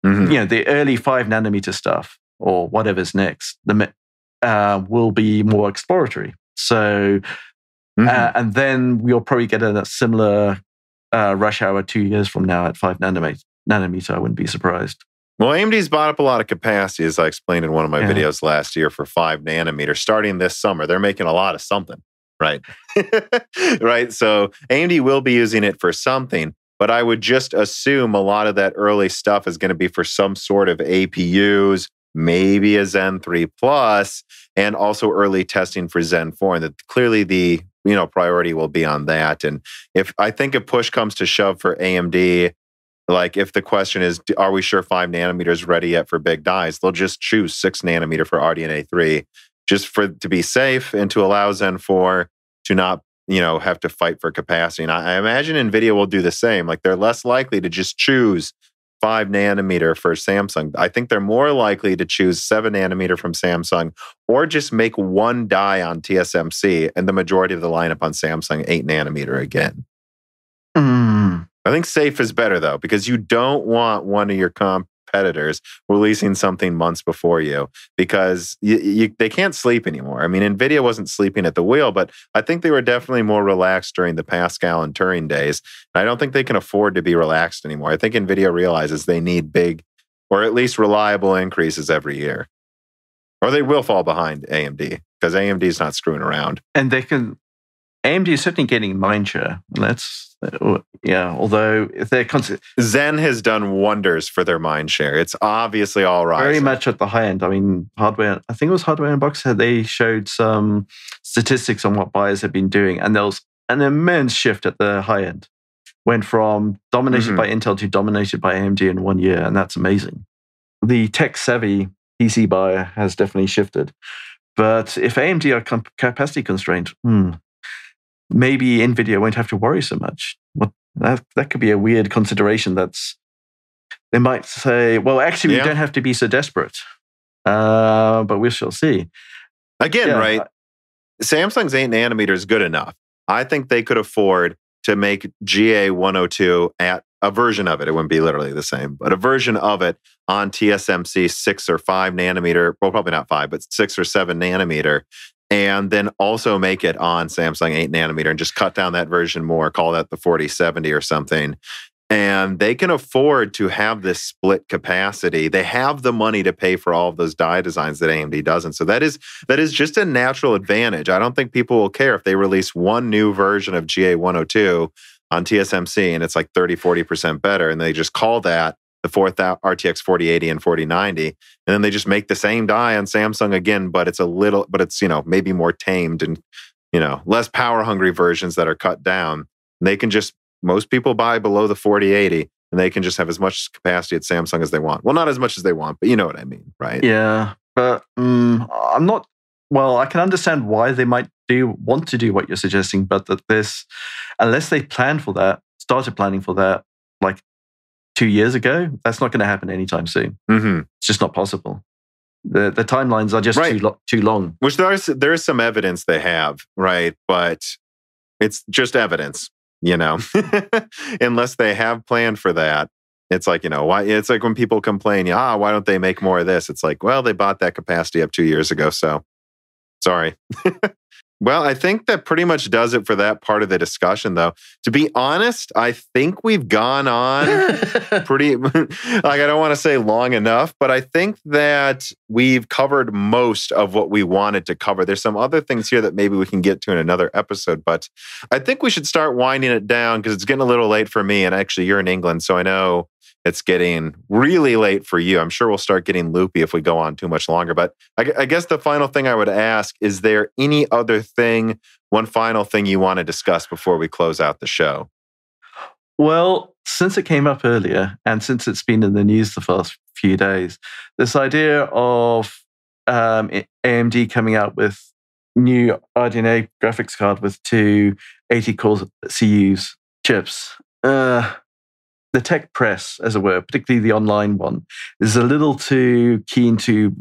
the early 5-nanometer stuff, or whatever's next, will be more exploratory. So and then we'll probably get a similar rush hour 2 years from now at 5 nanometer. I wouldn't be surprised. Well, AMD's bought up a lot of capacity, as I explained in one of my videos last year, for 5 nanometer. Starting this summer, they're making a lot of something, right? Right. So AMD will be using it for something, but I would just assume a lot of that early stuff is going to be for some sort of APUs, maybe a Zen 3 Plus, and also early testing for Zen 4. And that clearly the priority will be on that. And if push comes to shove for AMD, like if the question is, are we sure 5 nanometers ready yet for big dies? They'll just choose 6 nanometer for RDNA 3, just to be safe and to allow Zen 4 to not have to fight for capacity. And I imagine Nvidia will do the same. Like they're less likely to just choose 5 nanometer for Samsung. I think they're more likely to choose 7 nanometer from Samsung, or just make one die on TSMC and the majority of the lineup on Samsung 8 nanometer again. I think safe is better though, because you don't want one of your competitors releasing something months before you, because they can't sleep anymore. I mean, Nvidia wasn't sleeping at the wheel, but I think they were definitely more relaxed during the Pascal and Turing days. And I don't think they can afford to be relaxed anymore. I think Nvidia realizes they need big, or at least reliable increases every year, or they will fall behind AMD, because AMD is not screwing around. And AMD is certainly getting mind share. Although if they're Zen has done wonders for their mind share. It's obviously all right. Very much at the high end. I mean, Hardware Unbox, they showed some statistics on what buyers have been doing, and there was an immense shift at the high end. Went from dominated by Intel to dominated by AMD in 1 year, and that's amazing. The tech-savvy PC buyer has definitely shifted. But if AMD are capacity constrained, maybe Nvidia won't have to worry so much. That could be a weird consideration. They might say, well, actually, we don't have to be so desperate. But we shall see. Again, right? Samsung's 8 nanometer is good enough. I think they could afford to make GA102 at a version of it. It wouldn't be literally the same, but a version of it on TSMC 6 or 5 nanometer. Well, probably not 5, but 6 or 7 nanometer. And then also make it on Samsung 8 nanometer and just cut down that version more, call that the 4070 or something. And they can afford to have this split capacity. They have the money to pay for all of those die designs that AMD doesn't. So that is just a natural advantage. I don't think people will care if they release one new version of GA102 on TSMC and it's like 30-40% better, and they just call that the RTX 4080 and 4090, and then they just make the same die on Samsung again, but it's maybe more tamed and less power hungry versions that are cut down. And they can most people buy below the 4080, and they can just have as much capacity at Samsung as they want. Well, not as much as they want, but you know what I mean, right? Yeah, but I'm not. Well, I can understand why they might want to do what you're suggesting, but unless they started planning for that, like 2 years ago, that's not going to happen anytime soon. It's just not possible. The timelines are just too long. Which there is some evidence they have, right? But it's just evidence, unless they have planned for that. It's like, why? It's like when people complain, why don't they make more of this? It's like, well, they bought that capacity up 2 years ago, so sorry. Well, I think that pretty much does it for that part of the discussion, though. To be honest, I think we've gone on pretty, I don't want to say long enough, but I think that we've covered most of what we wanted to cover. There's some other things here that maybe we can get to in another episode, but I think we should start winding it down because it's getting a little late for me. And actually, you're in England, so I know it's getting really late for you. I'm sure we'll start getting loopy if we go on too much longer. But I guess the final thing I would ask, is there any other thing, one final thing you want to discuss before we close out the show? Well, since it came up earlier, and since it's been in the news the first few days, this idea of AMD coming out with new RDNA graphics card with 2 80-core CUs chips, the tech press, as it were, particularly the online one, is a little too keen to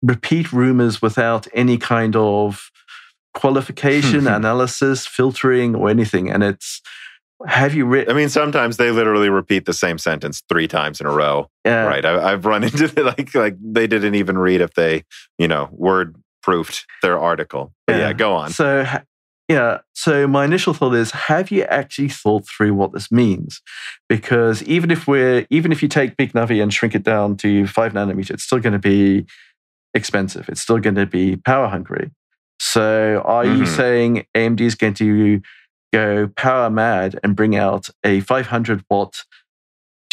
repeat rumors without any kind of qualification, analysis, filtering, or anything. And have you written? I mean, sometimes they literally repeat the same sentence 3 times in a row. Yeah. Right. I've run into it, like they didn't even read if they, word proofed their article. But yeah, go on. So my initial thought is, have you actually thought through what this means? Because even if you take Big Navi and shrink it down to 5 nanometer, it's still going to be expensive. It's still going to be power hungry. So are you saying AMD is going to go power mad and bring out a 500 watt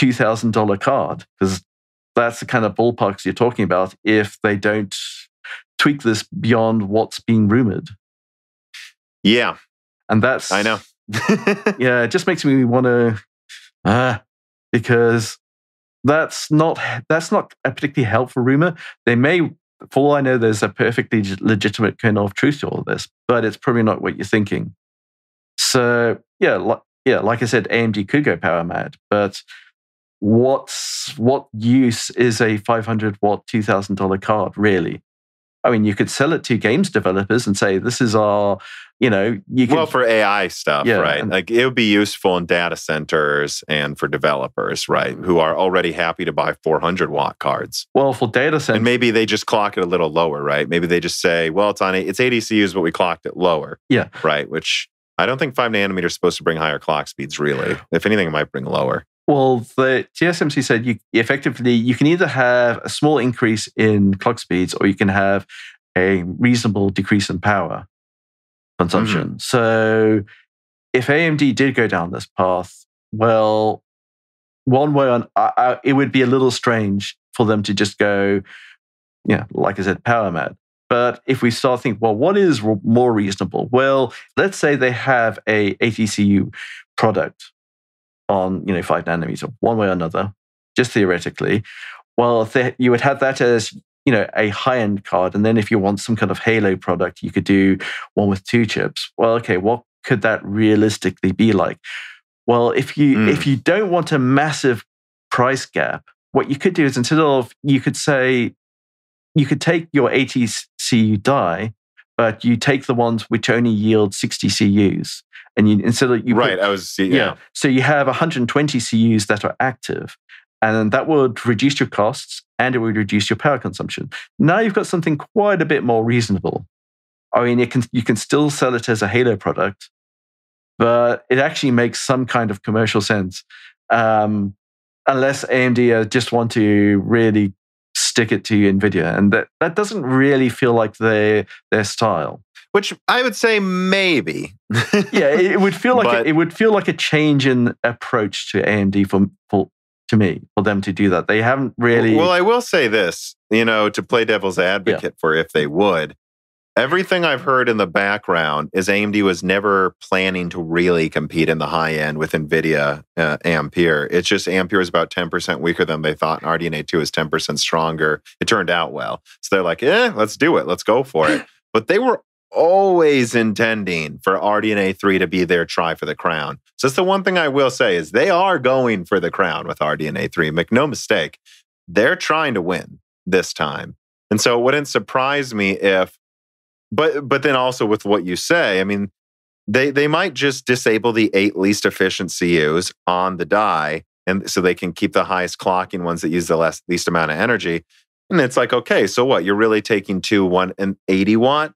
$2,000 card? Because that's the kind of ballparks you're talking about if they don't tweak this beyond what's being rumored. Yeah. And that's... I know. Yeah, it just makes me want to... because that's not a particularly helpful rumor. They may... For all I know, there's a perfectly legitimate kernel of truth to all this, but it's probably not what you're thinking. So, like I said, AMD could go power mad, but what use is a 500-watt, $2,000 card, really? I mean, you could sell it to games developers and say, this is our, Well, for AI stuff, right? And, like, it would be useful in data centers and for developers, right? Who are already happy to buy 400-watt cards. Well, for data centers... And maybe they just clock it a little lower, right? Maybe they just say, well, it's 80 CUs, but we clocked it lower. Yeah. Right, which I don't think 5 nanometer is supposed to bring higher clock speeds, really. If anything, it might bring lower. Well, the TSMC said you can either have a small increase in clock speeds or you can have a reasonable decrease in power consumption. Mm-hmm. So if AMD did go down this path, well, one way on it would be a little strange for them to just go, like I said, power mad. But if we start thinking, well, what is more reasonable? Well, let's say they have a 80 CU product on 5 nanometer, one way or another, just theoretically. Well, you would have that as a high-end card, and then if you want some kind of Halo product, you could do one with 2 chips. Well, okay, what could that realistically be like? Well, if you don't want a massive price gap, what you could do is you could take your 80 CU die, but you take the ones which only yield 60 CUs, and so you have 120 CUs that are active, and that would reduce your costs and it would reduce your power consumption. Now you've got something quite a bit more reasonable. I mean, you can still sell it as a Halo product, but it actually makes some kind of commercial sense, unless AMD just want to really stick it to Nvidia, and that doesn't really feel like their style. Which I would say maybe. Yeah, it would feel like a change in approach to AMD to me, for them to do that. They haven't really... Well, I will say this, to play devil's advocate for if they would. Everything I've heard in the background is AMD was never planning to really compete in the high end with Nvidia Ampere. It's just Ampere is about 10% weaker than they thought, and RDNA 2 is 10% stronger. It turned out well. So they're like, let's do it. Let's go for it. But they were always intending for RDNA 3 to be their try for the crown. So that's the one thing I will say is they are going for the crown with RDNA 3. Make no mistake, they're trying to win this time. And so it wouldn't surprise me if, but then also with what you say, I mean, they might just disable the 8 least efficient CUs on the die, and so they can keep the highest clocking ones that use the least amount of energy. And it's like, okay, so what? You're really taking 180 watt?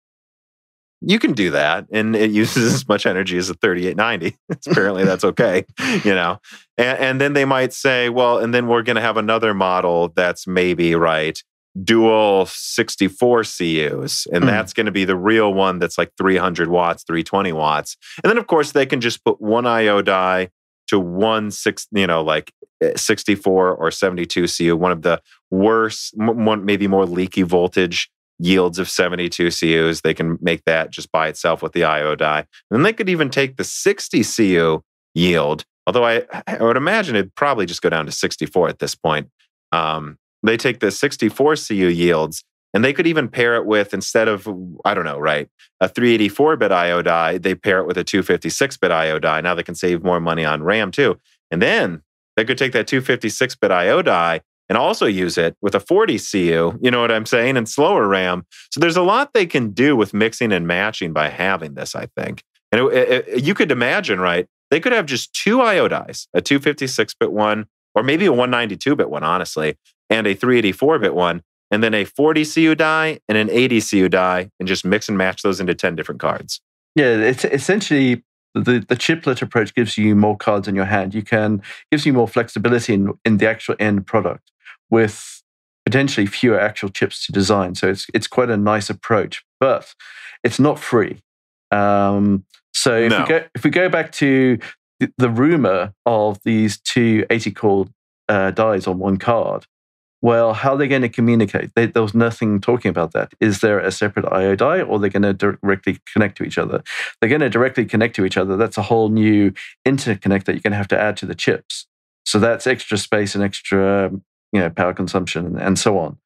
You can do that, and it uses as much energy as a 3890. Apparently, that's okay, And then they might say, well, and then we're going to have another model that's maybe dual 64 CUs, and that's going to be the real one that's like 300 watts, 320 watts. And then, of course, they can just put one IO die to 64 or 72 CU, one of the worst, maybe more leaky voltage yields of 72 CUs. They can make that just by itself with the IO die. And then they could even take the 60 CU yield, although I would imagine it'd probably just go down to 64 at this point. They take the 64 CU yields, and they could even pair it with, instead of, a 384-bit IO die, they pair it with a 256-bit IO die. Now they can save more money on RAM too. And then they could take that 256-bit IO die and also use it with a 40 CU, you know what I'm saying, and slower RAM. So there's a lot they can do with mixing and matching by having this, I think. And you could imagine, they could have just 2 IO dies, a 256-bit one, or maybe a 192-bit one, honestly, and a 384-bit one, and then a 40 CU die and an 80 CU die, and just mix and match those into 10 different cards. Yeah, it's essentially the chiplet approach gives you more cards in your hand. Gives you more flexibility in the actual end product with potentially fewer actual chips to design. So it's quite a nice approach, but it's not free. If we go back to the rumor of these 2 80 core dies on one card, Well, how are they going to communicate? There was nothing talking about that. Is there a separate I/O die, or they're going to directly connect to each other? They're going to directly connect to each other. That's a whole new interconnect that you're going to have to add to the chips. So that's extra space and extra, power consumption and so on.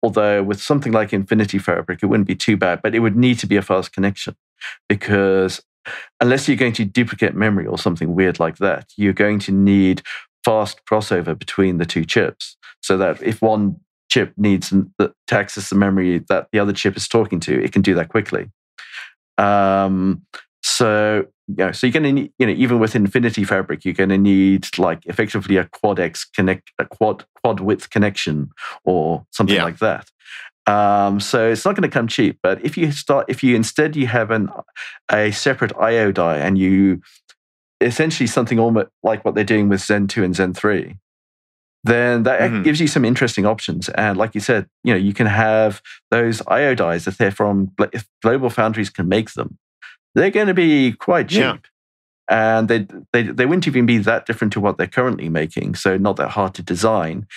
Although with something like Infinity Fabric, it wouldn't be too bad, but it would need to be a fast connection, because unless you're going to duplicate memory or something weird like that, you're going to need fast crossover between the two chips, so that if one chip needs to access the memory that the other chip is talking to, it can do that quickly. So you're going to need, even with Infinity Fabric, you're going to need like effectively a quad width connection or something like that. So it's not going to come cheap. But if you instead have a separate I/O die, and you essentially something almost like what they're doing with Zen 2 and Zen 3, then that gives you some interesting options. And like you said, you can have those I/O dies if they're from, if Global Foundries can make them, they're going to be quite cheap. Yeah. And they wouldn't even be that different to what they're currently making, so not that hard to design.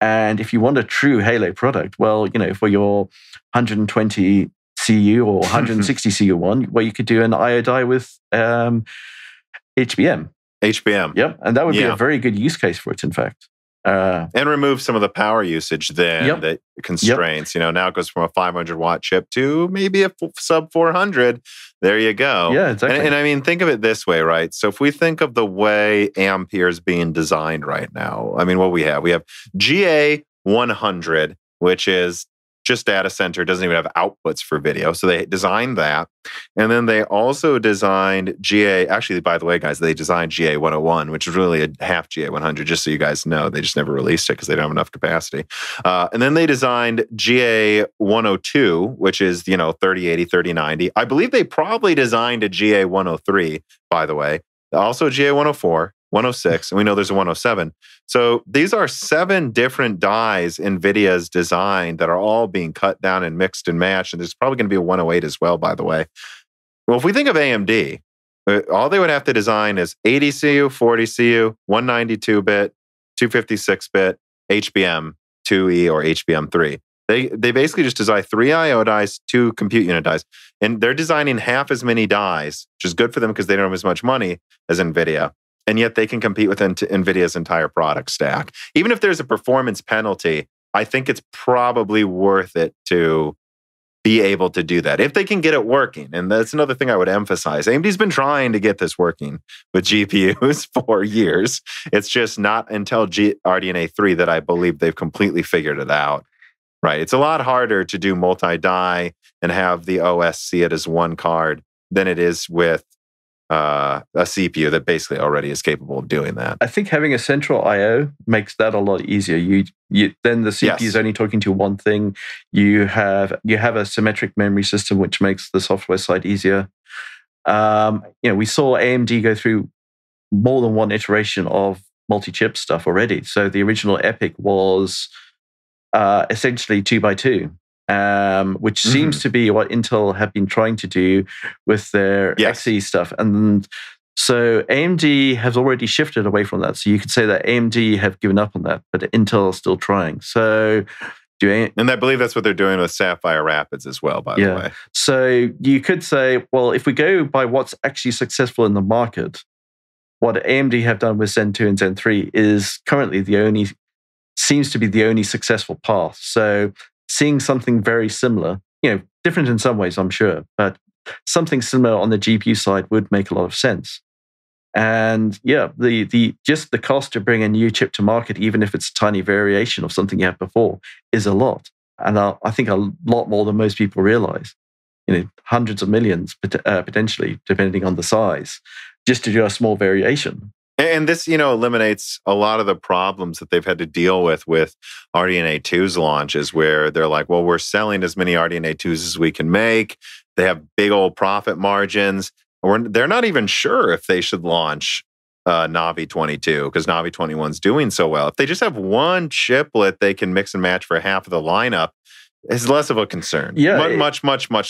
And if you want a true Halo product, well, for your 120 CU or 160 CU one, well, you could do an I/O die with HBM. Yep, and that would be a very good use case for it, in fact. And remove some of the power usage then, that constraints. Now it goes from a 500 watt chip to maybe a sub 400. There you go. Yeah, exactly. And I mean, think of it this way, right? So if we think of the way Ampere is being designed right now, I mean, what we have GA100, which is just data center, doesn't even have outputs for video. So they designed that. And then they also designed actually, by the way, guys, they designed GA101, which is really a half GA100, just so you guys know. They just never released it because they don't have enough capacity. And then they designed GA102, which is, 3080, 3090. I believe they probably designed a GA103, by the way. Also GA104. 106, and we know there's a 107. So these are 7 different dies NVIDIA's designed that are all being cut down and mixed and matched. And there's probably going to be a 108 as well, by the way. Well, if we think of AMD, all they would have to design is 80 CU, 40 CU, 192-bit, 256-bit, HBM 2E or HBM 3. They basically just design 3 I/O dies, 2 compute unit dies. And they're designing half as many dies, which is good for them because they don't have as much money as NVIDIA. And yet they can compete with NVIDIA's entire product stack. Even if there's a performance penalty, I think it's probably worth it to be able to do that if they can get it working. And that's another thing I would emphasize. AMD's been trying to get this working with GPUs for years. It's just not until RDNA 3 that I believe they've completely figured it out. Right? It's a lot harder to do multi-die and have the OS see it as one card than it is with a CPU that basically already is capable of doing that. I think having a central I/O makes that a lot easier. You then the CPU is only talking to one thing. You have a symmetric memory system, which makes the software side easier. We saw AMD go through more than one iteration of multi-chip stuff already. So the original EPYC was essentially 2x2. Which seems to be what Intel have been trying to do with their Xe stuff. And so AMD has already shifted away from that. So you could say that AMD have given up on that, but Intel is still trying. So and I believe that's what they're doing with Sapphire Rapids as well, by the way. So you could say, well, if we go by what's actually successful in the market, what AMD have done with Zen 2 and Zen 3 is currently seems to be the only successful path. So seeing something very similar, different in some ways, I'm sure, but something similar on the GPU side would make a lot of sense. And the cost to bring a new chip to market, even if it's a tiny variation of something you had before, is a lot. And I think a lot more than most people realize. Hundreds of millions potentially, depending on the size, just to do a small variation. And this, eliminates a lot of the problems that they've had to deal with RDNA 2's launches, where they're like, well, we're selling as many RDNA 2s as we can make. They have big old profit margins. They're not even sure if they should launch Navi 22 because Navi 21's doing so well. If they just have one chiplet they can mix and match for half of the lineup, it's less of a concern. Yeah, much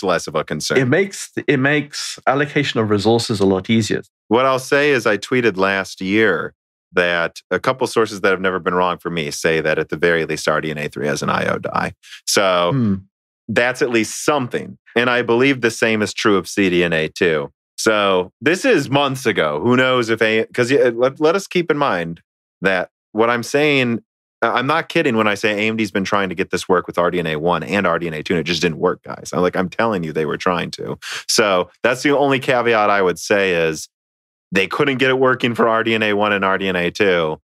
less of a concern. It makes allocation of resources a lot easier. What I'll say is I tweeted last year that a couple sources that have never been wrong for me say that at the very least RDNA 3 has an IO die. So that's at least something. And I believe the same is true of CDNA too. So this is months ago. Who knows if because let us keep in mind that what I'm saying, I'm not kidding when I say AMD's been trying to get this work with RDNA 1 and RDNA 2, and it just didn't work, guys. I'm telling you, they were trying to. So that's the only caveat I would say is they couldn't get it working for RDNA 1 and RDNA 2.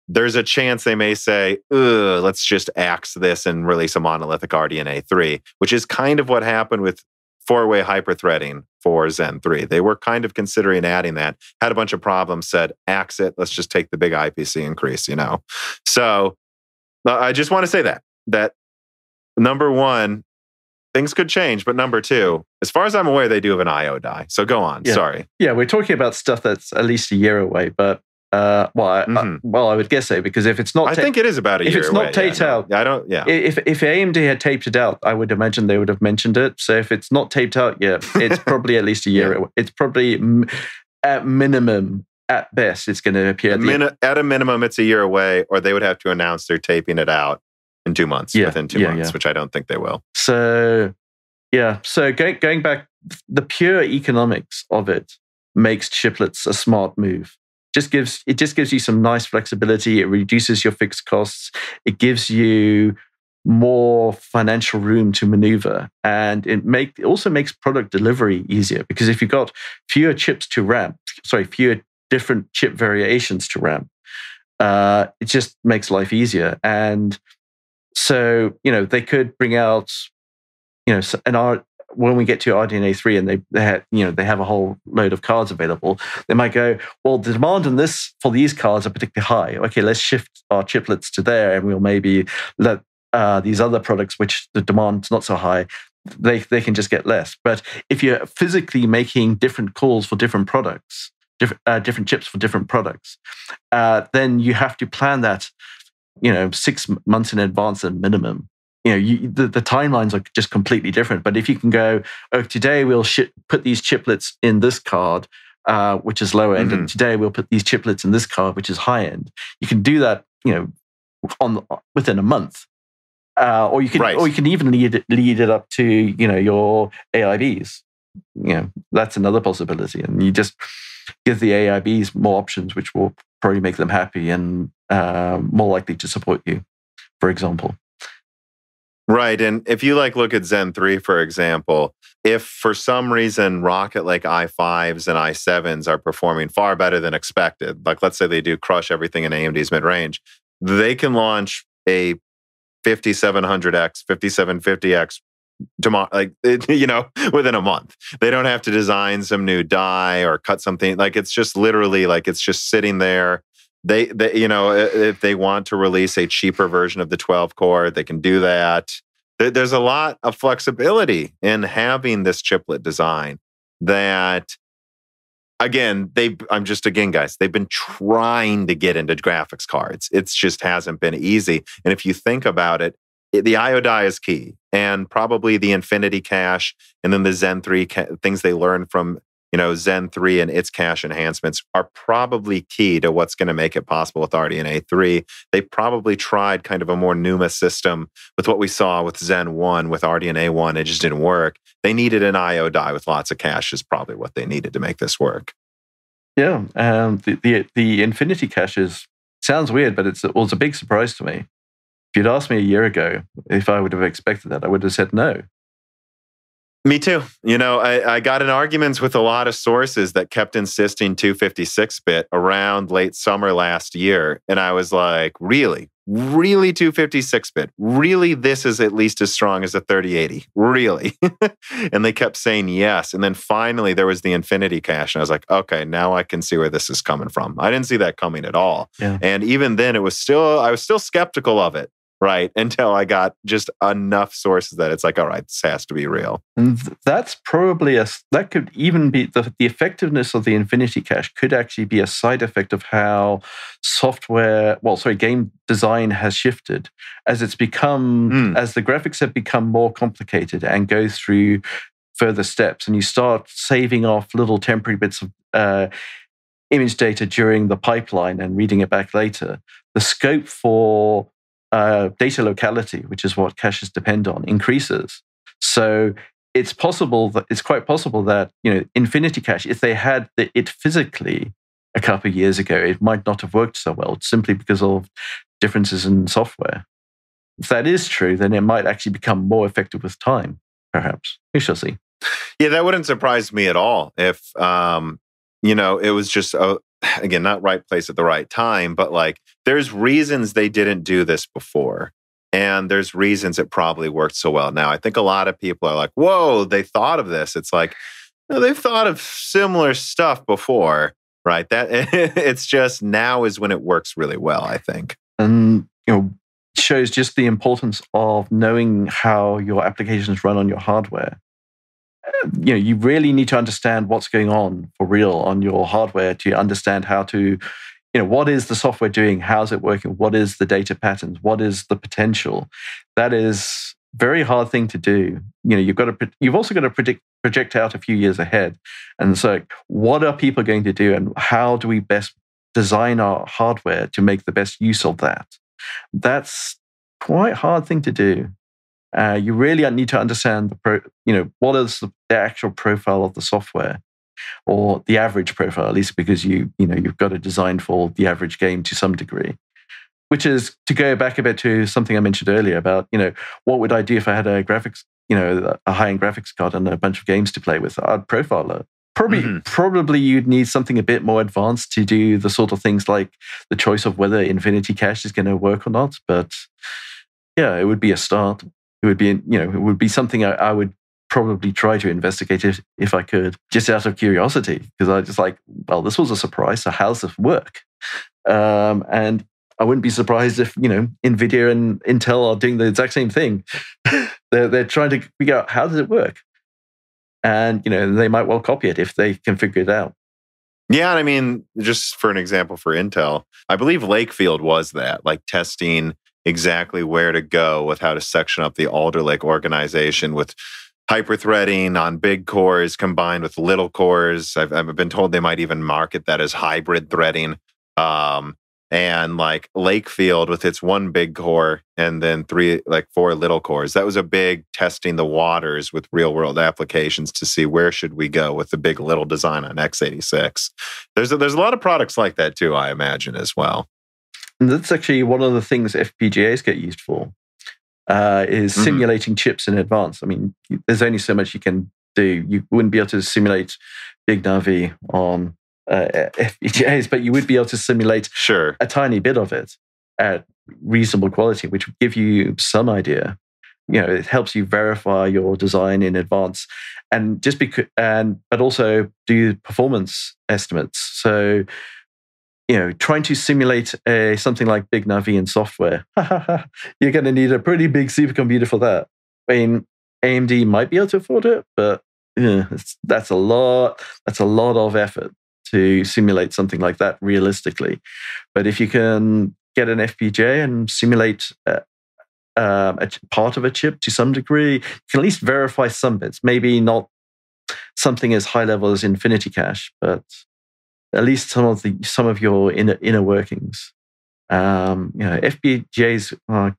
There's a chance they may say, let's just axe this and release a monolithic RDNA 3, which is kind of what happened with four-way hyperthreading for Zen 3. They were kind of considering adding that, had a bunch of problems, said, axe it, let's just take the big IPC increase, So I just want to say that number one, things could change, but number two, as far as I'm aware, they do have an IO die. So go on, sorry. Yeah, we're talking about stuff that's at least a year away, but I would guess so, because if it's not, I think it is about a year away. If it's not taped out, I don't. Yeah. If AMD had taped it out, I would imagine they would have mentioned it. So if it's not taped out yet, it's probably at least a year away. It's probably at minimum, at best, it's going to appear. At a minimum, it's a year away, or they would have to announce they're taping it out in 2 months. Within 2 months, which I don't think they will. So going back, the pure economics of it makes chiplets a smart move. It just gives you some nice flexibility. It reduces your fixed costs. It gives you more financial room to maneuver, and it also makes product delivery easier, because if you've got fewer different chip variations to ramp, it just makes life easier. And so they could bring out when we get to RDNA 3 and they have a whole load of cards available, they might go, well, the demand for these cards are particularly high. Okay, let's shift our chiplets to there, and we'll maybe let these other products, which the demand's not so high, they can just get less. But if you're physically making different calls for different products, different chips for different products, then you have to plan that 6 months in advance at minimum. The timelines are just completely different. But if you can go, today we'll put these chiplets in this card, which is low end, and today we'll put these chiplets in this card, which is high end. You can do that, within a month, or you can even lead it up to your AIBs. That's another possibility, and you just give the AIBs more options, which will probably make them happy and more likely to support you, for example. Right. And if you look at Zen 3, for example, if for some reason Rocket Lake i5s and i7s are performing far better than expected, let's say they do crush everything in AMD's mid-range, they can launch a 5700X, 5750X within a month. They don't have to design some new die or cut something. It's just literally it's just sitting there. They if they want to release a cheaper version of the 12 core, they can do that. There's a lot of flexibility in having this chiplet design that, guys, they've been trying to get into graphics cards. It just hasn't been easy. And if you think about it, the IO die is key, and probably the Infinity cache, and then the Zen 3 things they learned from Zen 3 and its cache enhancements are probably key to what's going to make it possible with RDNA 3. They probably tried kind of a more NUMA system with what we saw with Zen 1, with RDNA 1. It just didn't work. They needed an IO die with lots of cache is probably what they needed to make this work. Yeah, the Infinity caches sounds weird, but it was a big surprise to me. If you'd asked me a year ago if I would have expected that, I would have said no. Me too. I got in arguments with a lot of sources that kept insisting 256-bit around late summer last year. And I was like, really? Really 256-bit? Really, this is at least as strong as a 3080? Really? And they kept saying yes. And then finally there was the Infinity cache. And I was like, okay, now I can see where this is coming from. I didn't see that coming at all. Yeah. And even then I was still skeptical of it. Right, until I got just enough sources that it's all right, this has to be real. And that's probably that could even be the effectiveness of the Infinity cache could actually be a side effect of how game design has shifted as it's become, as the graphics have become more complicated and go through further steps, and you start saving off little temporary bits of image data during the pipeline and reading it back later, the scope for data locality, which is what caches depend on, increases. So it's quite possible that Infinity Cache, if they had it physically a couple of years ago, it might not have worked so well simply because of differences in software. If that is true, then it might actually become more effective with time, perhaps. We shall see. Yeah, that wouldn't surprise me at all if, it was just, again, not right place at the right time, but like there's reasons they didn't do this before. And there's reasons it probably worked so well. Now, I think a lot of people are like, whoa, they thought of this. It's like, no, they've thought of similar stuff before, right? That it's just now is when it works really well, I think. And, shows just the importance of knowing how your applications run on your hardware. You really need to understand what's going on for real on your hardware to understand how to, what is the software doing? How's it working? What is the data patterns? What is the potential? That is a very hard thing to do. You've also got to project out a few years ahead. And so what are people going to do? And how do we best design our hardware to make the best use of that? That's quite a hard thing to do. You really need to understand what is the actual profile of the software, or the average profile, at least, because you've got to design for the average game to some degree. Which is to go back a bit to something I mentioned earlier about what would I do if I had a graphics, a high-end graphics card and a bunch of games to play with? I'd profile it. Probably you'd need something a bit more advanced to do the sort of things like the choice of whether Infinity Cache is going to work or not. But yeah, it would be a start. It would be something I would probably try to investigate if I could, just out of curiosity, because I just like, well, this was a surprise. So how does this work? And I wouldn't be surprised if Nvidia and Intel are doing the exact same thing. They're trying to figure out how does it work. And, they might well copy it if they can figure it out. Yeah, I mean, just for an example for Intel, I believe Lakefield was that, like testing exactly where to go with how to section up the Alder Lake organization with hyper-threading on big cores combined with little cores. I've been told they might even market that as hybrid threading. And like Lakefield with its one big core and then 4 little cores. That was a big testing the waters with real world applications to see where should we go with the big little design on x86. There's a lot of products like that too, I imagine, as well. And that's actually one of the things FPGAs get used for, is simulating chips in advance. I mean, there's only so much you can do. You wouldn't be able to simulate Big Navi on FPGAs, but you would be able to simulate a tiny bit of it at reasonable quality, which would give you some idea. It helps you verify your design in advance, and but also do performance estimates. So, trying to simulate something like Big Navi in software, you're going to need a pretty big supercomputer for that. I mean, AMD might be able to afford it, but that's a lot of effort to simulate something like that realistically. But if you can get an FPGA and simulate a part of a chip to some degree, you can at least verify some bits. Maybe not something as high level as Infinity Cache, but at least some of your inner workings. FPGAs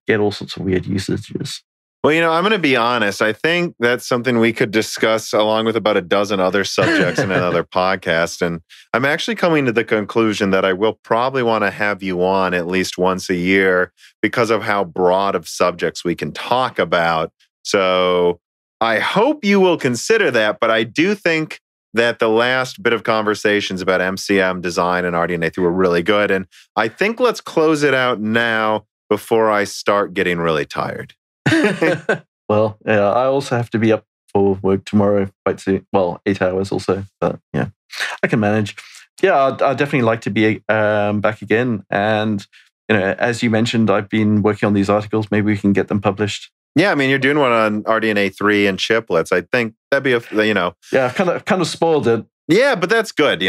get all sorts of weird usages. Well, I'm going to be honest. I think that's something we could discuss along with about a dozen other subjects in another podcast. And I'm actually coming to the conclusion that I will probably want to have you on at least once a year because of how broad of subjects we can talk about. So I hope you will consider that. But I do think that the last bit of conversations about MCM design and RDNA were really good. And I think let's close it out now before I start getting really tired. Well, yeah, I also have to be up for work tomorrow quite soon. Well, 8 hours also, but yeah, I can manage. Yeah, I'd definitely like to be back again. And, as you mentioned, I've been working on these articles. Maybe we can get them published. Yeah, I mean, you're doing one on RDNA 3 and chiplets. I think that'd be Yeah, I've kind of spoiled it. Yeah, but that's good,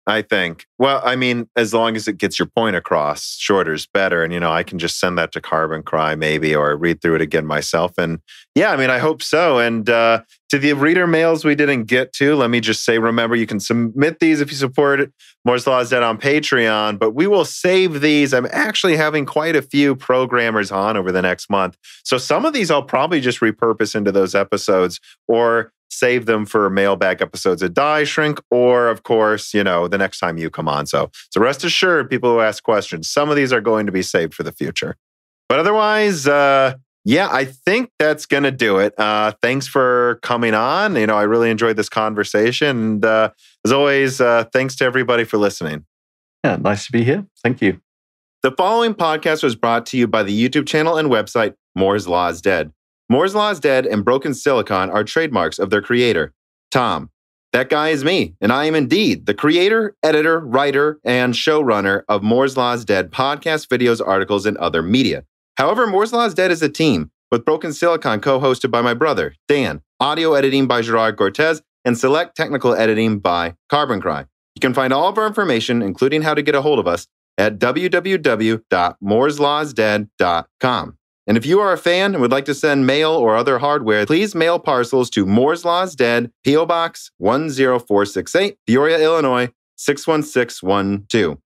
I think. Well, I mean, as long as it gets your point across, shorter's better. And, I can just send that to Carbon Cry maybe, or read through it again myself. And yeah, I mean, I hope so. And to the reader mails we didn't get to, let me just say, remember, you can submit these if you support Moore's Law is Dead on Patreon, but we will save these. I'm actually having quite a few programmers on over the next month. So some of these I'll probably just repurpose into those episodes, or save them for mailbag episodes of Die Shrink, or of course, the next time you come on. So rest assured, people who ask questions, some of these are going to be saved for the future. But otherwise, yeah, I think that's going to do it. Thanks for coming on. I really enjoyed this conversation. And as always, thanks to everybody for listening. Yeah, nice to be here. Thank you. The following podcast was brought to you by the YouTube channel and website Moore's Law is Dead. Moore's Law is Dead and Broken Silicon are trademarks of their creator, Tom. That guy is me, and I am indeed the creator, editor, writer, and showrunner of Moore's Law is Dead podcasts, videos, articles, and other media. However, Moore's Law is Dead is a team, with Broken Silicon co-hosted by my brother, Dan, audio editing by Gerard Cortez, and select technical editing by Carbon Cry. You can find all of our information, including how to get a hold of us, at www.mooreslawsdead.com. And if you are a fan and would like to send mail or other hardware, please mail parcels to Moore's Law is Dead, P.O. Box 10468, Peoria, Illinois 61612.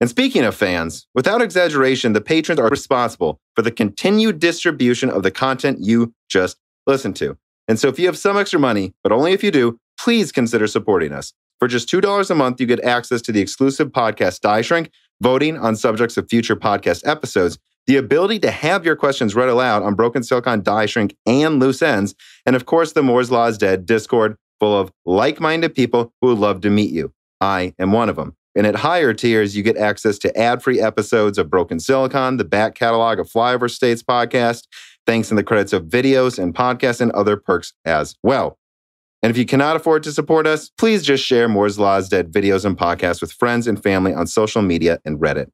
And speaking of fans, without exaggeration, the patrons are responsible for the continued distribution of the content you just listened to. And so if you have some extra money, but only if you do, please consider supporting us. For just $2 a month, you get access to the exclusive podcast Die Shrink, voting on subjects of future podcast episodes, the ability to have your questions read aloud on Broken Silicon, Die Shrink, and Loose Ends, and of course, the Moore's Law is Dead Discord full of like-minded people who would love to meet you. I am one of them. And at higher tiers, you get access to ad-free episodes of Broken Silicon, the back catalog of Flyover States podcast, thanks in the credits of videos and podcasts, and other perks as well. And if you cannot afford to support us, please just share Moore's Law is Dead videos and podcasts with friends and family on social media and Reddit.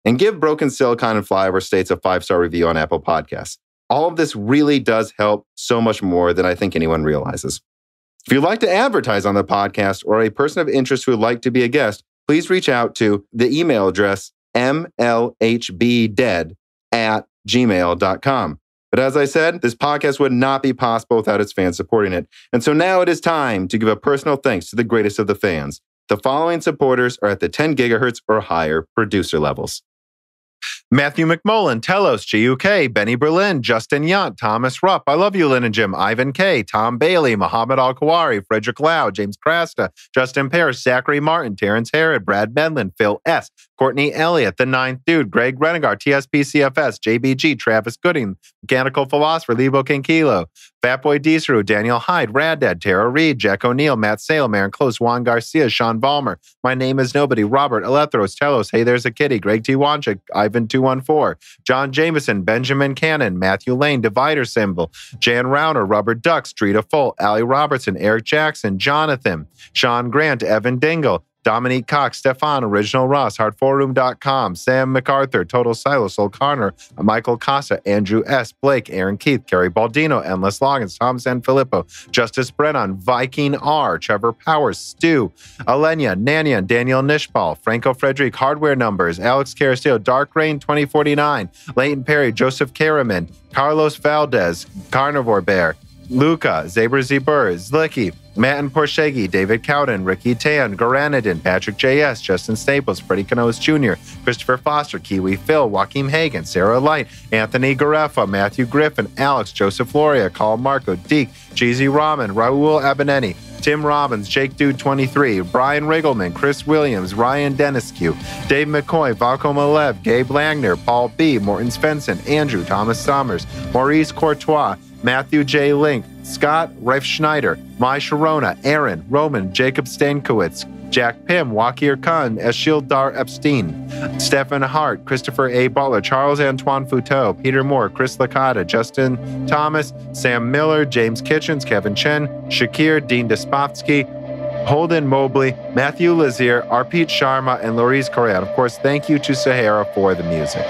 And give Broken Silicon and Flyover States a 5-star review on Apple Podcasts. All of this really does help so much more than I think anyone realizes. If you'd like to advertise on the podcast or a person of interest who would like to be a guest, please reach out to the email address mlhbdead@gmail.com. But as I said, this podcast would not be possible without its fans supporting it. And so now it is time to give a personal thanks to the greatest of the fans. The following supporters are at the 10 gigahertz or higher producer levels. Matthew McMullen, Telos, GUK, Benny Berlin, Justin Yant, Thomas Rupp, I Love You, Lynn and Jim, Ivan K, Tom Bailey, Mohammed Al-Kawari, Frederick Lau, James Krasta, Justin Parrish, Zachary Martin, Terrence Herod, Brad Medlin, Phil S, Courtney Elliott, The Ninth Dude, Greg Renegar, TSPCFS, JBG, Travis Gooding, Mechanical Philosopher, Lebo Kinkilo, Fatboy Deesru, Daniel Hyde, Raddad, Tara Reed, Jack O'Neill, Matt Salem, Aaron Close, Juan Garcia, Sean Balmer, My Name is Nobody, Robert Alethros, Telos, Hey There's a Kitty, Greg T. Wanchik, Ivan 214, John Jameson, Benjamin Cannon, Matthew Lane, Divider Symbol, Jan Rauner, Rubber Duck, Street of Full, Allie Robertson, Eric Jackson, Jonathan, Sean Grant, Evan Dingle, Dominique Cox, Stefan, Original Ross, HardForum.com, Sam MacArthur, Total Silo, Sol Connor, Michael Casa, Andrew S., Blake, Aaron Keith, Kerry Baldino, Endless Loggins, Tom Sanfilippo, Justice Brennan, Viking R., Trevor Powers, Stu, Alenia, Nanyan, Daniel Nishpal, Franco Frederick, Hardware Numbers, Alex Carastillo, Dark Rain 2049, Leighton Perry, Joseph Karaman, Carlos Valdez, Carnivore Bear, Luca, Zaber Zebur, Zlicky, Matt and Porshegi, David Cowden, Ricky Tan, Garanadin, Patrick J.S., Justin Staples, Freddie Canoes Jr., Christopher Foster, Kiwi Phil, Joaquim Hagan, Sarah Light, Anthony Gareffa, Matthew Griffin, Alex, Joseph Loria, Carl Marco, Deke, Cheesy Ramen, Raul Abaneni, Tim Robbins, Jake Dude 23, Brian Riggleman, Chris Williams, Ryan Deniscu, Dave McCoy, Valco Malev, Gabe Langner, Paul B., Morton Svensson, Andrew, Thomas Summers, Maurice Courtois, Matthew J. Link, Scott Reif Schneider, Mai Sharona, Aaron, Roman, Jacob Stankowitz, Jack Pym, Wakir Khan, Eshil Dar Epstein, Stephen Hart, Christopher A. Butler, Charles Antoine Futeau, Peter Moore, Chris Licata, Justin Thomas, Sam Miller, James Kitchens, Kevin Chen, Shakir, Dean Despotsky, Holden Mobley, Matthew Lazier, Arpit Sharma, and Laurice Correa. And of course, thank you to Sahara for the music.